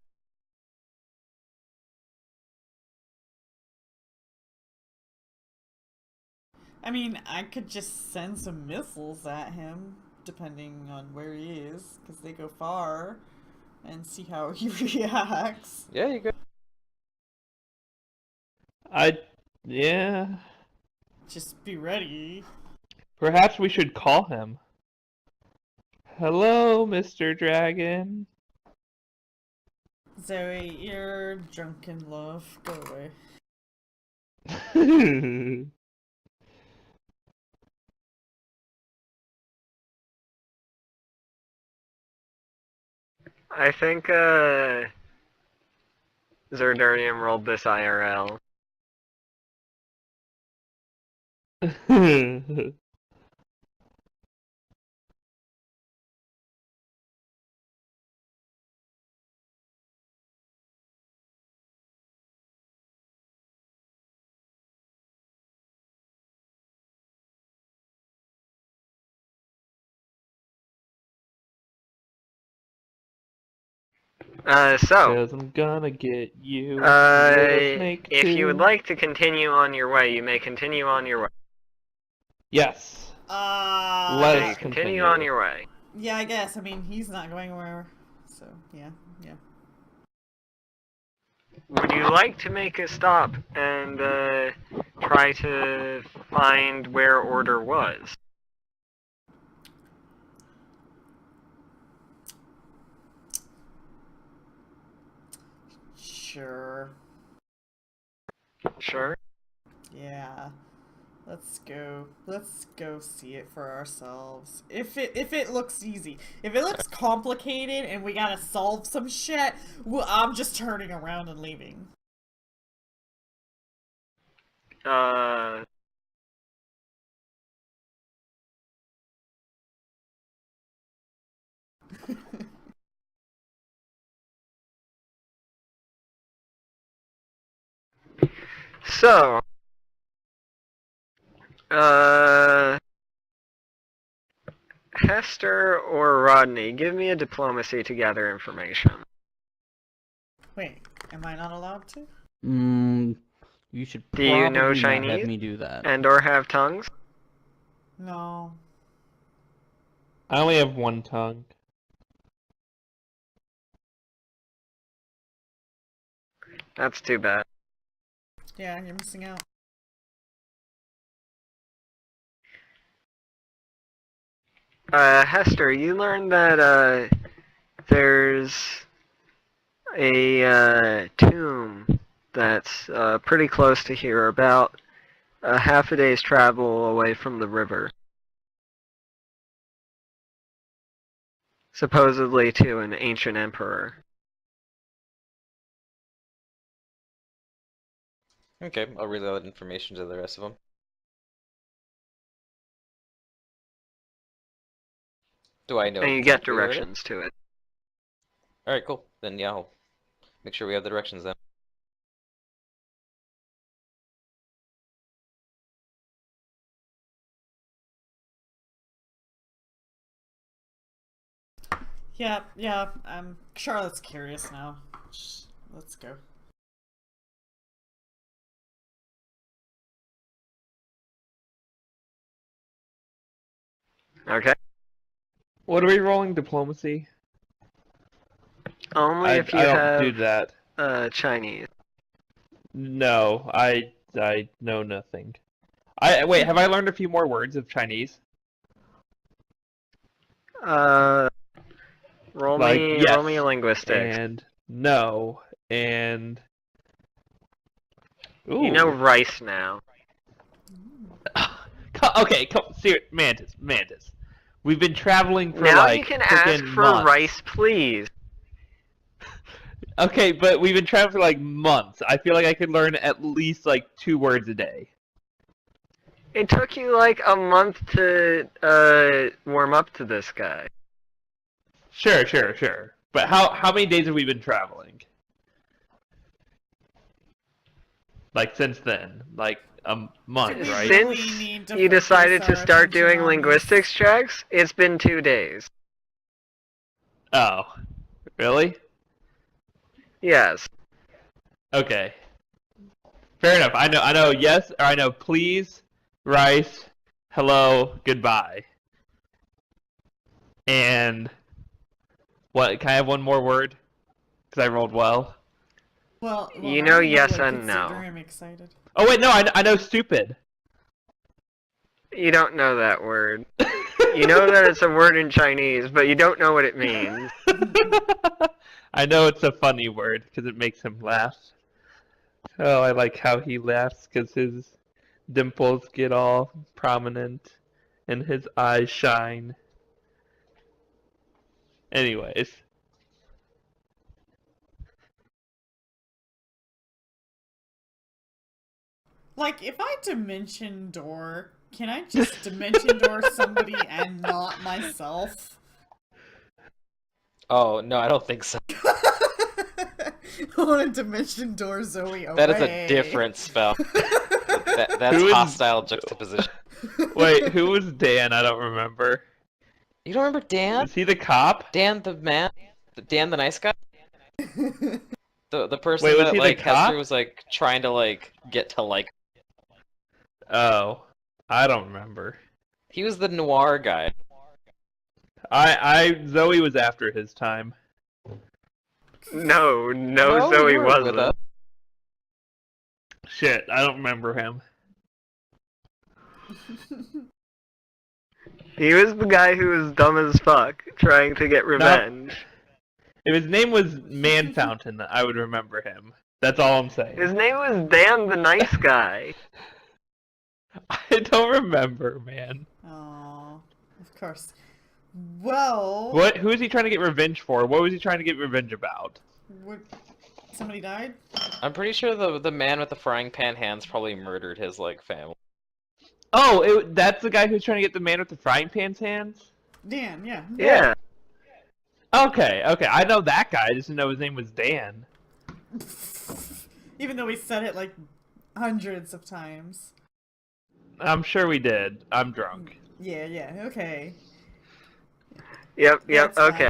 I mean, I could just send some missiles at him, depending on where he is, because they go far, and see how he reacts. Yeah, you go. Yeah. Just be ready. Perhaps we should call him. Hello, Mr. Dragon. Zoe, you're drunk in love. Go away. I think, Zerdurium rolled this IRL. So, 'Cause I'm gonna get you, little snake if you would too. like to continue on your way, you may continue on your way. Yes. So Let you us continue continue. on your way. Yeah, I guess. I mean, he's not going where. So, yeah. Would you like to make a stop and try to find where Order was? Sure. Sure. Yeah. Let's go. Let's go see it for ourselves. If it looks easy. If it looks complicated and we gotta solve some shit, well, I'm just turning around and leaving. So, Hester or Rodney, give me a diplomacy to gather information. Wait, am I not allowed to? You should Do probably you know not Chinese? have me do that. And or have tongues? No. I only have one tongue. That's too bad. Yeah, you're missing out. Hester, you learned that, there's a, tomb that's, pretty close to here, about a half a day's travel away from the river. supposedly to an ancient emperor. Okay, I'll relay that information to the rest of them. Do I know And you get exactly where it is? directions to it. Alright, cool. Then yeah, I'll make sure we have the directions then. Yeah. Charlotte's curious now. Let's go. Okay? What are we rolling? Diplomacy? Only if you I don't have do that. Chinese. No, I know nothing. Wait, have I learned a few more words of Chinese? Roll Like me yes, roll me linguistics. and no, and ooh. You know rice now. Okay, Mantis. We've been traveling for Now like you can ask frickin' for months. rice, please. Okay, but we've been traveling for like months. I feel like I could learn at least like 2 words a day. It took you like a month to warm up to this guy. Sure. But how many days have we been traveling? Like since then, like a month, Do we right? really Since need to you decided to focus our start attention doing on linguistics this? checks, it's been 2 days. Oh, really? Yes. Okay. Fair enough. I know yes, or I know please, rice, hello, goodbye. And what, can I have one more word? Because I rolled well. Well, You now know I have yes to, and no. consider. I'm excited. Oh wait, no, I know stupid. You don't know that word. You know that it's a word in Chinese, but you don't know what it means. I know it's a funny word because it makes him laugh. Oh, I like how he laughs because his dimples get all prominent and his eyes shine. Anyways. Like, if I dimension door, can I just dimension door somebody and not myself? Oh, no, I don't think so. I want to dimension door Zoe away. That is a different spell. That's Who is- hostile juxtaposition. Wait, who was Dan? I don't remember. You don't remember Dan? Is he the cop? Dan the man? Dan the nice guy? The person Wait, was that he the like cop? Hester was like trying to like get to like. Oh, I don't remember. He was the noir guy. Zoe was after his time. No, No, Zoe you were wasn't. with us. Shit, I don't remember him. He was the guy who was dumb as fuck, trying to get revenge. If his name was Man Fountain, I would remember him. That's all I'm saying. His name was Dan the Nice Guy. I don't remember, man. Oh, of course. Well, What? Who is he trying to get revenge for? What was he trying to get revenge about? what, somebody died? I'm pretty sure the man with the frying pan hands probably murdered his like family. Oh, that's the guy who's trying to get the man with the frying pan's hands? Dan, yeah. Yeah. Okay. I know that guy. I just didn't know his name was Dan. Even though we said it like hundreds of times. I'm sure we did. I'm drunk. Yeah, okay. Yep, That's okay.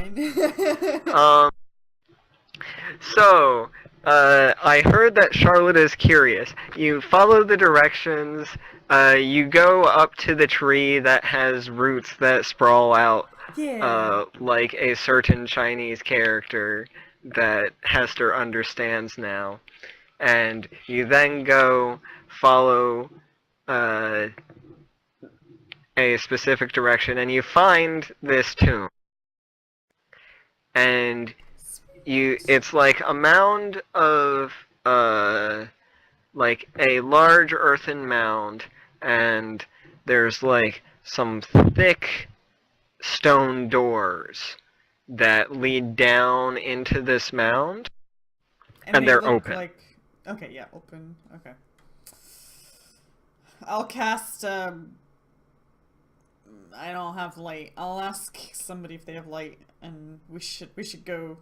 fine. So, I heard that Charlotte is curious. You follow the directions, you go up to the tree that has roots that sprawl out, Yeah. like a certain Chinese character that Hester understands now. And you then go follow, a specific direction, and you find this tomb. And it's like a mound of like a large earthen mound, and there's like some thick stone doors that lead down into this mound. And they they're look open. like... Okay, yeah, open. Okay. I'll cast, I don't have light. I'll ask somebody if they have light, and we should go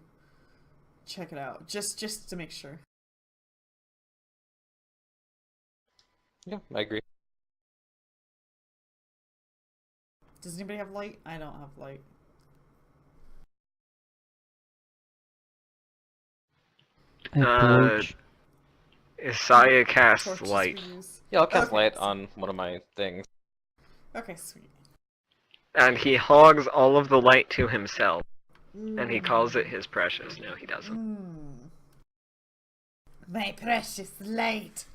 check it out. Just to make sure. Yeah, I agree. Does anybody have light? I don't have light. I have torch. Isaiah casts Torches light. we use. Yeah, I'll cast Okay. light on one of my things. Okay, sweet. And he hogs all of the light to himself. And he calls it his precious. No, he doesn't. My precious light.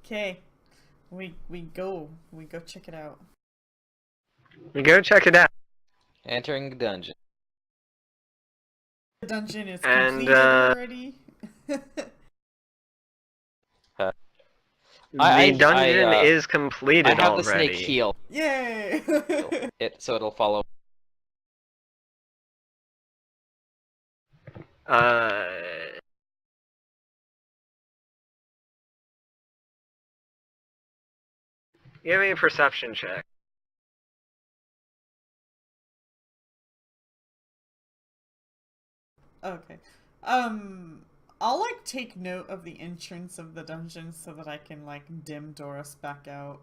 Okay. We go check it out. We go check it out. Entering the dungeon. The dungeon is And, completed already. I- The dungeon I, is completed I have already. the snake heal Yay! it, so it'll follow. Give me a perception check. Okay. I'll like take note of the entrance of the dungeon so that I can like dim Doris back out.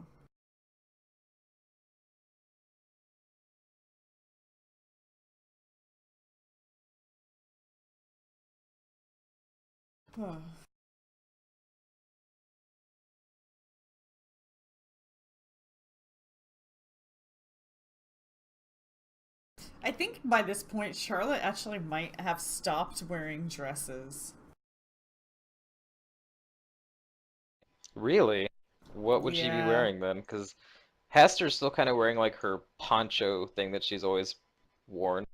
I think by this point, Charlotte actually might have stopped wearing dresses. Really? What would she be Yeah. wearing then? Because Hester's still kind of wearing like her poncho thing that she's always worn.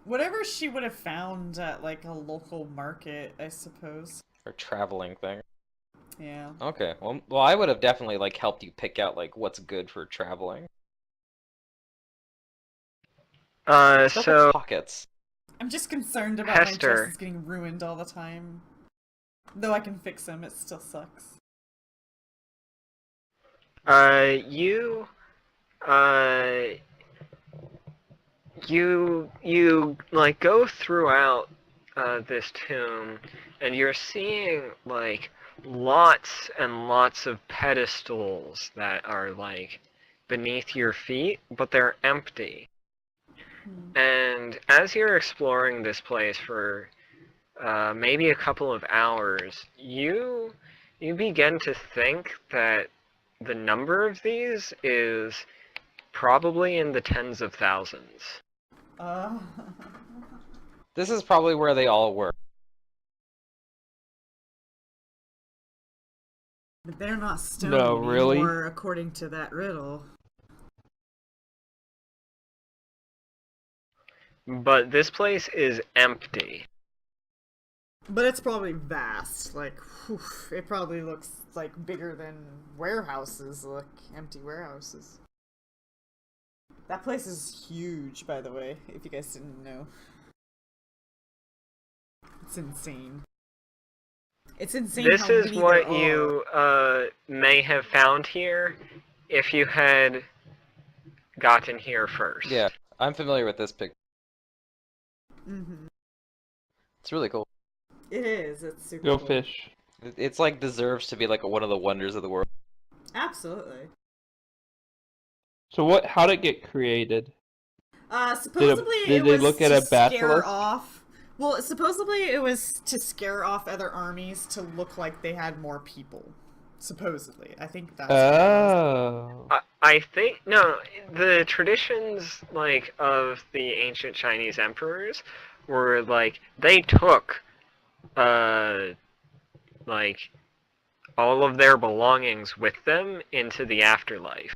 Whatever she would have found at like a local market, I suppose. Her traveling thing. Yeah. Okay. Well, I would have definitely like helped you pick out like what's good for traveling. Stuff with So pockets. I'm just concerned about Hester. my dresses getting ruined all the time. Though I can fix them, it still sucks. You like go throughout this tomb, and you're seeing like lots and lots of pedestals that are like beneath your feet, but they're empty. And as you're exploring this place for maybe a couple of hours, you begin to think that the number of these is probably in the tens of thousands. This is probably where they all were. But they're not stone No, really? anymore, according to that riddle. But this place is empty. But it's probably vast. Like, whew, it probably looks like bigger than warehouses, like empty warehouses. That place is huge, by the way, if you guys didn't know. It's insane. It's insane This how is many what there you may have found here if you had gotten here first. Yeah, I'm familiar with this picture. Mm-hmm. It's really cool. It is. It's super Go cool. fish. It's like deserves to be like one of the wonders of the world. Absolutely. So what? How'd it get created? Supposedly did it they was look at to a scare basilisk? off. Well, supposedly it was to scare off other armies to look like they had more people. Supposedly, I think that's. What it was. Oh. I think no, the traditions like of the ancient Chinese emperors were like they took like all of their belongings with them into the afterlife.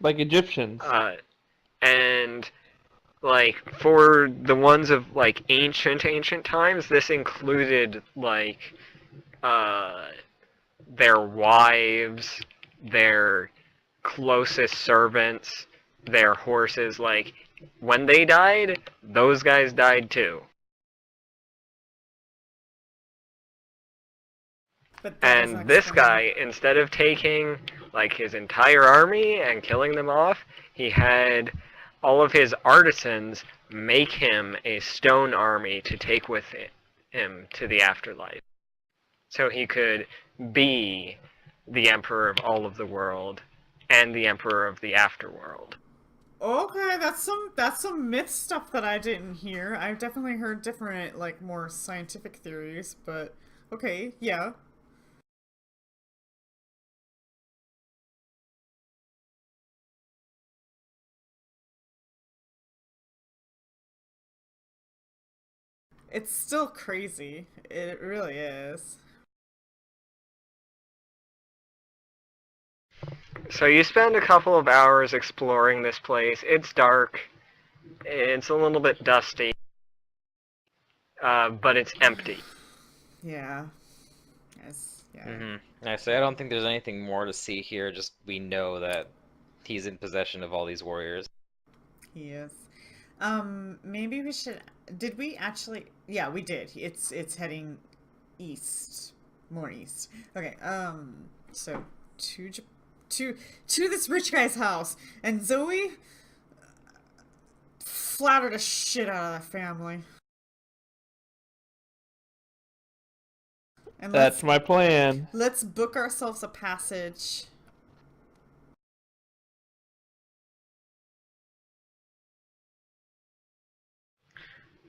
Like Egyptians. And like for the ones of like ancient times, this included like their wives, their closest servants, their horses, like, when they died, those guys died too. But that doesn't And this explain. guy, instead of taking like his entire army and killing them off, he had all of his artisans make him a stone army to take with him to the afterlife. So he could be the emperor of all of the world and the emperor of the afterworld. Okay, that's some myth stuff that I didn't hear. I've definitely heard different, like, more scientific theories, but okay, yeah. It's still crazy. It really is. So you spend a couple of hours exploring this place. It's dark. It's a little bit dusty. But it's empty. Yeah. Yes. Yeah. I say I don't think there's anything more to see here. Just we know that he's in possession of all these warriors. He is. Maybe we should. Did we actually? Yeah, we did. It's heading east, more east. Okay. So to to this rich guy's house, and Zoe flattered the shit out of that family. And That's my plan. let's book ourselves a passage.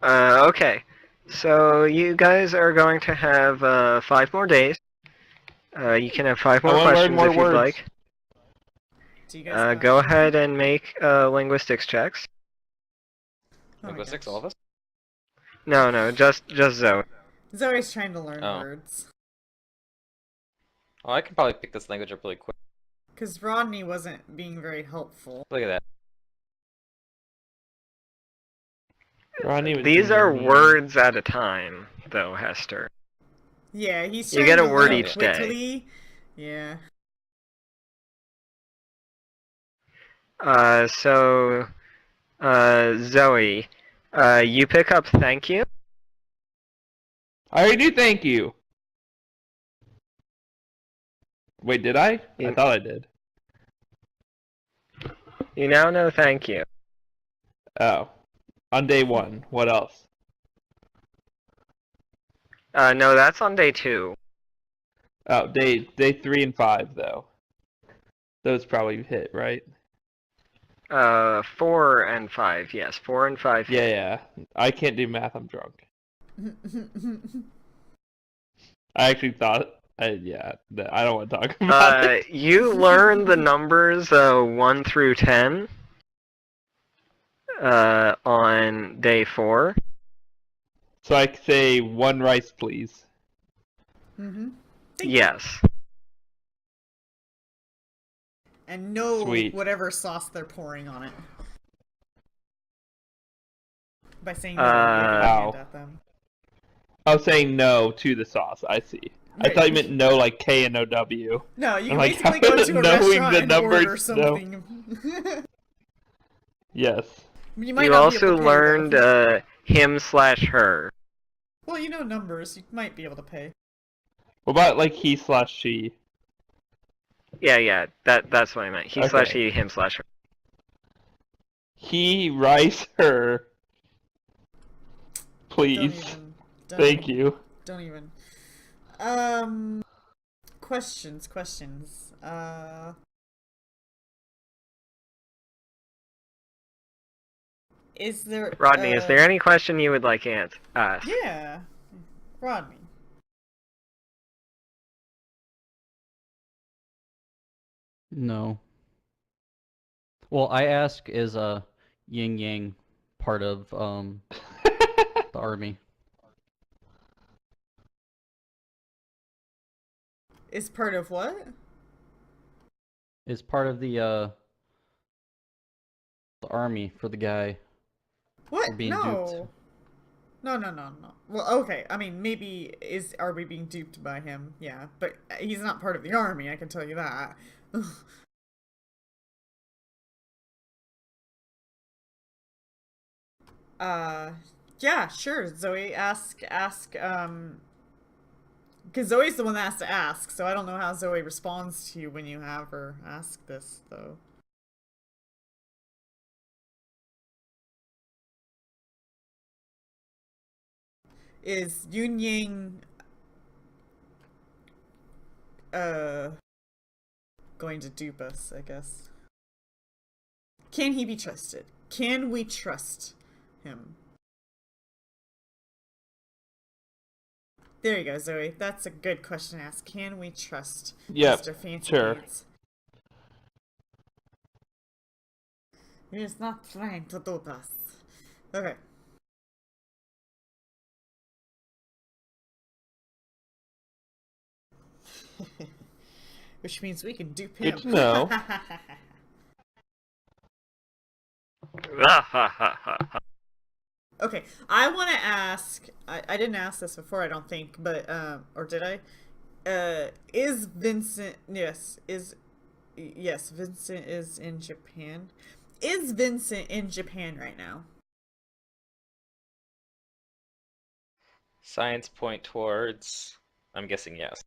Okay. So you guys are going to have 5 more days. You can have 5 I more wanna learn questions more if you'd words. like. Do you guys Go ahead and make linguistics checks. Oh my Linguistics, gosh. all of us? No, just Zoe. Zoe's trying to learn Oh. words. Oh, I can probably pick this language up really quick. Because Rodney wasn't being very helpful. Look at that. Ronnie was These being are mean. words at a time, though, Hester. Yeah, he's You trying get a to word learn each day. quickly. Yeah. Zoe, you pick up thank you. I already knew thank you. Wait, did I? I You- thought I did. You now know thank you. Oh. On day 1. What else? No, that's on day 2. Oh, day 3 and 5 though. Those probably hit, right? 4 and 5, yes. 4 and 5 hit. Yeah. I can't do math. I'm drunk. I actually thought. I don't want to talk about it. You learn the numbers 1 through 10 on day 4. So I could say 1 rice, please. Mm-hmm. Yes. And no Sweet. whatever sauce they're pouring on it. By saying no, Ow. at them. I was saying no to the sauce. I see. I Right. thought you meant no like K-N-O-W. No, you can I'm like, basically go to a knowing restaurant the and numbers, order something. Yes. You might You not be able also to pay, learned though. him/her. Well, you know numbers. You might be able to pay. What about like he/she? Yeah, that's what I meant. He/he, him/her. He rice her. Don't Please. even. Thank you. Don't even. Questions. Is there... Rodney, is there any question you would like asked? Yeah. Rodney. No. Well, I ask, is yin yang part of the army? Is part of what? Is part of the army for the guy. What? We're being No. duped. No. Well, okay. I mean, maybe are we being duped by him? Yeah, but he's not part of the army. I can tell you that. Yeah, sure. Zoe, because Zoe's the one that has to ask, so I don't know how Zoe responds to you when you have her ask this, though. Is Yun Yang, uh, going to dupe us, I guess? Can he be trusted? Can we trust him? There you go, Zoe. That's a good question to ask. Can we trust Yep, Mr. Fancy sure. Pants? He's not trying to dupe us. Okay. Which means we can dupe him. Good to know. Okay, I want to ask. I didn't ask this before, I don't think, but or did I? Is Vincent? Yes, Vincent is in Japan. Is Vincent in Japan right now? Science point towards. I'm guessing yes.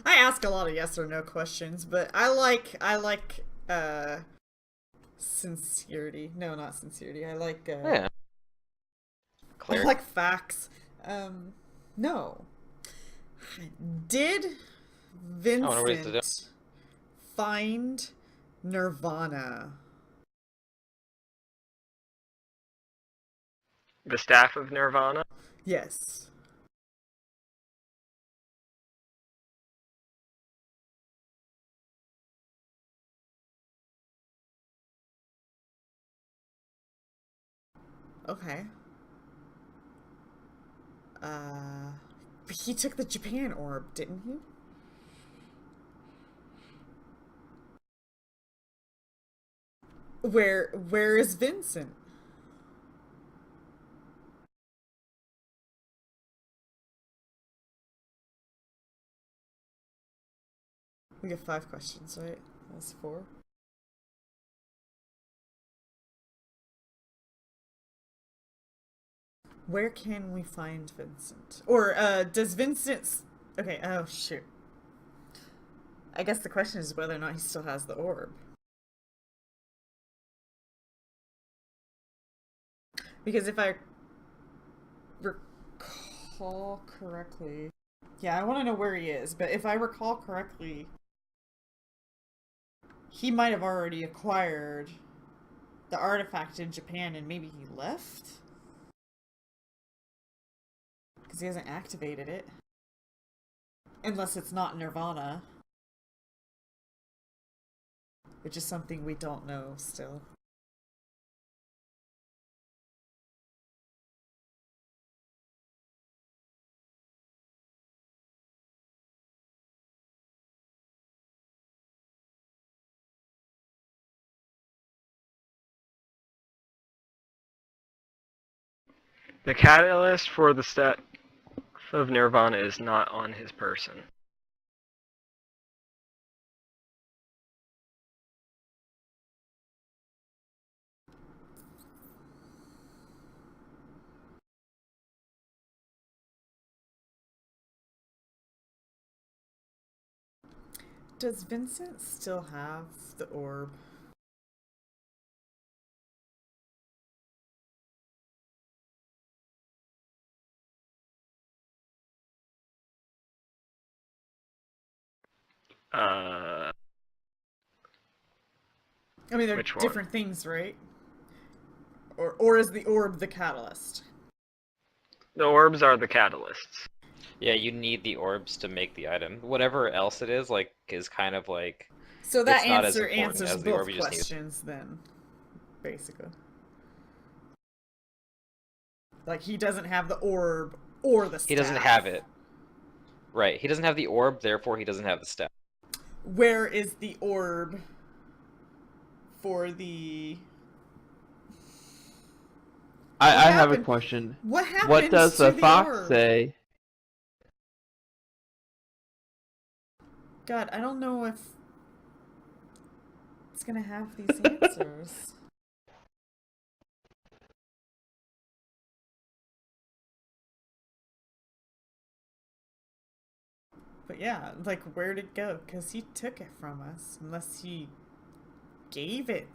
I ask a lot of yes or no questions, but I like sincerity. No, not sincerity. I like Yeah. I Clear. like facts. No. Did wonder what he's doing. Vincent find Nirvana? The staff of Nirvana? Yes. Okay. But he took the Japan orb, didn't he? Where is Vincent? We get 5 questions, right? That's 4. Where can we find Vincent? Or does Vincent? Okay. Oh shoot. I guess the question is whether or not he still has the orb. Because if I recall correctly, yeah, I want to know where he is. But if I recall correctly, he might have already acquired the artifact in Japan, and maybe he left because he hasn't activated it, unless it's not Nirvana, which is something we don't know still. The catalyst for the staff of Nirvana is not on his person. Does Vincent still have the orb? Uh, I mean, they're Which one? different things, right? Or is the orb the catalyst? The orbs are the catalysts. Yeah, you need the orbs to make the item. Whatever else it is, like, is kind of like. So that It's not as answer important answers as the both orb, you just need- questions then, basically. Like he doesn't have the orb or the staff. He doesn't have it. Right. He doesn't have the orb, therefore he doesn't have the staff. Where is the orb for the? I have a happened? question. What happens What does to the the fox orb? say? God, I don't know if it's gonna have these answers. But yeah, like, where'd it go? Because he took it from us. Unless he gave it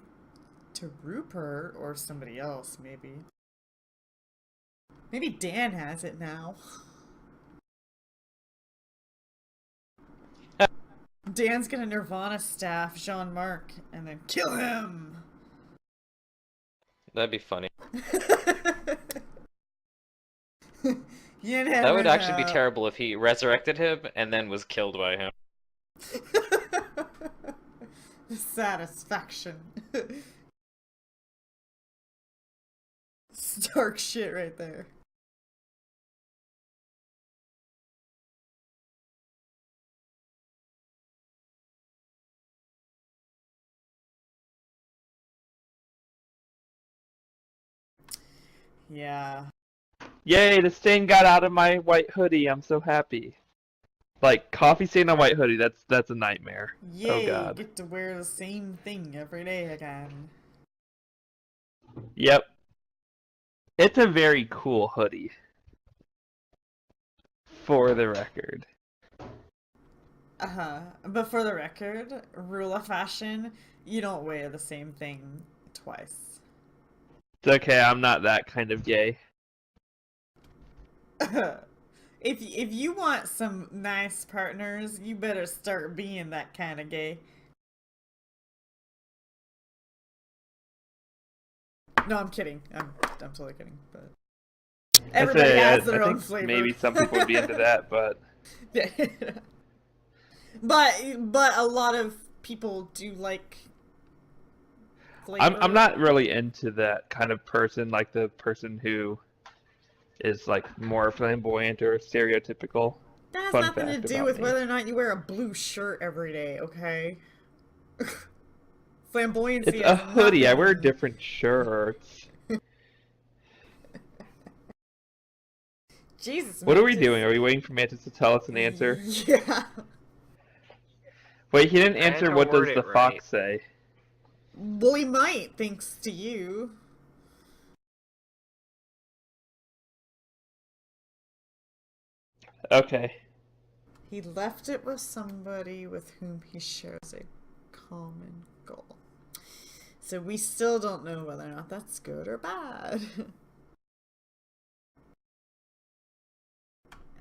to Rupert or somebody else, maybe. Maybe Dan has it now. Dan's gonna Nirvana staff Jean-Marc and then kill him! That'd be funny. You That would never actually be know. terrible if he resurrected him and then was killed by him. Satisfaction. Stark shit right there. Yeah. Yay, the stain got out of my white hoodie. I'm so happy. Like, coffee stain on white hoodie, that's a nightmare. Yay, Oh you god. get to wear the same thing every day again. Yep. It's a very cool hoodie. For the record. But for the record, rule of fashion, you don't wear the same thing twice. It's okay, I'm not that kind of gay. If you want some nice partners, you better start being that kind of gay. No, I'm kidding. I'm totally kidding. But everybody has their I own think flavor. maybe some people would be into that, but but a lot of people do like flavor. I'm not really into that kind of person, like the person who is like more flamboyant or stereotypical. That has Fun nothing to fact do about with me. whether or not you wear a blue shirt every day, okay? Flamboyancy It's a has hoodie. I wear nothing- different shirts. Jesus. What are we Mantis. doing? Are we waiting for Mantis to tell us an answer? Yeah. Wait, he didn't I had answer. to What does word the it right. fox say? Well, he might, thanks to you. Okay. He left it with somebody with whom he shares a common goal. So we still don't know whether or not that's good or bad.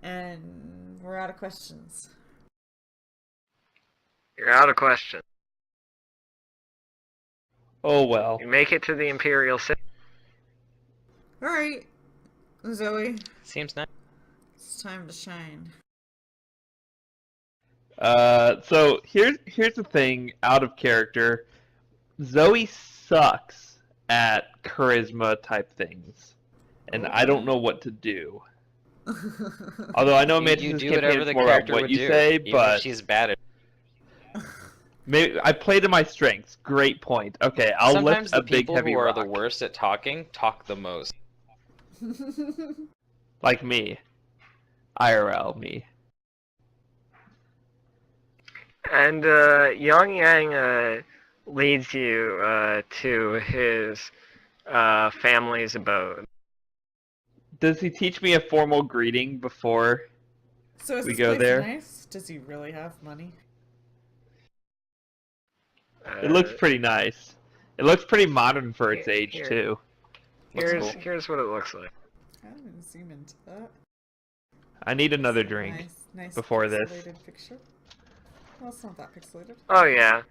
And we're out of questions. You're out of question. Oh well. You make it to the Imperial City. Alright, Zoe, Seems nice. it's time to shine. So here's the thing. Out of character, Zoe sucks at charisma type things, and I don't know what to do. Although I know Mantis' You do campaign whatever is the more about character what would you do, say, even but if she's bad at. maybe I play to my strengths. Great point. Okay, I'll Sometimes lift a the big people heavy who are rock. the worst at talking talk the most. Like me. IRL me. And Yang Yang leads you to his family's abode. Does he teach me a formal greeting before? So is We this go place there? nice? Does he really have money? It looks pretty nice. It looks pretty modern for its Here- age here. too. Here's what it looks like. I didn't zoom into that. I need another drink. Nice before this. pixelated picture. Well, it's not that pixelated. Oh yeah.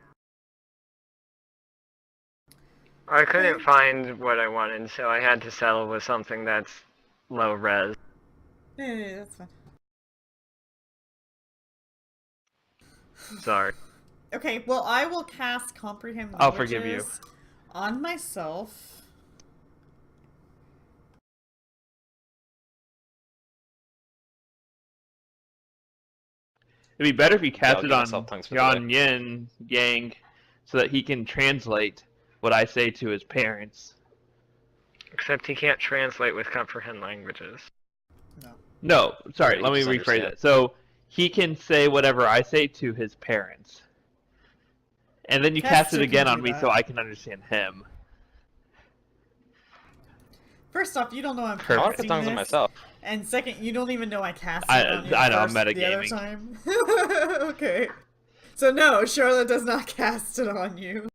I couldn't find what I wanted, so I had to settle with something that's low res. Yeah, that's fine. Sorry. Okay, well, I will cast Comprehend I'll forgive you. Languages on myself. It'd be better if you I'll cast it give on myself tongues for the Yan Yin Yang so that he can translate what I say to his parents. Except he can't translate with comprehend languages. No, sorry, Yeah, let he me just rephrase understands. it. So he can say whatever I say to his parents. And then you cast Caster it again can on do me that. so I can understand him. First off, you don't know I'm I want to casting put tongues on this. myself. And second, you don't even know I cast I- it on you I know, I'm the other metagaming. time. Okay. So no, Charlotte does not cast it on you.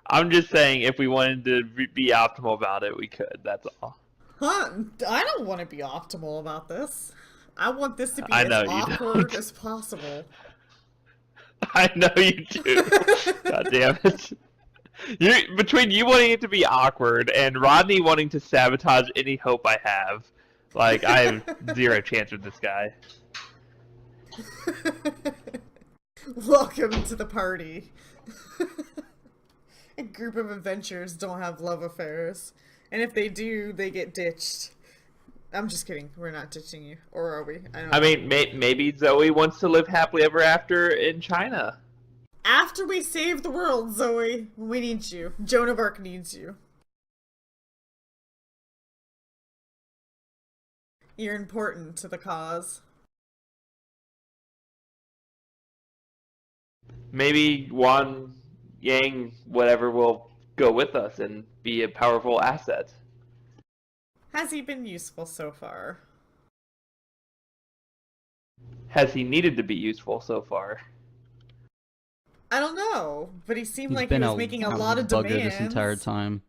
I'm just saying, if we wanted to be optimal about it, we could. That's all. Huh? I don't want to be optimal about this. I want this to be I as know you awkward don't. as possible. I know you do. God damn it. Between you wanting it to be awkward and Rodney wanting to sabotage any hope I have, like, I have zero chance with this guy. Welcome to the party. A group of adventurers don't have love affairs. And if they do, they get ditched. I'm just kidding. We're not ditching you. Or are we? I don't know. I mean, maybe Zoe wants to live happily ever after in China. After we save the world, Zoe, we need you. Joan of Arc needs you. You're important to the cause. Maybe Wan Yang, whatever, will go with us and be a powerful asset. Has he been useful so far? Has he needed to be useful so far? I don't know, but he seemed He's like he been was making a lot of bugger demands. this entire time.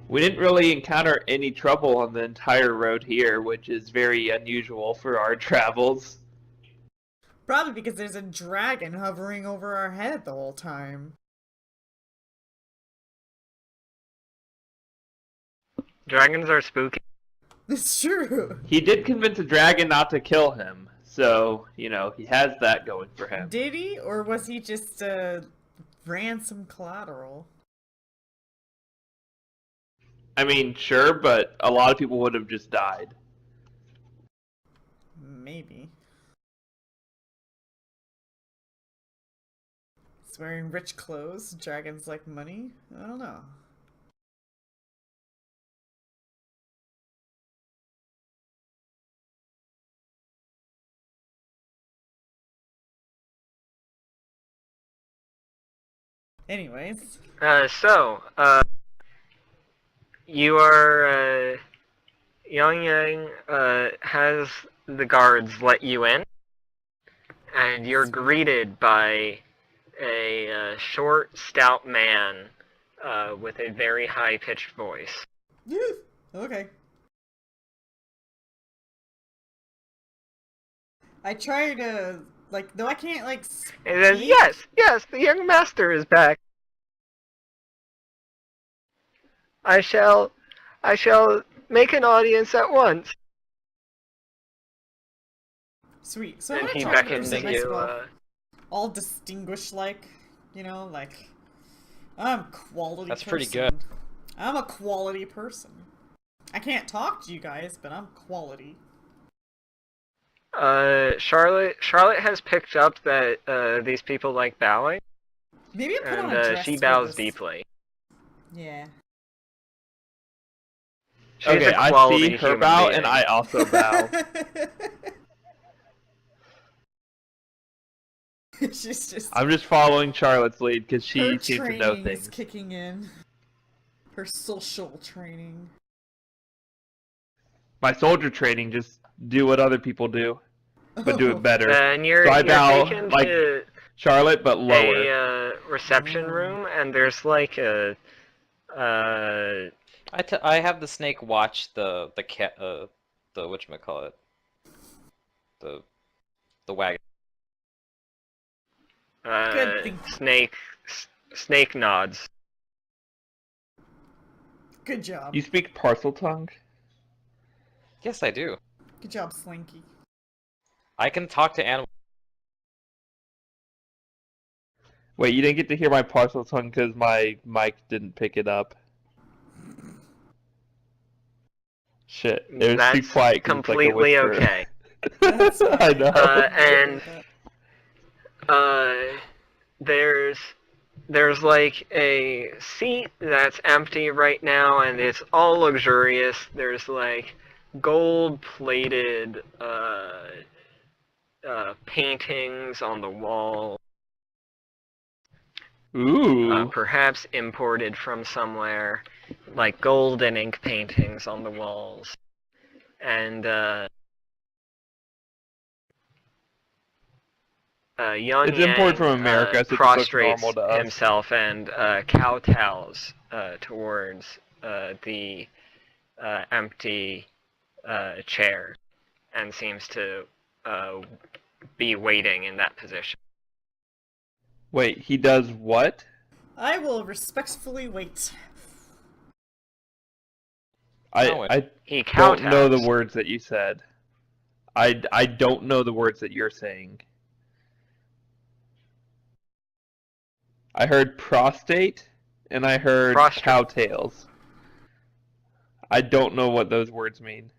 We didn't really encounter any trouble on the entire road here, which is very unusual for our travels. Probably because there's a dragon hovering over our head the whole time. Dragons are spooky. It's true. He did convince a dragon not to kill him, so, you know, he has that going for him. Did he? Or was he just ransom collateral? I mean, sure, but a lot of people would have just died. Maybe. He's wearing rich clothes. Dragons like money. I don't know. Anyways. You are, Yang Yang, has the guards let you in, and you're greeted by a short, stout man with a very high-pitched voice. Okay. I try to, like, though I can't, like, And then, speak. yes, the young master is back. I shall make an audience at once. Sweet. So And I'm he gonna try to beckons present you. myself all distinguished, like, you know, like, I'm a quality That's person. pretty good. I'm a quality person. I can't talk to you guys, but I'm quality. Charlotte has picked up that these people like bowing, Maybe I put on a and dress she for bows this. deeply. Yeah. She's Okay, a I quality see her human bow, being. and I also bow. She's just. I'm just following Charlotte's lead because her she seems to know training things. is kicking in. Her social training. My soldier training, just do what other people do, but do Oh. it better. And you're, So I you're bow taken like to Charlotte, but lower. a reception room, and there's like a I have the snake watch the cat the whatchamacallit, the wagon. Good thing. snake nods. Good job. You speak parcel tongue? Yes, I do. Good job, Slinky. I can talk to animals. Wait, you didn't get to hear my parcel tongue because my mic didn't pick it up. Shit, it was That's too quiet. 'Cause it's like a completely whisper. okay. That's fine. I know. And there's like a seat that's empty right now, and it's all luxurious. There's like gold-plated paintings on the wall, Ooh. perhaps imported from somewhere. like golden ink paintings on the walls, and Young It's imported Yang from America, so it just looks prostrates normal to us. himself and kowtows towards the empty chair, and seems to be waiting in that position. Wait, he does what? I will respectfully wait. Oh, I He don't know the kowtows. words that you said. I don't know the words that you're saying. I heard prostate and I heard Prostrate. cowtails. I don't know what those words mean.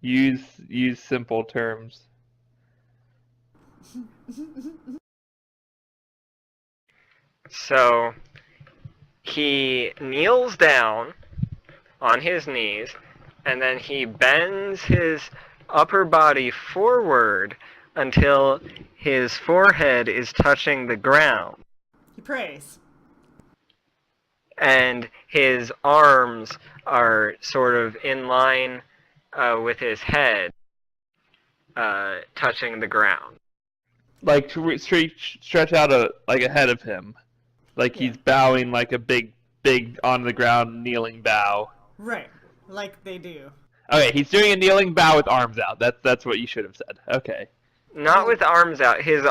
Use simple terms. So he kneels down on his knees, and then he bends his upper body forward until his forehead is touching the ground, He prays. and his arms are sort of in line with his head, touching the ground. Like stretch out like ahead of him. Like he's bowing like a big on the ground kneeling bow. Right. Like they do. Okay, he's doing a kneeling bow with arms out. That's what you should have said. Okay. Not with arms out. His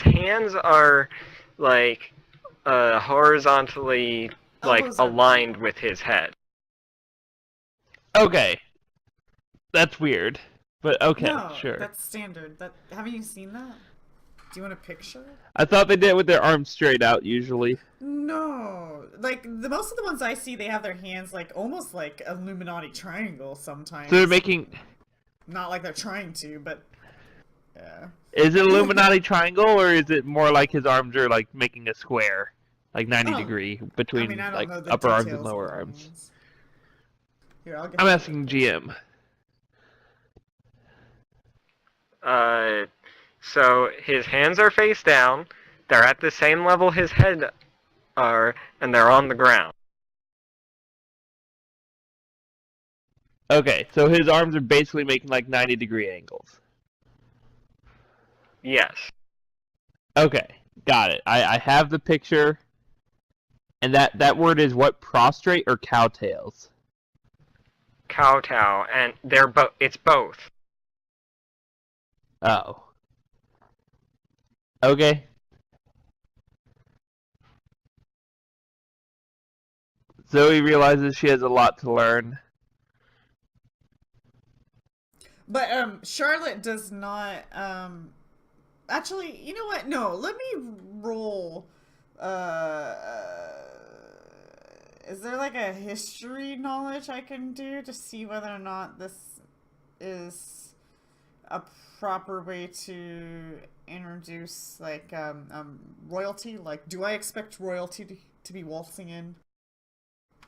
hands are like horizontally like Elbows are aligned with his head. Okay. That's weird. But okay, No, sure. that's standard. Haven't you seen that? Do you want a picture? I thought they did it with their arms straight out usually. No, like most of the ones I see, they have their hands like almost like a Illuminati triangle sometimes. So they're making. Not like they're trying to, but yeah. Is it Illuminati triangle or is it more like his arms are like making a square, like 90 Oh, degree between I mean, I don't like know the upper arms and details lower of the arms? ones. Here, I'll get I'm the asking picture. GM. So his hands are face down. They're at the same level his head are, and they're on the ground. Okay, so his arms are basically making like 90-degree angles. Yes. Okay, got it. I have the picture. And that word is what? Prostrate or cowtails? Kowtow, and it's both. Oh. Okay. Zoe realizes she has a lot to learn. But Charlotte does not. Actually, you know what? No, let me roll. Is there like a history knowledge I can do to see whether or not this is a proper way to introduce like royalty? Like, do I expect royalty to be waltzing in,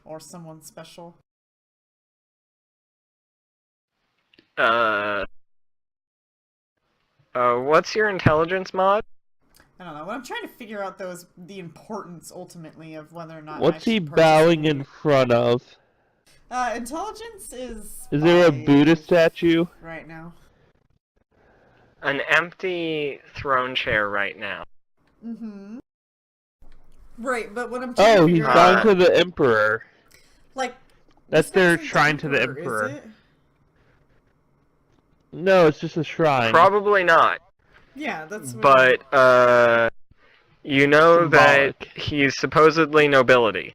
or someone special? What's your intelligence mod? I don't know. What I'm trying to figure out though is the importance ultimately of whether or not What's I he should bowing in participate. front of? Intelligence is. Is there a 5 Buddha statue? right now? An empty throne chair right now. Mm-hmm. Right, but what I'm trying Oh, to he's figure bowing out, to the Emperor. like, That's this guy their isn't shrine to the Emperor. is it? No, it's just a shrine. Probably not. Yeah, that's what. But you know Symbolic. that he's supposedly nobility.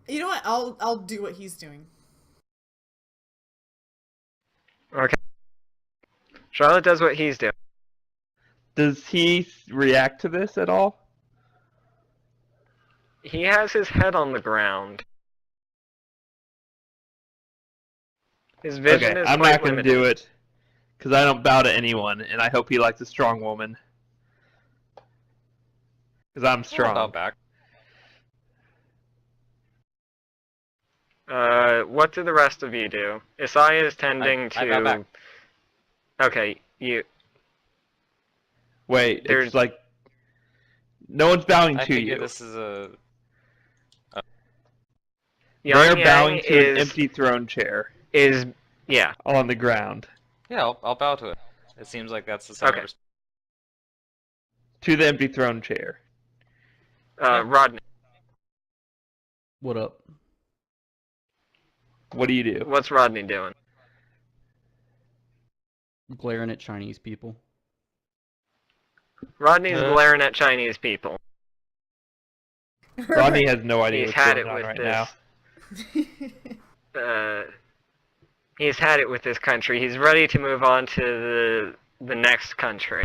You know what? I'll do what he's doing. Okay. Charlotte does what he's doing. Does he react to this at all? He has his head on the ground. His vision Okay, is I'm quite not going to limited. do it. Because I don't bow to anyone, and I hope he likes a strong woman. Because I'm I'll strong. bow back. What do the rest of you do? Isaiah is tending I bow back. to. Okay, you. Wait, There's- it's like no one's bowing I to figure you. this is a. They're Yang bowing to an is empty throne chair yeah. on the ground. Yeah, I'll bow to it. It seems like that's the sign Okay. of respect. To the empty throne chair. Rodney, What up? What do you do? what's Rodney doing? Glaring at Chinese people. Rodney's glaring at Chinese people. Rodney has no idea He's what's had going it on with right this. now. He's had it with this country. He's ready to move on to the next country.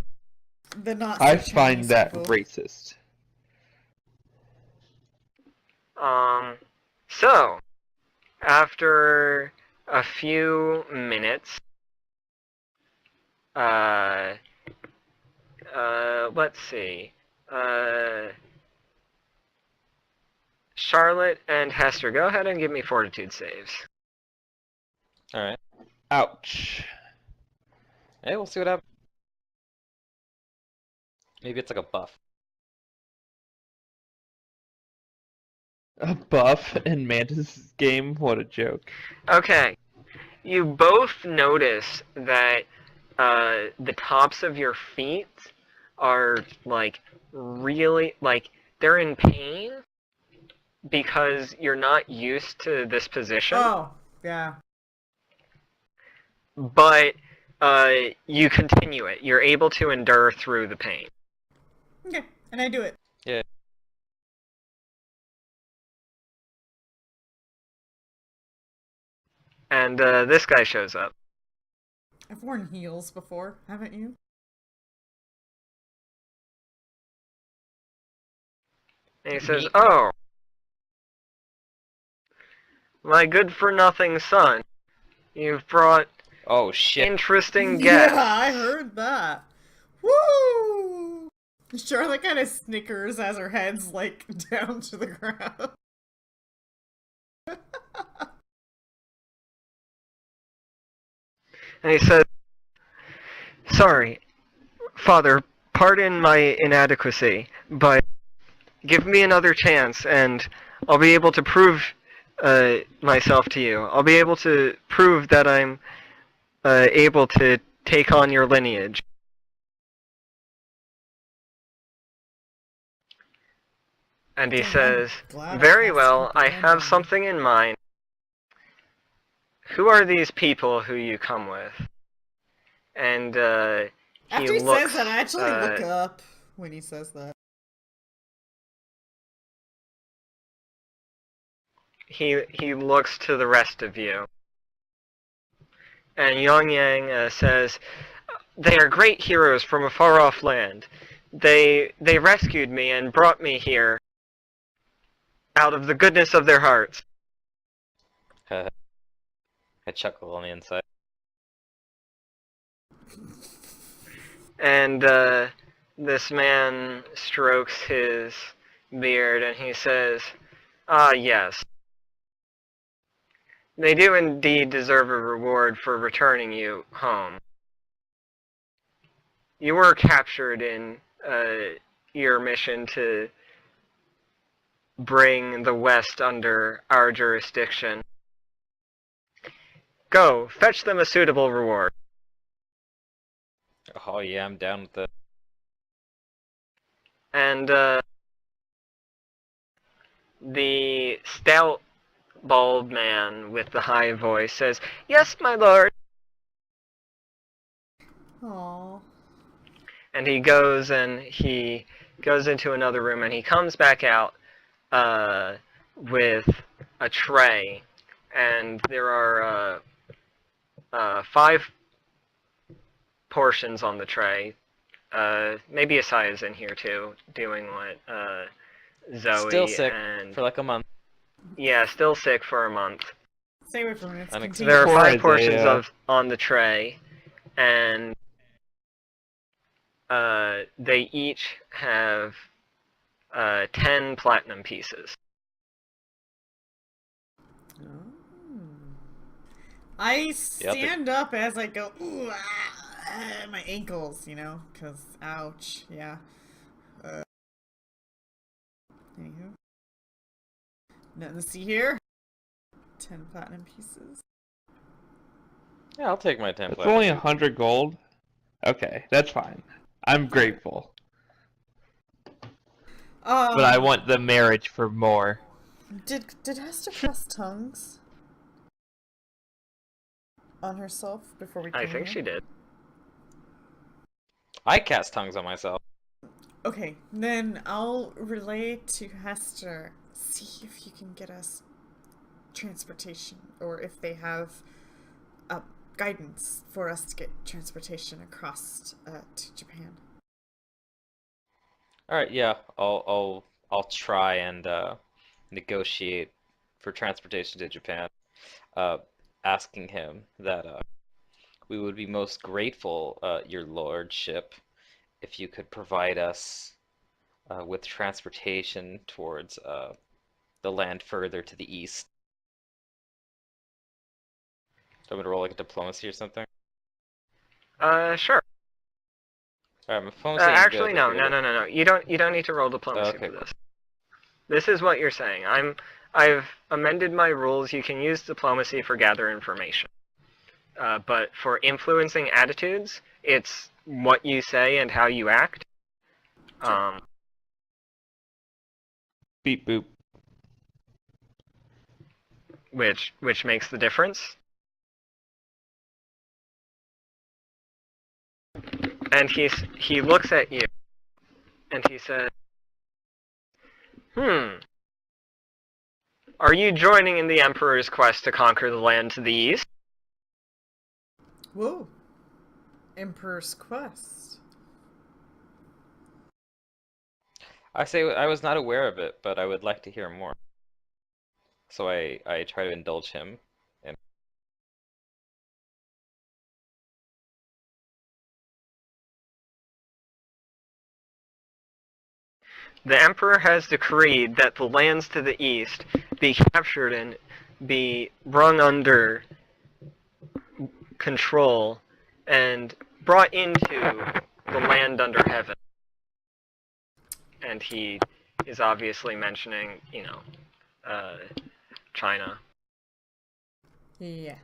The not I so find Chinese that people. racist. So, after a few minutes, let's see, Charlotte and Hester, go ahead and give me fortitude saves. All right. Ouch. Hey, we'll see what happens. Maybe it's like a buff. A buff in Mantis' game? What a joke. Okay, you both notice that the tops of your feet are like really like they're in pain because you're not used to this position. Oh, yeah. But you continue it. You're able to endure through the pain. Okay, and I do it. Yeah. And this guy shows up. I've worn heels before, haven't you? And he says, Me- "Oh, my good-for-nothing son, you've brought Oh shit. interesting guests." Yeah, I heard that. Woo! Charlotte kind of snickers as her head's like down to the ground. And he says, "Sorry, Father, pardon my inadequacy, but give me another chance and I'll be able to prove myself to you. I'll be able to prove that I'm able to take on your lineage." And he Damn, I'm says, glad I "Very passed well, stupid I hand have on. something in mind. Who are these people who you come with?" And After he looks, says that, I actually look up when he says that. he looks to the rest of you. And Yang says, "They are great heroes from a far-off land. They rescued me and brought me here out of the goodness of their hearts." I chuckle on the inside. And this man strokes his beard and he says, "Ah, yes. They do indeed deserve a reward for returning you home. You were captured in your mission to bring the West under our jurisdiction. Go, fetch them a suitable reward." Oh yeah, I'm down with it. And the stout, bald man with the high voice says, "Yes, my lord." Aww. And he goes into another room and he comes back out with a tray, and there are 5 portions on the tray. Maybe Asai is in here too, doing what Zoe Still sick and for like a month. yeah, still sick for a month. Stay away from it. It's Unacceptable. contagious. There are Poor 5 portions Isaiah. on the tray, and they each have 10 platinum pieces. I stand up as I go, "Ooh, ah," my ankles, you know, because ouch, yeah. Anywho. Nothing to see here. 10 platinum pieces. Yeah, I'll take my 10 It's platinum. only 100 gold. Okay, that's fine. I'm grateful, but I want the marriage for more. Did Hester cast tongues on herself before we came I think here? she did. I cast tongues on myself. Okay, then I'll relay to Hester. See if you can get us transportation, or if they have guidance for us to get transportation across to Japan. All right, yeah, I'll try and negotiate for transportation to Japan. Uh, Asking him that we would be most grateful, your lordship, if you could provide us with transportation towards the land further to the east. Do you want me to roll like a diplomacy or something? Sure. Alright, my diplomacy ain't Actually, good, but no, here no, it is. no, no, no. You don't need to roll diplomacy Okay, for cool. this. This is what you're saying. I've amended my rules. You can use diplomacy for gather information. But for influencing attitudes, it's what you say and how you act. Beep boop. Which makes the difference. And he looks at you, and he says, are you joining in the Emperor's quest to conquer the land to the east? Whoa. Emperor's Quest. I say I was not aware of it, but I would like to hear more. So I try to indulge him. And The Emperor has decreed that the lands to the east be captured and be brought under control and brought into the land under heaven. And he is obviously mentioning, China. Yeah.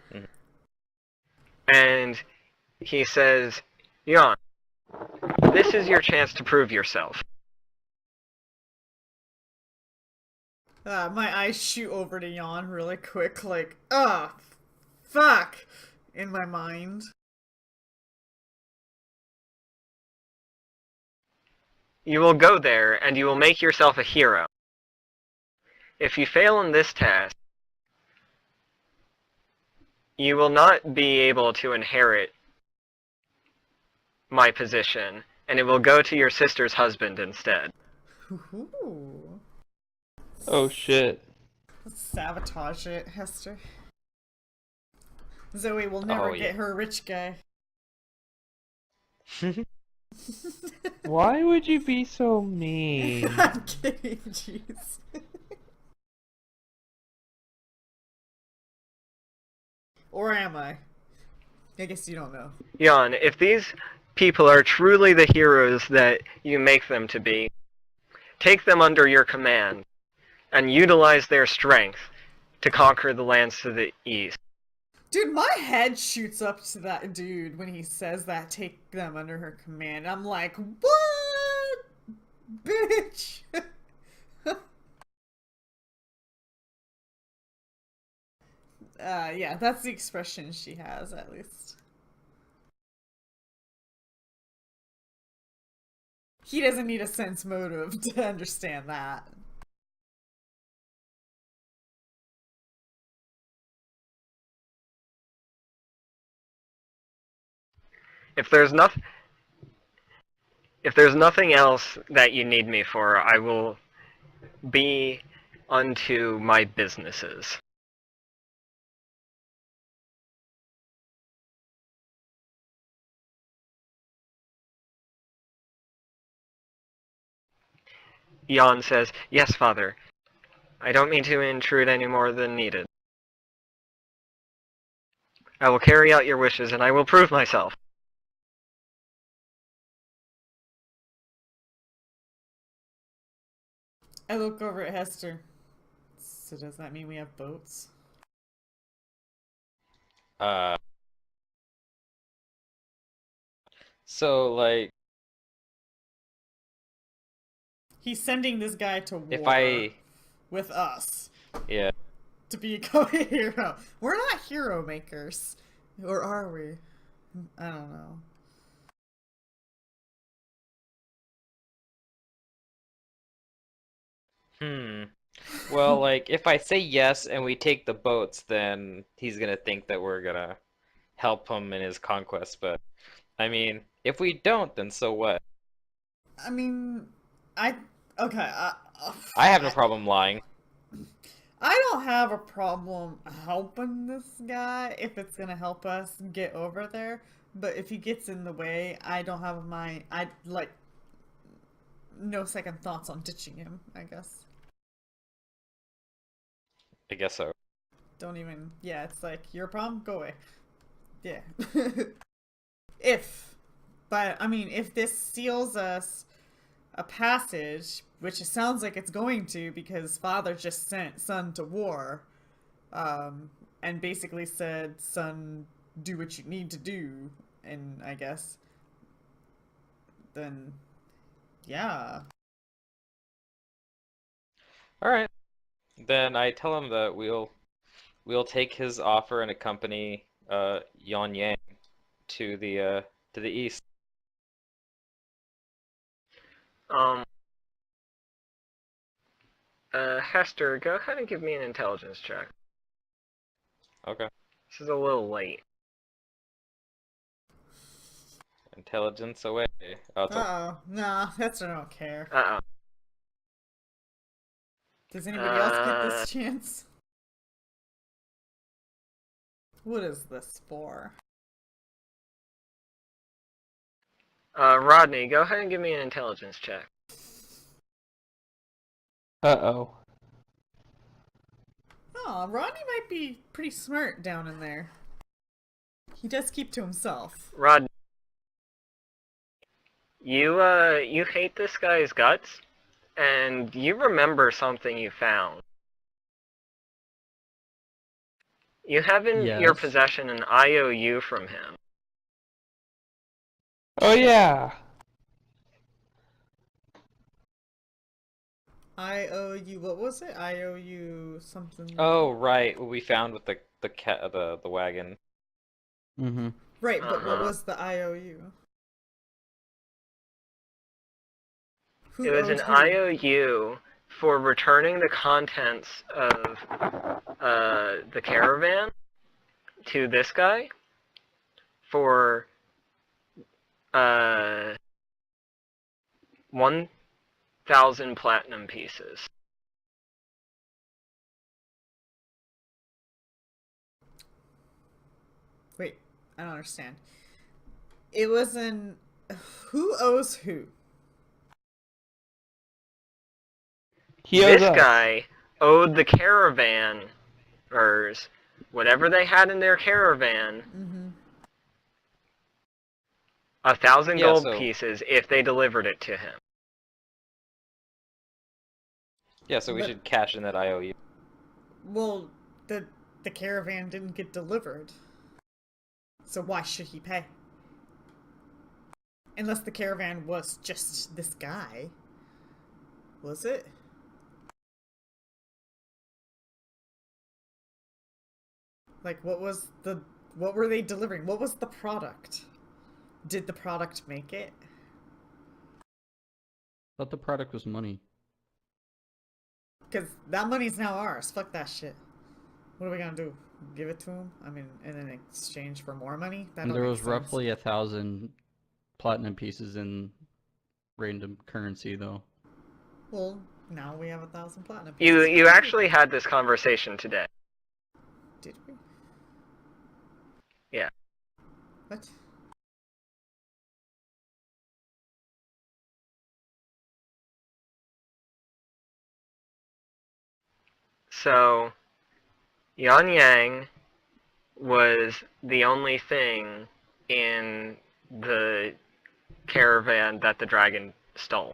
And he says, Jan, this is your chance to prove yourself. My eyes shoot over to Jan really quick, like, fuck, in my mind. You will go there and you will make yourself a hero. If you fail in this task, you will not be able to inherit my position, and it will go to your sister's husband instead. Ooh. Oh shit. Let's sabotage it, Hester. Zoe will never get her rich guy. Why would you be so mean? I'm kidding, jeez. Or am I? I guess you don't know. Jan, if these people are truly the heroes that you make them to be, take them under your command and utilize their strength to conquer the lands to the east. Dude, my head shoots up to that dude when he says that, take them under her command. I'm like, what? Bitch! Yeah, that's the expression she has, at least. He doesn't need a sense motive to understand that. If there's nothing else that you need me for, I will be unto my businesses. Jan says, yes, father. I don't mean to intrude any more than needed. I will carry out your wishes and I will prove myself. I look over at Hester. So does that mean we have boats? Uh, so like, He's sending this guy to war if I, with us yeah, to become a hero. We're not hero makers. Or are we? I don't know. well, like, if I say yes and we take the boats, then he's gonna think that we're gonna help him in his conquest. But I mean, if we don't, then so what? I mean, I okay. I have no problem lying. I don't have a problem helping this guy if it's gonna help us get over there. But if he gets in the way, I don't have my. I like no second thoughts on ditching him. I guess. I guess so. Don't even. Yeah, it's like your problem. Go away. Yeah. If, but I mean, if this seals us a passage, which it sounds like it's going to, because father just sent son to war, and basically said, son, do what you need to do, and I guess, then, yeah. All right. Then I tell him that we'll take his offer and accompany Yan Yang to the east. Um, Hester, go ahead and give me an intelligence check. Okay. This is a little late. Intelligence away. Oh, it's a- Uh-oh. Nah, that's I don't care. Uh-oh. Does anybody else get this chance? What is this for? Rodney, go ahead and give me an intelligence check. Uh-oh. Oh, Rodney might be pretty smart down in there. He does keep to himself. Rodney, you hate this guy's guts, and you remember something you found. You have in your Yes. possession an IOU from him. Oh yeah. I owe you, what was it? I owe you something. Oh, right. What we found with the cat the wagon. Mm-hmm. Right, but what Uh-huh. was the IOU? Who It was owed an who? IOU for returning the contents of the caravan to this guy for 1,000 platinum pieces. Wait, I don't understand. It was an. Who owes who? He owes This us. guy owed the caravanners whatever they had in their caravan, Mm-hmm. 1,000 Yeah, gold so pieces if they delivered it to him. yeah, so we But- should cash in that IOU. Well, the caravan didn't get delivered. So why should he pay? Unless the caravan was just this guy. Was it? Like, what were they delivering? What was the product? Did the product make it? Thought the product was money. Because that money's now ours. Fuck that shit. What are we gonna do? Give it to him? I mean, in exchange for more money? That And don't there make was sense. roughly 1,000 platinum pieces in random currency, though. Well, now we have 1,000 platinum You pieces. you actually had this conversation today. Did we? Yeah. What? So, Yan Yang was the only thing in the caravan that the dragon stole.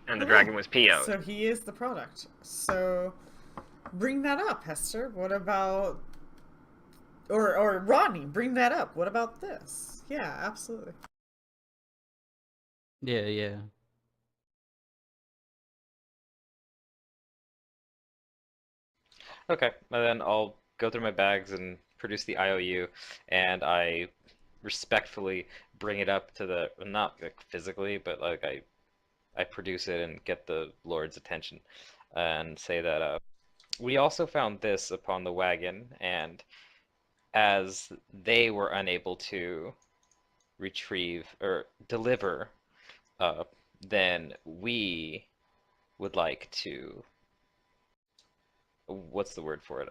and the Okay. dragon was PO'd. So he is the product. So bring that up, Hester. What about or Rodney, bring that up. What about this? Yeah, absolutely. Yeah. Okay, and then I'll go through my bags and produce the IOU, and I respectfully bring it up to the, not like physically, but like I produce it and get the Lord's attention and say that we also found this upon the wagon, and as they were unable to retrieve or deliver, uh, then we would like to, what's the word for it?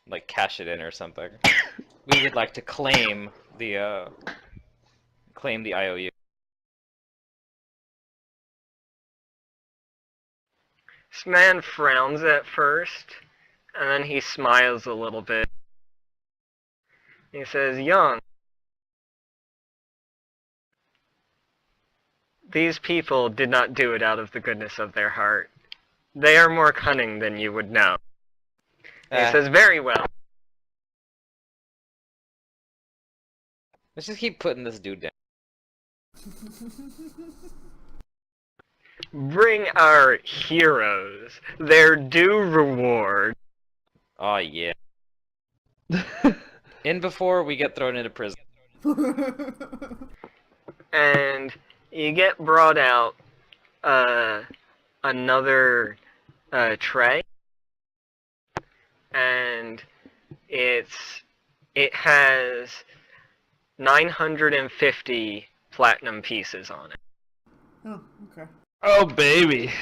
Like cash it in or something. We would like to claim the IOU. This man frowns at first, and then he smiles a little bit. He says, "Young, these people did not do it out of the goodness of their heart. They are more cunning than you would know." And he says, "Very well. Let's just keep putting this dude down. Bring our heroes their due reward." Oh yeah. In before we get thrown into prison. And you get brought out another tray, and it has 950 platinum pieces on it. Oh, okay. Oh, baby.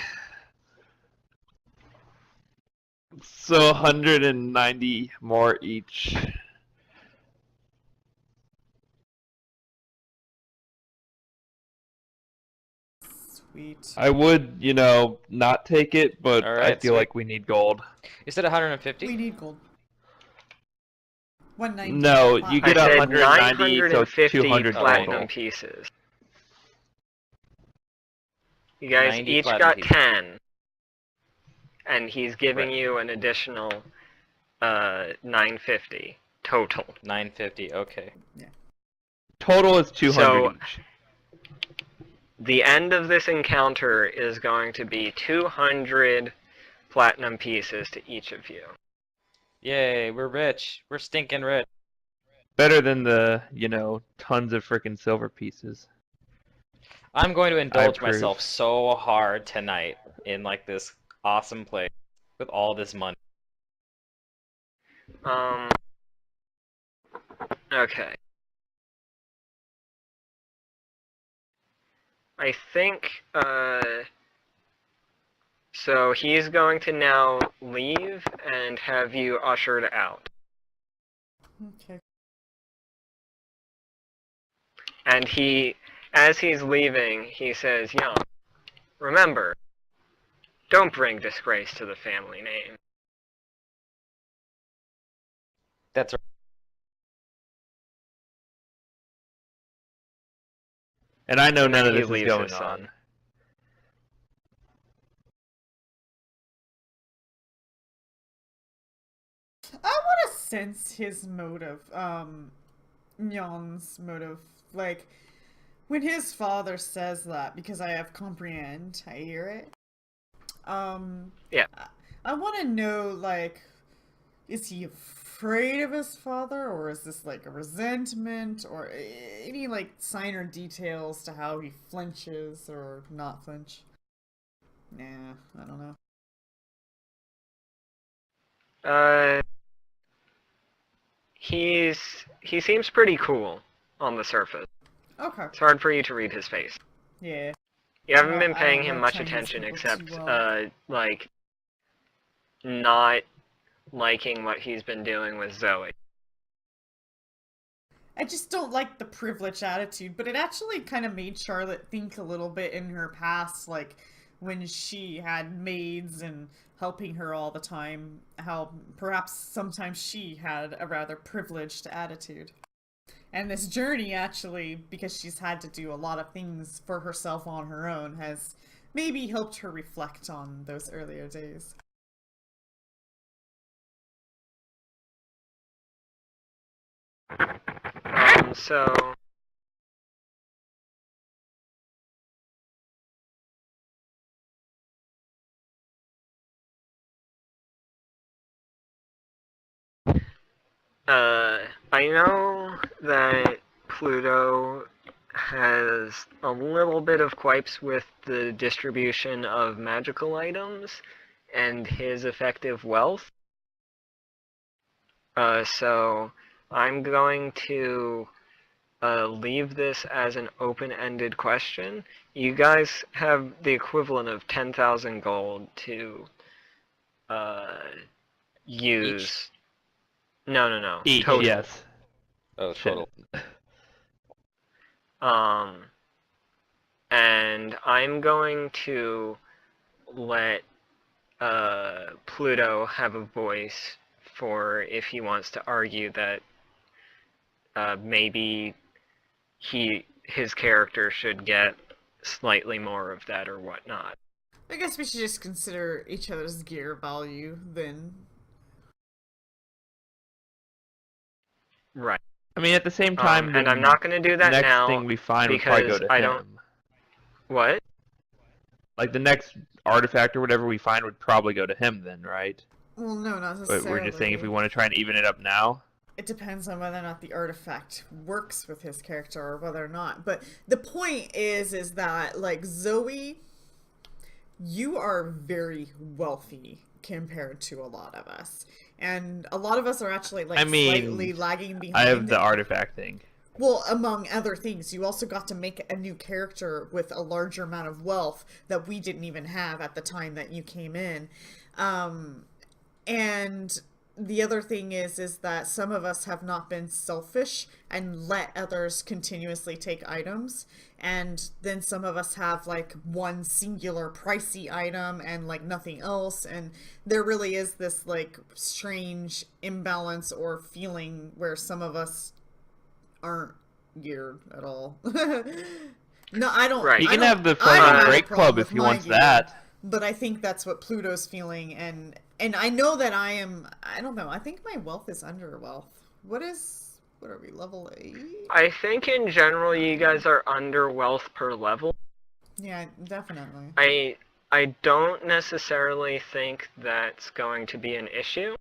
So 190 more each. Sweet. I would, not take it, but All I right, feel sweet. like we need gold. You said 150? We need gold. 190. No, you I get said 190, so it's 950 200 platinum total. pieces. You guys 90 each platinum got pieces. 10, and he's giving Right. you an additional 950 total. 950, okay. Total is 200 So- each. The end of this encounter is going to be 200 platinum pieces to each of you. Yay, we're rich. We're stinking rich. Better than the, tons of freaking silver pieces. I'm going to indulge approve. myself so hard tonight in like this awesome place with all this money. Okay. I think, so he's going to now leave and have you ushered out. Okay. And as he's leaving, he says, "Young, remember, don't bring disgrace to the family name." That's right. And I know And then none of he this is leaves going his son. on. I want to sense his motive, Nyan's motive. Like, when his father says that, because I have comprehend, I hear it. Yeah. I want to know, like, is he afraid of his father, or is this, like, a resentment, or any, like, sign or details to how he flinches or not flinch? Nah, I don't know. He seems pretty cool on the surface. Okay. It's hard for you to read his face. Yeah. You haven't I been don't paying know him much Chinese attention people except, too well. like, not liking what he's been doing with Zoe. I just don't like the privileged attitude, but it actually kind of made Charlotte think a little bit in her past, like when she had maids and helping her all the time, how perhaps sometimes she had a rather privileged attitude. And this journey, actually, because she's had to do a lot of things for herself on her own, has maybe helped her reflect on those earlier days. So I know that Pluto has a little bit of quipes with the distribution of magical items and his effective wealth. So I'm going to leave this as an open-ended question. You guys have the equivalent of 10,000 gold to use. No. Each, Total. yes. Oh, Shit. total. And I'm going to let Pluto have a voice for if he wants to argue that maybe his character should get slightly more of that or whatnot. I guess we should just consider each other's gear value then. Right. I mean, at the same time, and the I'm not going to do that next now thing we find would probably go because to I him. don't. What? Like the next artifact or whatever we find would probably go to him then, right? Well, no, not But necessarily. we're just saying if we want to try and even it up now. It depends on whether or not the artifact works with his character or whether or not. But the point is that, like, Zoe, you are very wealthy compared to a lot of us. And a lot of us are actually, like, I mean, slightly lagging behind. I have the artifact thing. Well, among other things, you also got to make a new character with a larger amount of wealth that we didn't even have at the time that you came in. And the other thing is that some of us have not been selfish and let others continuously take items, and then some of us have like one singular pricey item and like nothing else, and there really is this like strange imbalance or feeling where some of us aren't geared at all. No, I don't. Right. You I can don't- have the I don't fucking have a break problem club with if he my wants gear. that. But I think that's what Pluto's feeling, and I know that I don't know, I think my wealth is under wealth. What are we, level 8? I think in general you guys are under wealth per level. Yeah, definitely. I don't necessarily think that's going to be an issue.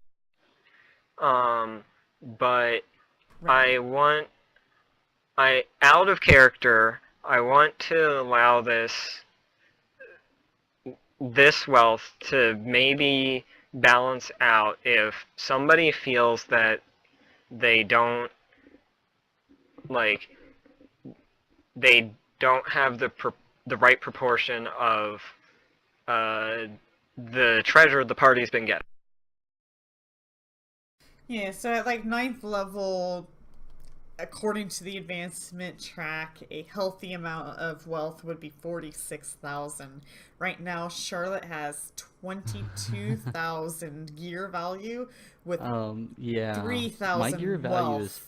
But Right. out of character, I want to allow this wealth to maybe balance out if somebody feels that they don't like they don't have the right proportion of the treasure the party's been getting. Yeah, so at like 9th level, according to the advancement track, a healthy amount of wealth would be 46,000. Right now, Charlotte has 22,000 gear value with Yeah. 3,000 My gear value wealth. is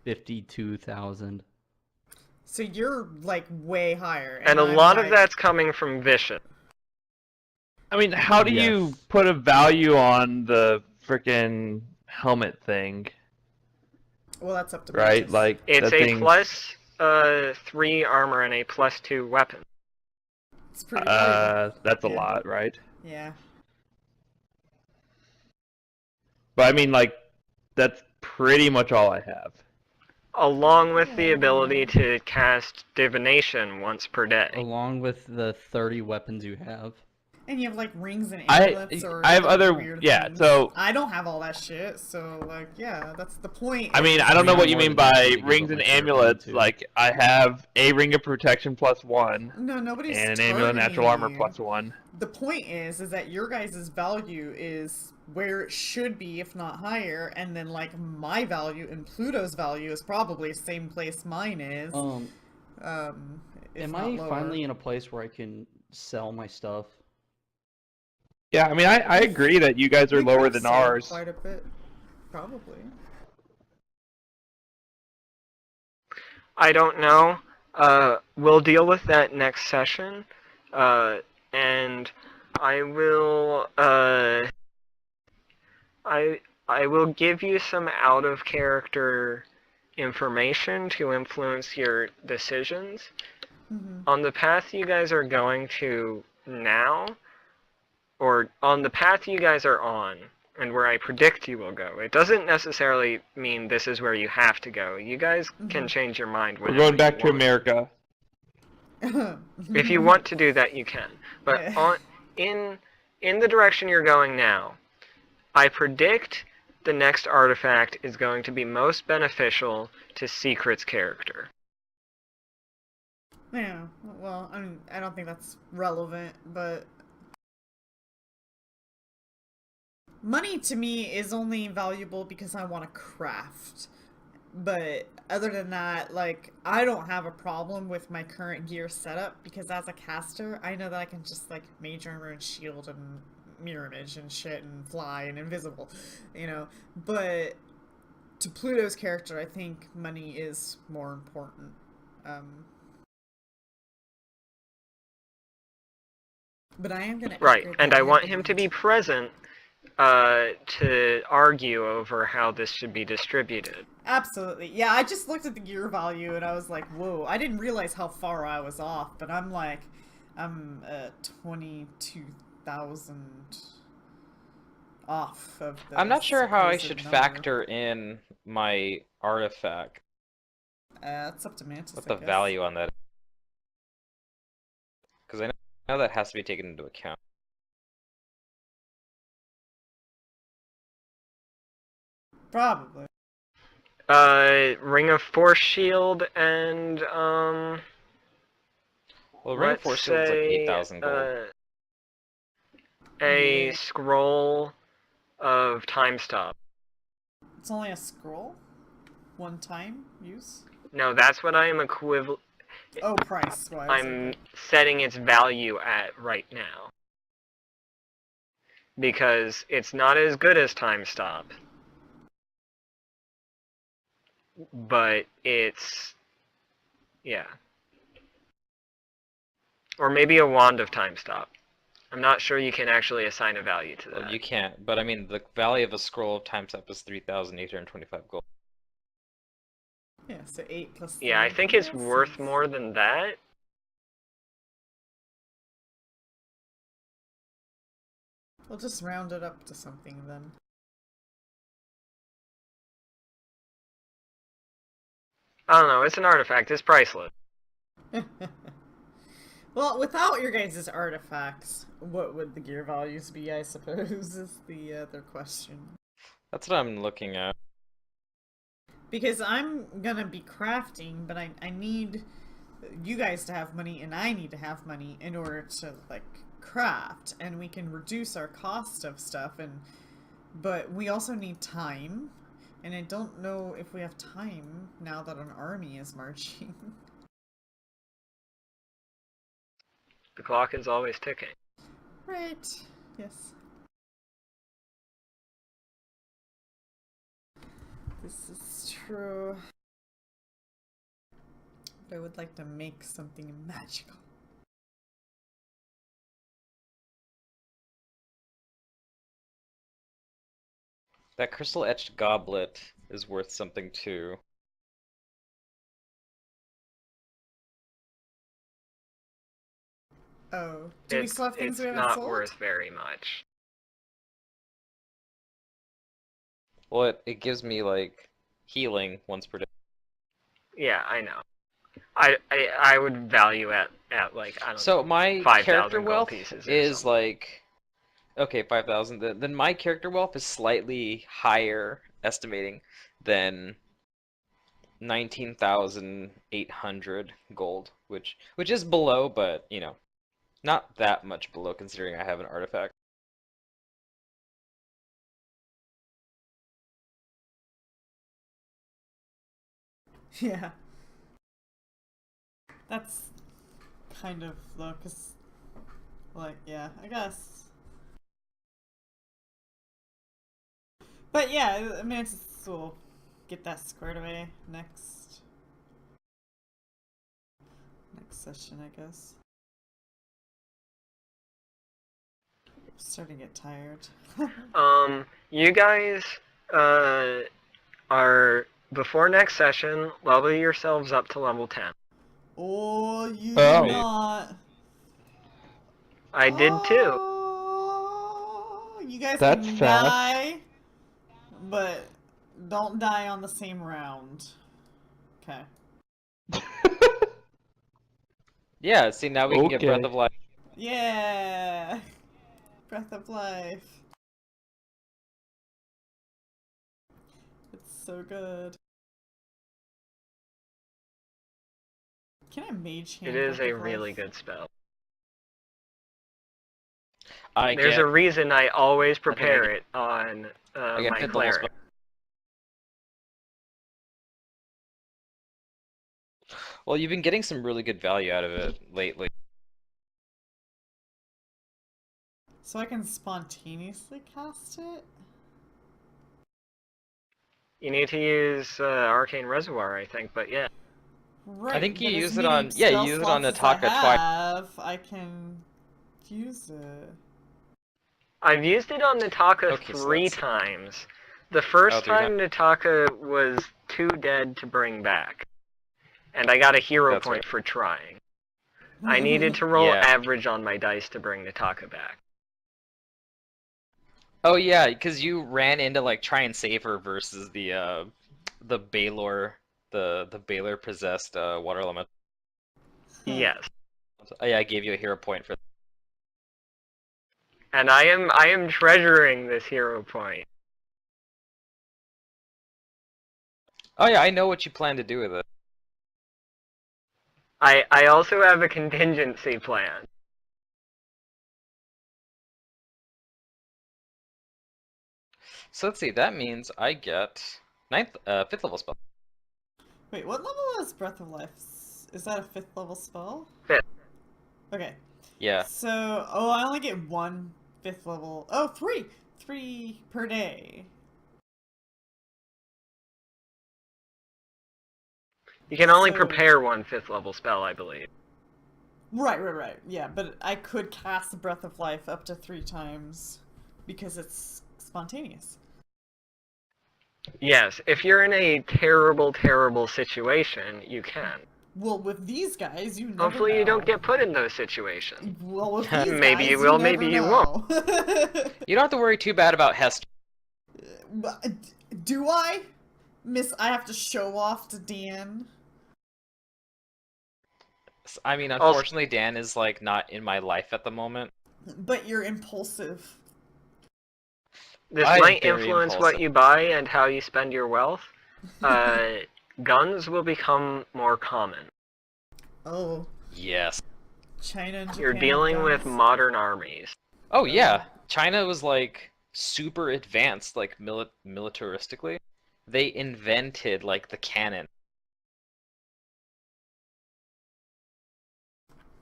52,000. So you're like way higher. And a I'm lot of like- that's coming from Vicious. I mean, how do you Yes. put a value on the frickin' helmet thing, Well, that's up to right? Mantis. Like It's that a thing. plus 3 armor and a plus 2 weapon. It's pretty valuable. That's a Yeah. lot, right? Yeah. But I mean, like, that's pretty much all I have. Along with the ability to cast divination once per day. Along with the 30 weapons you have. And you have like rings and I amulets or have other weird yeah. things. So I don't have all that shit, so like yeah, that's the point. I mean, I don't know what you more mean than by anything to rings give and up my character amulets. into. Like, I have a ring of protection +1 No, nobody's and an amulet of natural armor targeting you. +1. The point is that your guys' value is where it should be, if not higher, and then like my value and Pluto's value is probably the same place mine is. If Am not I lower. finally in a place where I can sell my stuff? Yeah, I mean, I agree that you guys are We lower could've than sold ours. quite a bit, probably. I don't know. We'll deal with that next session. And I will I will give you some out of character information to influence your decisions. Mm-hmm. On the path you guys are going to now, or on the path you guys are on, and where I predict you will go, it doesn't necessarily mean this is where you have to go. You guys can change your mind We're whenever going back you to want. America. If you want to do that, you can. But Yeah. in the direction you're going now, I predict the next artifact is going to be most beneficial to Secret's character. Yeah, well, I mean, I don't think that's relevant, but money to me is only valuable because I want to craft. But other than that, like, I don't have a problem with my current gear setup because as a caster, I know that I can just, like, mage armor and shield and mirror image and shit and fly and invisible, you know? But to Pluto's character, I think money is more important. But I am gonna Right, upgrade and that I want him to ambulance. be present to argue over how this should be distributed. Absolutely. Yeah, I just looked at the gear value and I was like, whoa, I didn't realize how far I was off, but I'm like, I'm 22,000 off of the I'm not sure how I supposed should number. factor in my artifact. It's up to Mantis, What I the guess. value on that? Because I know that has to be taken into account. Probably. Ring of Force Shield and, Well, Ring of let's Force Shield's like say, 8,000 gold. a Yeah. scroll of Time Stop. It's only a scroll? One time use? No, that's what I am Oh, price wise. I'm Okay. setting its value at right now. Because it's not as good as Time Stop. But it's, yeah. Or maybe a Wand of Time Stop. I'm not sure you can actually assign a value to that. Well, you can't, but I mean, the value of a scroll of Time Stop is 3,825 gold. Yeah, so 8 plus 3. Yeah, I think it's worth more than that. We'll just round it up to something then. I don't know, it's an artifact, it's priceless. Well, without your guys' artifacts, what would the gear values be, I suppose, is the other question. That's what I'm looking at. Because I'm gonna be crafting, but I need you guys to have money, and I need to have money in order to, like, craft. And we can reduce our cost of stuff, but we also need time. And I don't know if we have time now that an army is marching. The clock is always ticking. Right. Yes. This is true. But I would like to make something magical. That crystal etched goblet is worth something too. Oh, do we still have things we haven't not sold? worth very much. Well, it gives me like healing once per day. Yeah, I know. I would value at like, I don't So know, my 5,000 character gold wealth pieces or is something. like, okay, 5,000. Then my character wealth is slightly higher, estimating, than 19,800 gold, which is below, but you know, not that much below considering I have an artifact. Yeah. That's kind of low, cause, like, yeah, I guess. But yeah, I mean, we'll get that squared away next session, I guess. Starting to get tired. You guys are before next session. Level yourselves up to level 10. Oh, you Oh. did not. I did too. Oh, you guys That's can fast. die, but don't die on the same round. Okay. Yeah, see, now we can get Breath Okay. of Life. Yeah. Breath of life. It's so good. Can I mage hand It is Breath a of really life? good spell. I There's get, a reason I always I prepare get- it on I get my 5th level spell. cleric. Well, you've been getting some really good value out of it lately. So I can spontaneously cast it? You need to use Arcane Reservoir, I think, but yeah. Right, think you but as use it many on- yeah, you spell use it on slots as I Nataka twice. have, I can use it. I've used it on Nataka Okay, so 3 that's- times. The first 3 time Nataka was too dead to bring back. And I got a hero That's point right. for trying. I needed to roll Yeah. average on my dice to bring Nataka back. Oh yeah, because you ran into like try and save her versus the Baylor the Baylor possessed water element. Yes. Oh, yeah, I gave you a hero point for. And I am treasuring this hero point. Oh yeah, I know what you plan to do with it. I also have a contingency plan. So let's see. That means I get 5th level spell. Wait, what level is Breath of Life? Is that a 5th level spell? 5th. Okay. Yeah. So, oh, I only get one 5th level. Oh, three! 3 per day. You can only So- prepare one 5th level spell, I believe. Right. Yeah, but I could cast the Breath of Life up to 3 times because it's spontaneous. Yes, if you're in a terrible, terrible situation, you can. Well, with these guys, you never Hopefully know. you don't get put in those situations. Well, with these Maybe guys, you will, never maybe you know. You don't have to worry too bad about Hester. But, do I? I have to show off to Dan. I mean, Also- unfortunately, Dan is like not in my life at the moment. But you're impulsive. This I am might very influence impulsive. what you buy and how you spend your wealth. Guns will become more common. Oh, Yes. China and Japan. You're dealing have with guns. modern armies. Oh yeah, China was like super advanced, like militaristically. They invented like the cannon.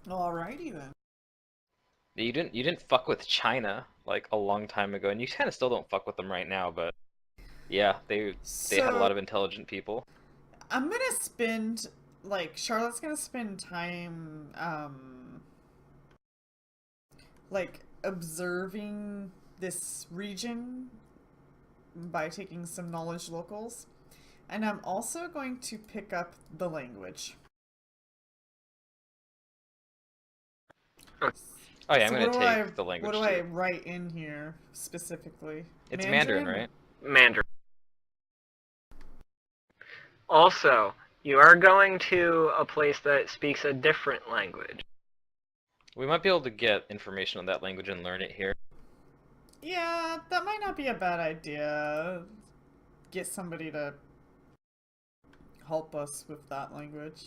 Alrighty then. You didn't fuck with China like a long time ago, and you kind of still don't fuck with them right now. But yeah, they had a lot of intelligent people. I'm gonna spend, like, Charlotte's gonna spend time, like, observing this region by taking some knowledge locals. And I'm also going to pick up the language. Oh yeah, I'm So gonna what do I- take the language What do I too. write in here specifically? It's Mandarin, right? Mandarin. Also, you are going to a place that speaks a different language. We might be able to get information on that language and learn it here. Yeah, that might not be a bad idea. Get somebody to help us with that language.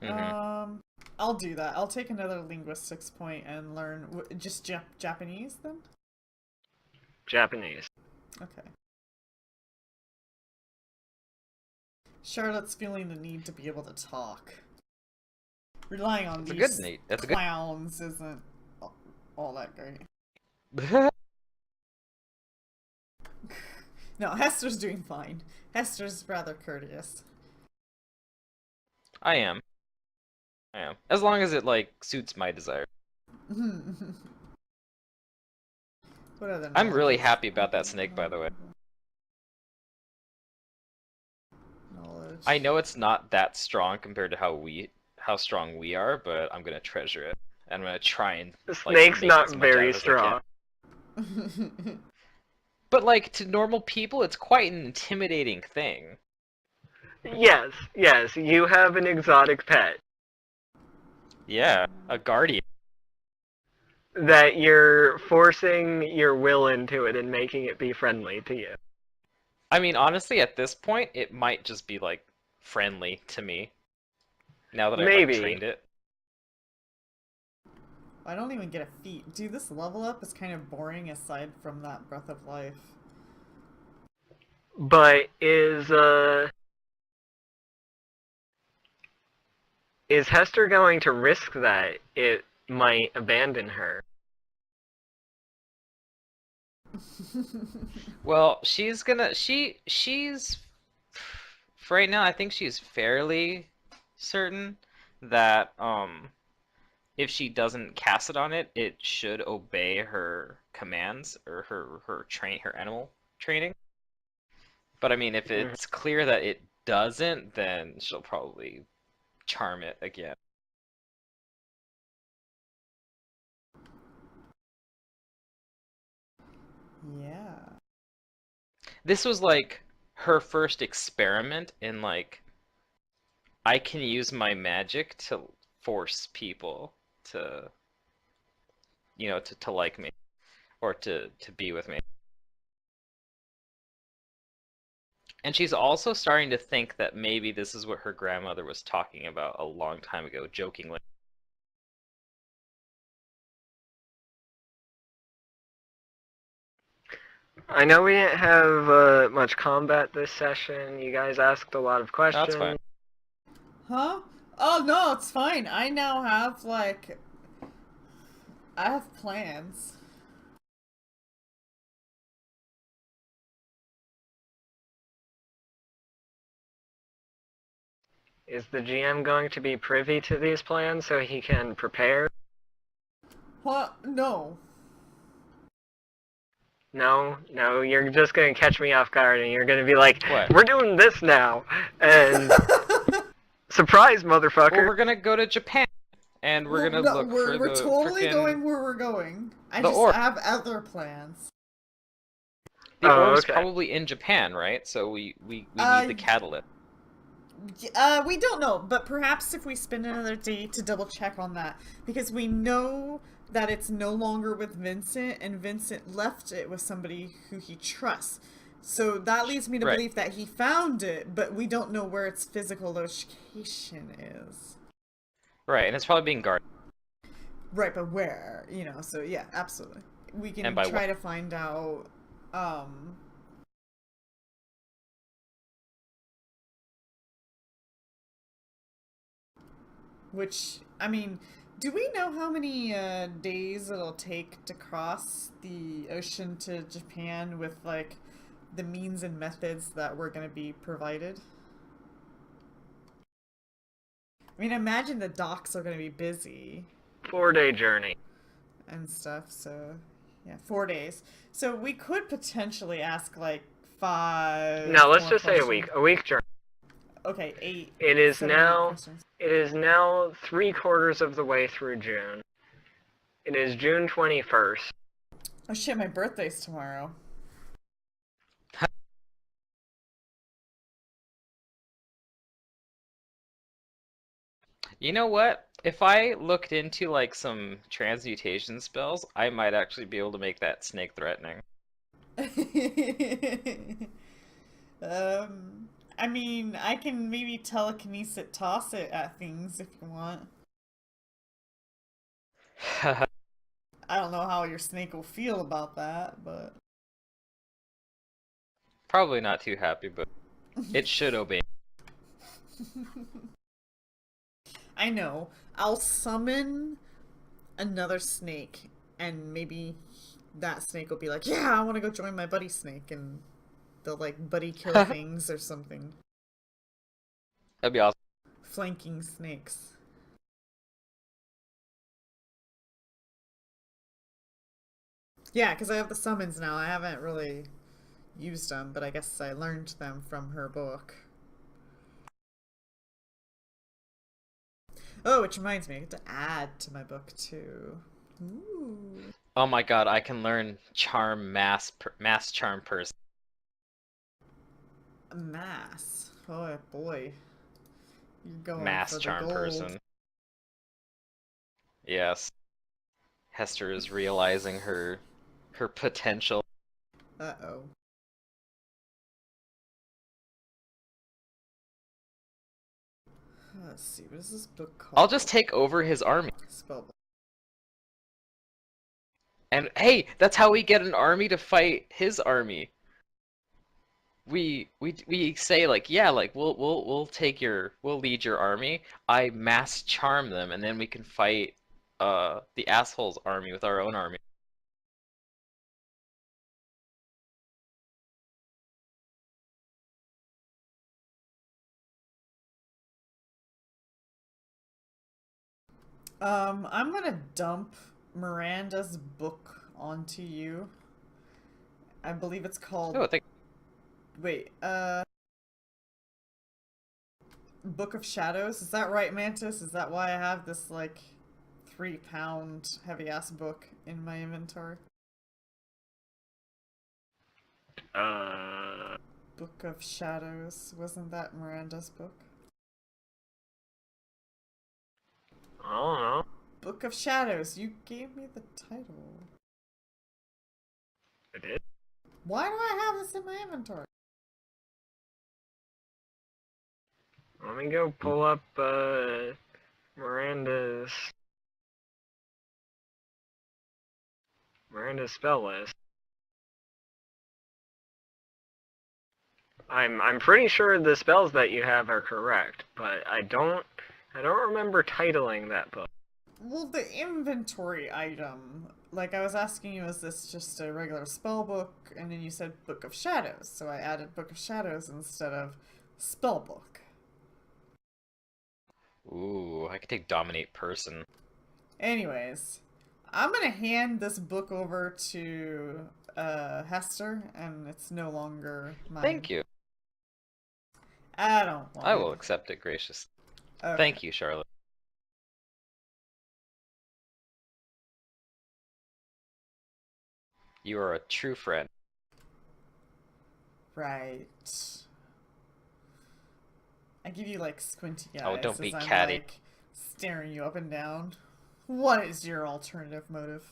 Mm-hmm. I'll do that. I'll take another linguistics point and learn just Japanese then? Japanese. Okay. Charlotte's feeling the need to be able to talk. Relying on That's a these good need. That's a good. clowns isn't all that great. No, Hester's doing fine. Hester's rather courteous. I am. As long as it like suits my desire. What other I'm really knowledge? happy about that snake, by the way. Knowledge. I know it's not that strong compared to how strong we are, but I'm gonna treasure it. And I'm gonna try and The like snake's make not as much out very of it as I can. strong. But like to normal people, it's quite an intimidating thing. Yes, yes, you have an exotic pet Yeah, a guardian. that you're forcing your will into it and making it be friendly to you. I mean, honestly, at this point, it might just be like friendly to me. Now that I've like Maybe, trained it. I don't even get a feat. Dude, this level up is kind of boring aside from that breath of life. but is Hester going to risk that it might abandon her? Well, she's for right now, I think she's fairly certain that if she doesn't cast it on it, it should obey her commands or her animal training. But I mean, if Mhm. it's clear that it doesn't, then she'll probably charm it again. Yeah. This was like her first experiment in like I can use my magic to force people to to like me or to be with me. And she's also starting to think that maybe this is what her grandmother was talking about a long time ago, jokingly. I know we didn't have much combat this session. You guys asked a lot of That's fine. questions. Huh? Oh no, it's fine. I now have I have plans. Is the GM going to be privy to these plans so he can prepare? Huh? No. No, no, you're just gonna catch me off guard and you're gonna be like, What? we're doing this now. And surprise, Well, motherfucker. we're gonna go to Japan and we're gonna No, look for we're the totally frickin' going where we're going. I the just orb. have other plans. The Oh, orb's okay. probably in Japan, right? So we need the catalyst. We don't know, but perhaps if we spend another day to double check on that, because we know that it's no longer with Vincent, and Vincent left it with somebody who he trusts. So that leads me to Right. believe that he found it, but we don't know where its physical location is. Right, and it's probably being guarded. Right, but where? You know, so yeah, absolutely. We can And by try to find out, which, I mean, do we know how many days it'll take to cross the ocean to Japan with, like, the means and methods that were going to be provided? I mean, I imagine the docks are going to be busy 4-day journey. and stuff, so yeah, 4 days. So we could potentially ask, like, 5 No, let's more just say a questions. week. A week journey. Okay, 8. It is 7, 8 now questions. 3/4 of the way through June. It is June 21st. Oh shit, my birthday's tomorrow. You know what? If I looked into like some transmutation spells, I might actually be able to make that snake threatening. I mean, I can maybe telekinesis toss it at things if you want. I don't know how your snake will feel about that, but Probably not too happy, but it should obey. I know. I'll summon another snake, and maybe that snake will be like, "Yeah, I want to go join my buddy snake," and they'll like buddy kill things or something. That'd be awesome. Flanking snakes. Yeah, because I have the summons now. I haven't really used them, but I guess I learned them from her book. Oh, which reminds me, I get to add to my book too. Ooh. Oh my god, I can learn charm mass charm person. A mass. Oh boy. You're going Mass for the charm gold. person. Yes. Hester is realizing her potential. Uh-oh. Let's see, what is this book called? I'll just take over his army. Spellbook. And hey, that's how we get an army to fight his army. We say like, yeah, like we'll lead your army. I mass charm them, and then we can fight the asshole's army with our own army. I'm gonna dump Miranda's book onto you. I believe it's called... Oh, thank. Wait, Book of Shadows? Is that right, Mantis? Is that why I have this, like, 3-pound heavy-ass book in my inventory? Book of Shadows. Wasn't that Miranda's book? I don't know. Book of Shadows. You gave me the title. I did. Why do I have this in my inventory? Let me go pull up Miranda's spell list. I'm pretty sure the spells that you have are correct, but I don't remember titling that book. Well, the inventory item. Like, I was asking you, is this just a regular spell book? And then you said Book of Shadows, so I added Book of Shadows instead of spell book. Ooh, I could take dominate person. Anyways, I'm gonna hand this book over to Hester, and it's no longer mine. Thank you. I don't want I it. will accept it graciously. Okay. Thank you, Charlotte. You are a true friend. Right. I give you like squinty eyes Oh, don't be as I'm catty. like staring you up and down. What is your alternative motive?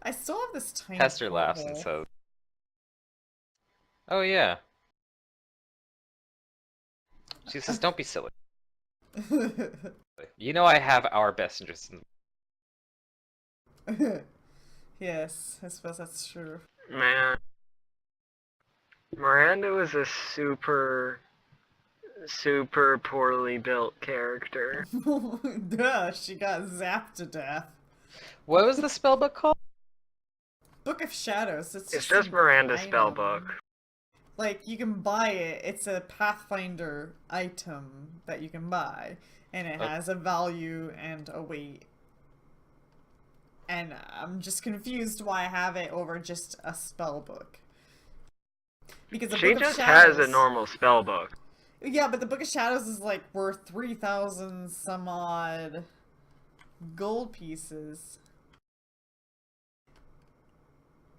I still have this tiny Hester laughs and porthole. says, "Oh yeah." She says, "Don't be silly. You know I have our best interests in." Yes, I suppose that's true. Man, Miranda was a super poorly built character. Duh, she got zapped to death. What was the spellbook called? Book of Shadows. It's It's just just Miranda's item. spellbook. Like, you can buy it. It's a Pathfinder item that you can buy. And it has a value and a weight. And I'm just confused why I have it over just a spellbook. Because the She Book of just Shadows... has a normal spellbook. Yeah, but the Book of Shadows is like worth 3,000 some odd gold pieces.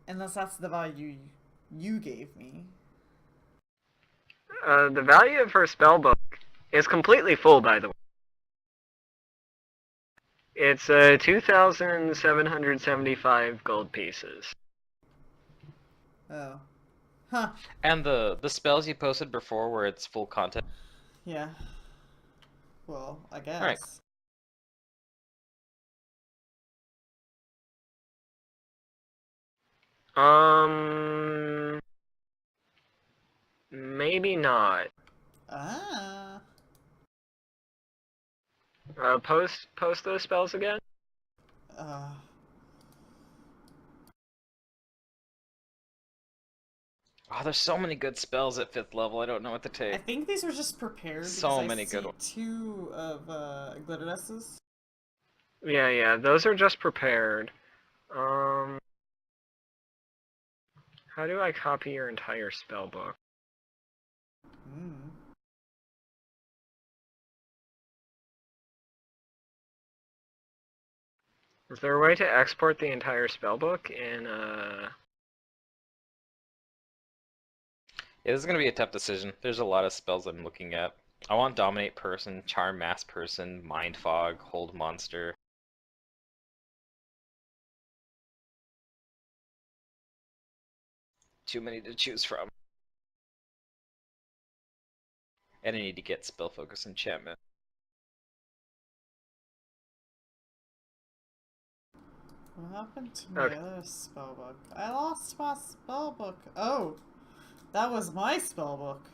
Unless that's the value you gave me. The value of her spellbook is completely full, by the way. It's 2,775 gold pieces. Oh. Huh. And the spells you posted before where it's full content. Yeah. Well, I guess. Alright. Maybe not. Ah. Post those spells again. Uh. Oh, there's so many good spells at 5th level. I don't know what to I take. think these were just prepared So because many I good see ones. 2 of glitter dustes. Yeah, those are just prepared. Um, how do I copy your entire spell book? Mm. Is there a way to export the entire spell book in Yeah, this is gonna be a tough decision. There's a lot of spells I'm looking at. I want Dominate Person, Charm Mass Person, Mind Fog, Hold Monster. Too many to choose from. And I need to get Spell Focus Enchantment. What happened to my Okay. other spell book? I lost my spell book. Oh, that was my spell book.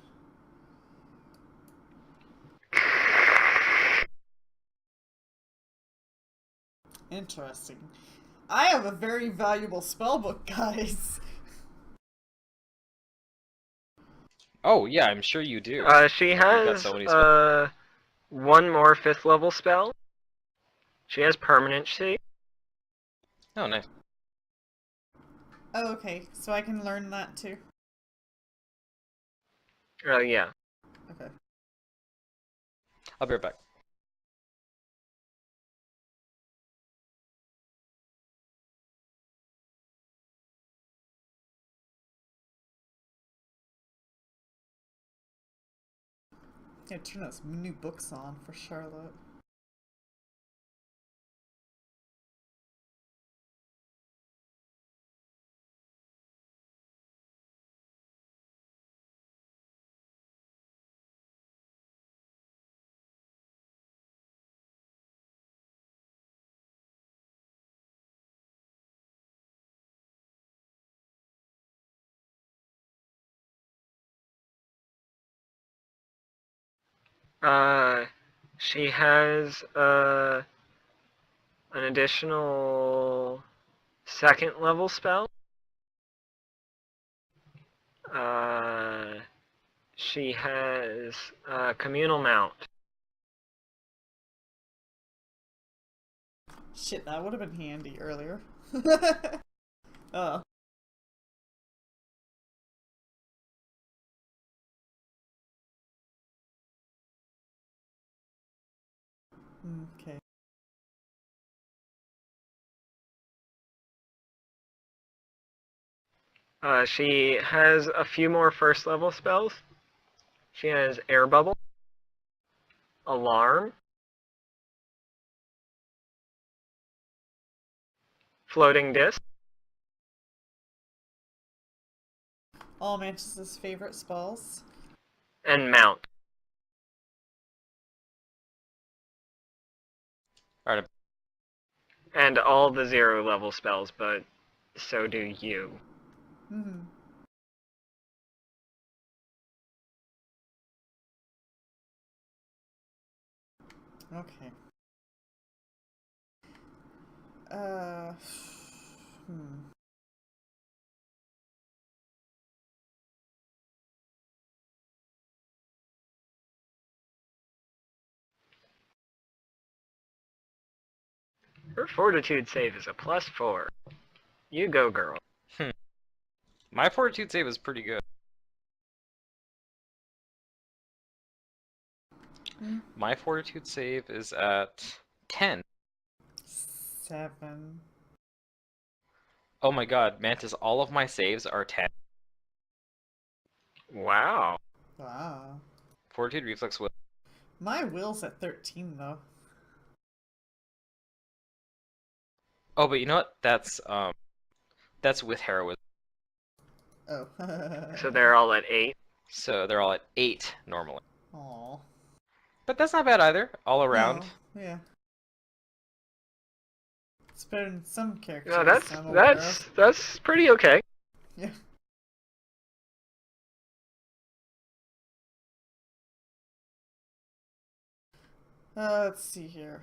Interesting. I have a very valuable spell book, guys. Oh yeah, I'm sure you do. She You've got has so many spells. one more 5th level spell. She has permanency. Oh nice. Oh, okay, so I can learn that too. Yeah. Okay. I'll be right back. Yeah, turn those new books on for Charlotte. She has an additional 2nd level spell. Uh, she has communal mount. Shit, that would have been handy earlier. Oh. Okay. She has a few more 1st level spells. She has air bubble, alarm, floating disc, All Mantis' favorite spells. and mount. Alright. And all the 0 level spells, but so do you. Mm-hmm. Okay. Uh. Hmm. Her fortitude save is a +4. You go, girl. My Fortitude save is pretty good. Mm. My Fortitude save is at 10. 7. Oh my god, Mantis, all of my saves are 10. Wow. Wow. Fortitude, Reflex, Will. My will's at 13 though. Oh, but you know what? That's with heroism. Oh. So they're all at 8. So they're all at 8 normally. Aw. But that's not bad either, all around. No, yeah. It's better than some characters No, I'm aware of. that's pretty okay. Yeah. Let's see here.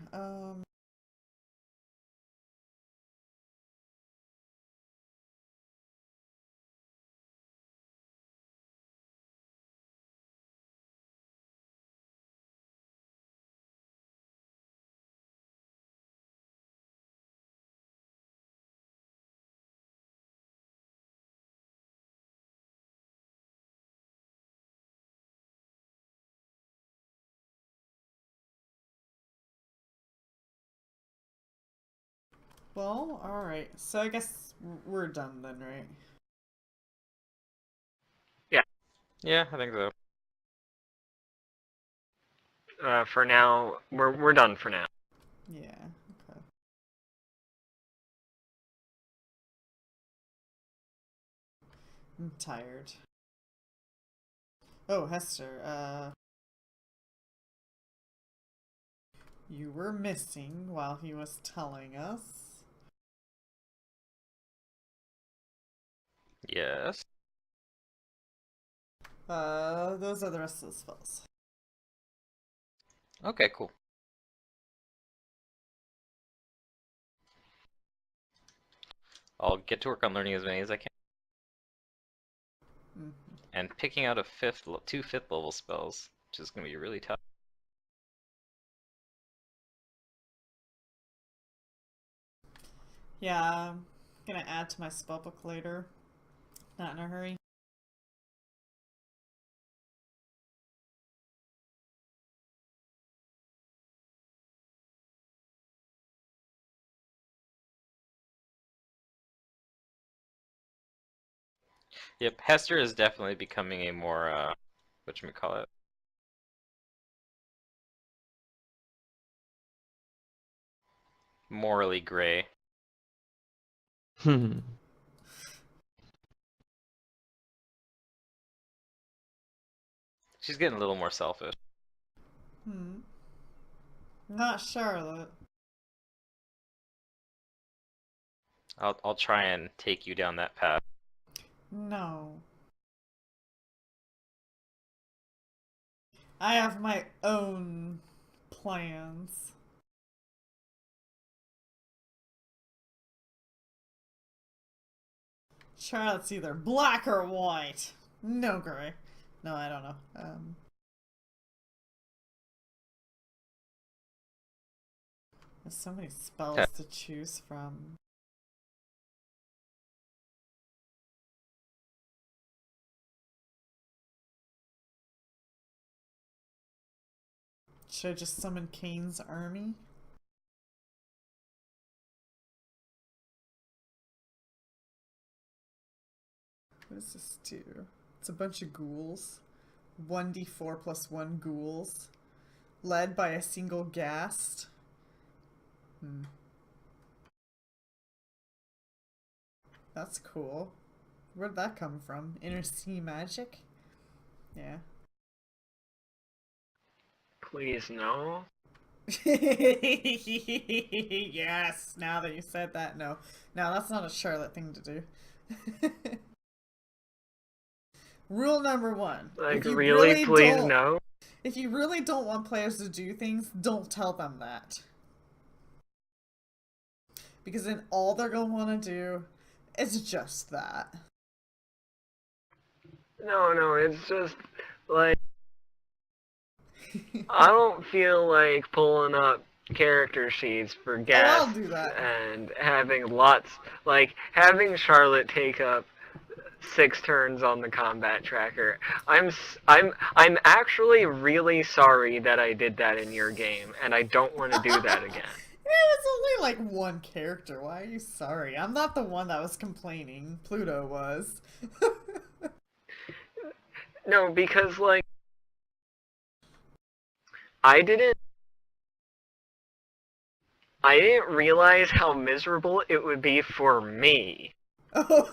Well, alright. So I guess we're done then, right? Yeah, I think so. For now, we're done for now. Yeah, okay. I'm tired. Oh, Hester, you were missing while he was telling us. Yes. Those are the rest of the spells. Okay, cool. I'll get to work on learning as many as I can. Mm. And picking out two fifth level spells, which is going to be really tough. Yeah, I'm gonna add to my spellbook later. Not in a hurry. Yep, Hester is definitely becoming a more, whatchamacallit, morally gray. She's getting a little more selfish. Not Charlotte. I'll try and take you down that path. No. I have my own plans. Charlotte's either black or white. No gray. No, I don't know. There's so many spells to choose from. Should I just summon Kane's army? What does this do? It's a bunch of ghouls. 1d4 plus 1 ghouls. Led by a single ghast. That's cool. Where'd that come from? Inner sea magic? Yeah. Please no. Yes, now that you said that, no. No, that's not a Charlotte thing to do. Rule number 1. Like, If you really, please don't, no. if you really don't want players to do things, don't tell them that. Because then all they're gonna want to do is just that. No, it's just like I don't feel like pulling up character sheets for I'll guests do that. and having having Charlotte take up 6 turns on the combat tracker. I'm actually really sorry that I did that in your game, and I don't want to do that again. It was only like one character. Why are you sorry? I'm not the one that was complaining. Pluto was. No, because like I didn't realize how miserable it would be for me Oh.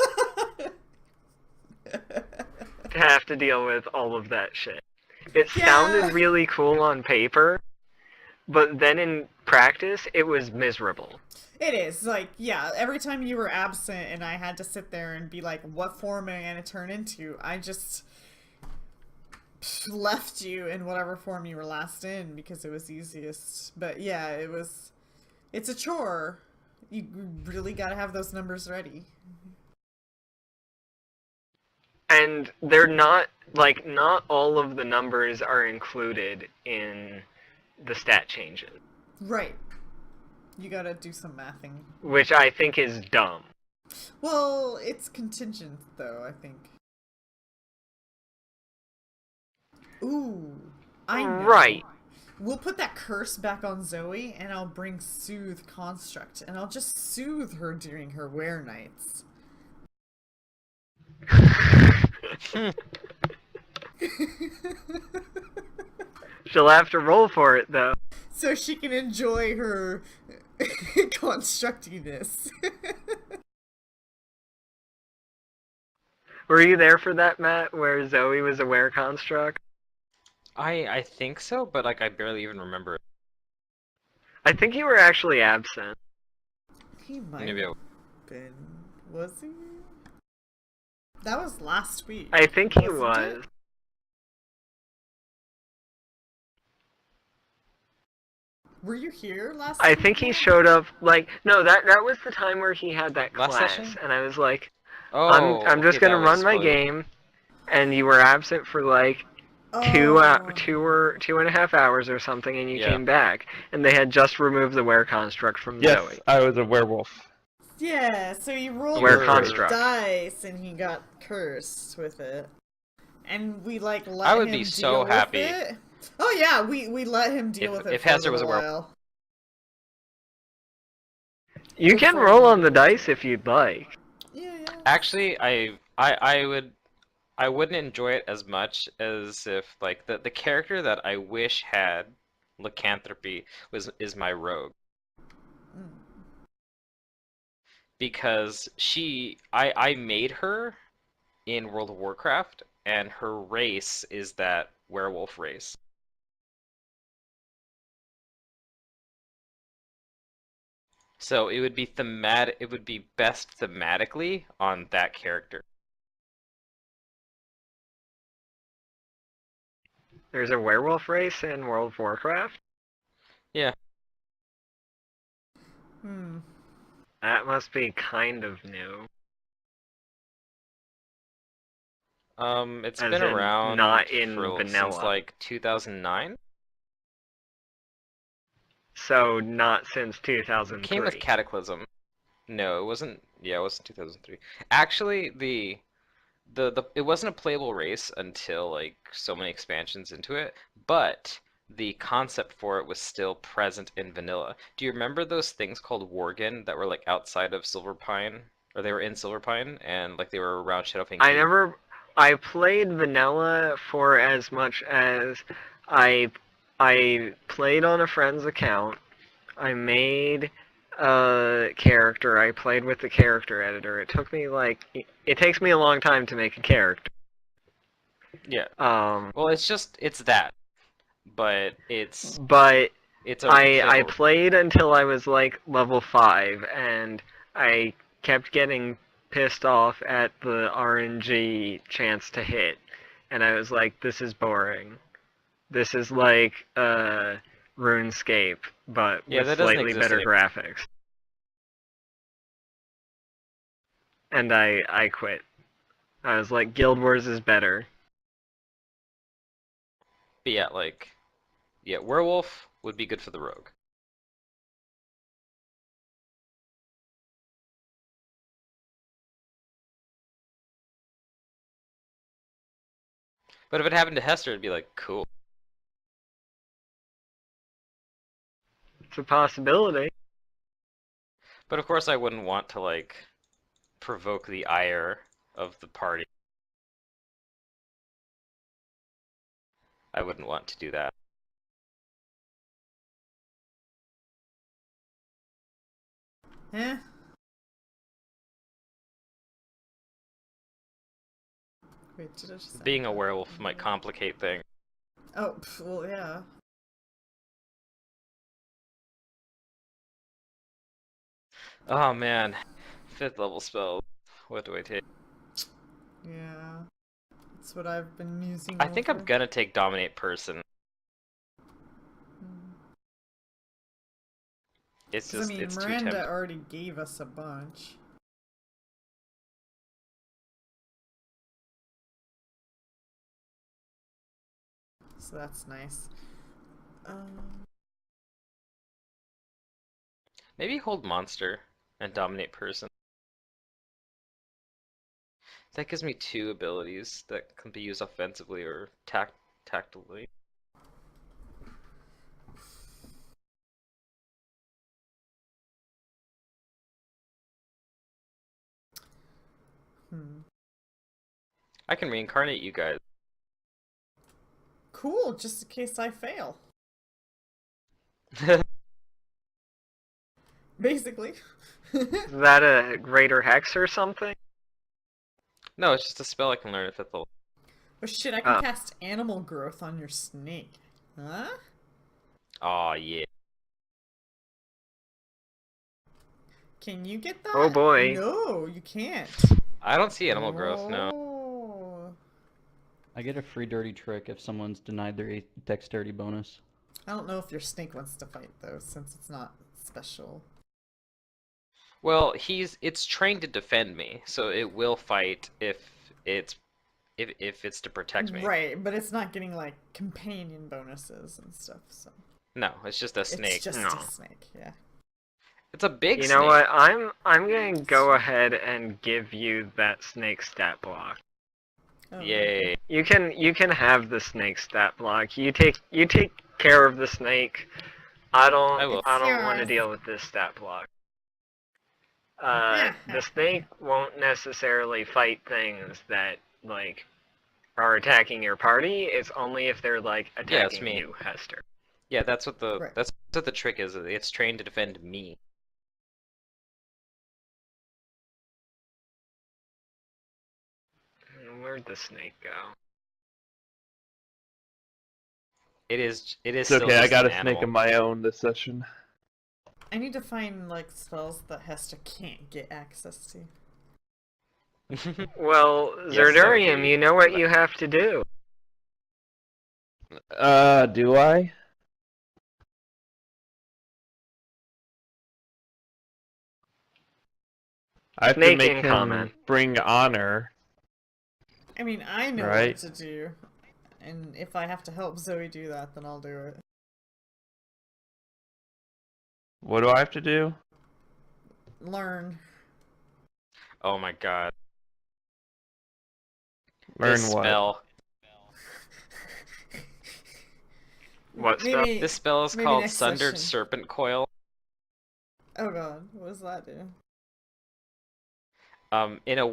to have to deal with all of that shit. It Yeah. sounded really cool on paper, but then in practice, it was miserable. It is. Like, yeah, every time you were absent and I had to sit there and be like, what form am I going to turn into? I just left you in whatever form you were last in because it was easiest. But yeah, it's a chore. You really got to have those numbers ready. And they're not all of the numbers are included in the stat changes, Right. You got to do some mathing. which I think is dumb. Well, it's contingent though, I think. Ooh, I know. Right. we'll put that curse back on Zoe, and I'll bring Soothe Construct, and I'll just soothe her during her wear nights. She'll have to roll for it though. So she can enjoy her constructiness. Were you there for that, Matt, where Zoe was a were construct? I think so, but like I barely even remember it. I think you were actually absent. He might Maybe I have been. Was he? That was last week. I think he wasn't was. it? Were you here last I week? think he Matt? showed up like no, that was the time where he had that Last class, session? and I was like, Oh, I'm just okay, gonna that was run my probably- game, and you were absent for like Oh. 2.5 hours or something, and you Yeah. came back, and they had just removed the were construct from Yes, Zoe. I was a werewolf. Yeah, so he rolled Were the construct. dice and he got cursed with it. And we like let I would him be deal so with happy it. Oh yeah, we let him deal with it if for a Hester was a little werewolf. while. You can Before roll we on the moved dice it. if you'd like. Yeah. Actually, I wouldn't enjoy it as much as if like the character that I wish had lycanthropy is my rogue. Mm. Because I made her in World of Warcraft, and her race is that werewolf race. So it would be best thematically on that character. There's a werewolf race in World of Warcraft. Yeah. That must be kind of new. It's As been in, around not in since vanilla. like 2009. So not since It 2003. came with Cataclysm. No, it wasn't. Yeah, it wasn't 2003. Actually, it wasn't a playable race until like so many expansions into it, but the concept for it was still present in vanilla. Do you remember those things called Worgen that were like outside of Silverpine, or they were in Silverpine and like they were around Shadowfang? I played vanilla for as much as I played on a friend's account. I made a character. I played with the character editor. It took me like it takes me a long time to make a character. Yeah. Um, Well, it's that, but but it's a I playable. played until I was like level 5, and I kept getting pissed off at the RNG chance to hit, and I was like, this is boring. This is like RuneScape, but Yeah, with that doesn't slightly exist better anymore. graphics. And I quit. I was like, Guild Wars is better. But yeah, werewolf would be good for the rogue. But if it happened to Hester, it'd be like, cool. It's a possibility. But of course, I wouldn't want to like provoke the ire of the party. I wouldn't want to do that. Eh? Wait, did I just Being a werewolf might complicate things. Oh, well, yeah. Oh man, 5th level spell. What do I take? Yeah. That's what I've been using. I think I'm over. gonna take Dominate Person. Hmm. It's 'Cause, just I mean, it's too Miranda tempting. already gave us a bunch. So that's nice. Maybe hold Monster and Dominate Person. That gives me 2 abilities that can be used offensively or tactically. I can reincarnate you guys. Cool, just in case I fail. Basically. Is that a greater hex or something? No, it's just a spell I can learn at 5th level. Oh shit, I can Oh. cast animal growth on your snake. Huh? Aw, yeah. Can you get that? Oh boy. No, you can't. I don't see animal growth, no. Oh. I get a free dirty trick if someone's denied their dexterity bonus. I don't know if your snake wants to fight though, since it's not special. Well, it's trained to defend me, so it will fight if it's to protect me. Right, but it's not getting like companion bonuses and stuff, so No, it's just a snake. it's just No. a snake, yeah. It's a big You snake. know what? I'm gonna go ahead and give you that snake stat block. Oh, Yay. You can have the snake stat block. You take care of the snake. I I will. don't want to yours. deal with this stat block. Yeah. The snake won't necessarily fight things that like are attacking your party. It's only if they're like Yeah, it's attacking me. you, Hester. Yeah, that's what the Right. that's what the trick is. It's trained to defend me. Where'd the snake go? It is It's still okay, I just got an a snake animal. of my own this session. I need to find like spells that Hester can't get access to. Well, Yes, that would Zerdurium, be- you know what you have to do. Do I? I have to Snake make in him comment. bring honor. I mean, I know Right. what to do. And if I have to help Zoe do that, then I'll do it. What do I have to do? Learn. Oh my god. Learn This what? spell. What spell? Maybe, This spell is maybe called next Sundered session. Serpent Coil. Oh god, what does that do? In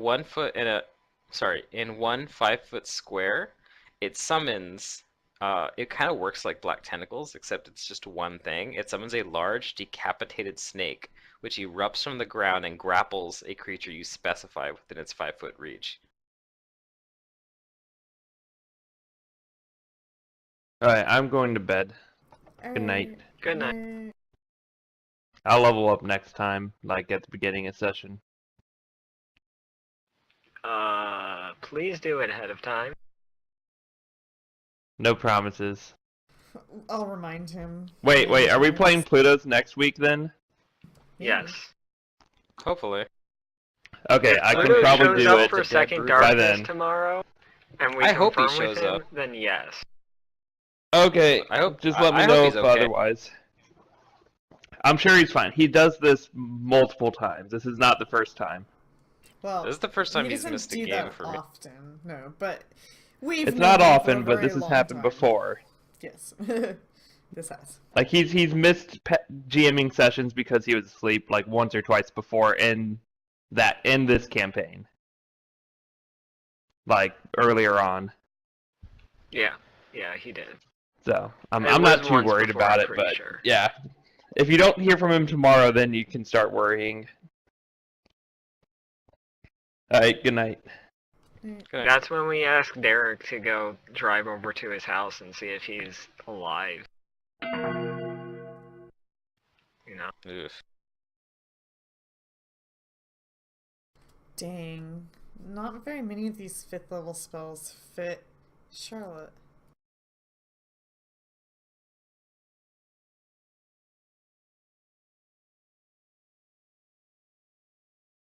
one 5-foot square, it summons. It kind of works like Black Tentacles, except it's just one thing. It summons a large, decapitated snake, which erupts from the ground and grapples a creature you specify within its 5-foot reach. Alright, I'm going to bed. Good night. Alright, Good night. I'll level up next time, like at the beginning of session. Please do it ahead of time. No promises. I'll remind him. Wait, are we playing Pluto's next week then? Yes. Hopefully. Okay, I can Pluto probably shows do up it for Second by Darkness then. tomorrow, and we I hope he confirm with shows him, up. then yes. Okay, I hope. just let me I know hope if he's okay. otherwise. I'm sure he's fine. He does this multiple times. This is not the first time. Well, This is the first time he he's doesn't missed a do game that for me. often. No, but we've It's known not him for a often, but this very has long happened time. before. Yes, this has. Like he's missed GMing sessions because he was asleep like once or twice before in this campaign. Like earlier on. Yeah, he did. So I'm It not was too once worried before, about I'm it, pretty but sure. yeah. If you don't hear from him tomorrow, then you can start worrying. Alright, good night. Good night. That's when we ask Derek to go drive over to his house and see if he's alive. You know? Ugh. Dang, not very many of these 5th level spells fit Charlotte.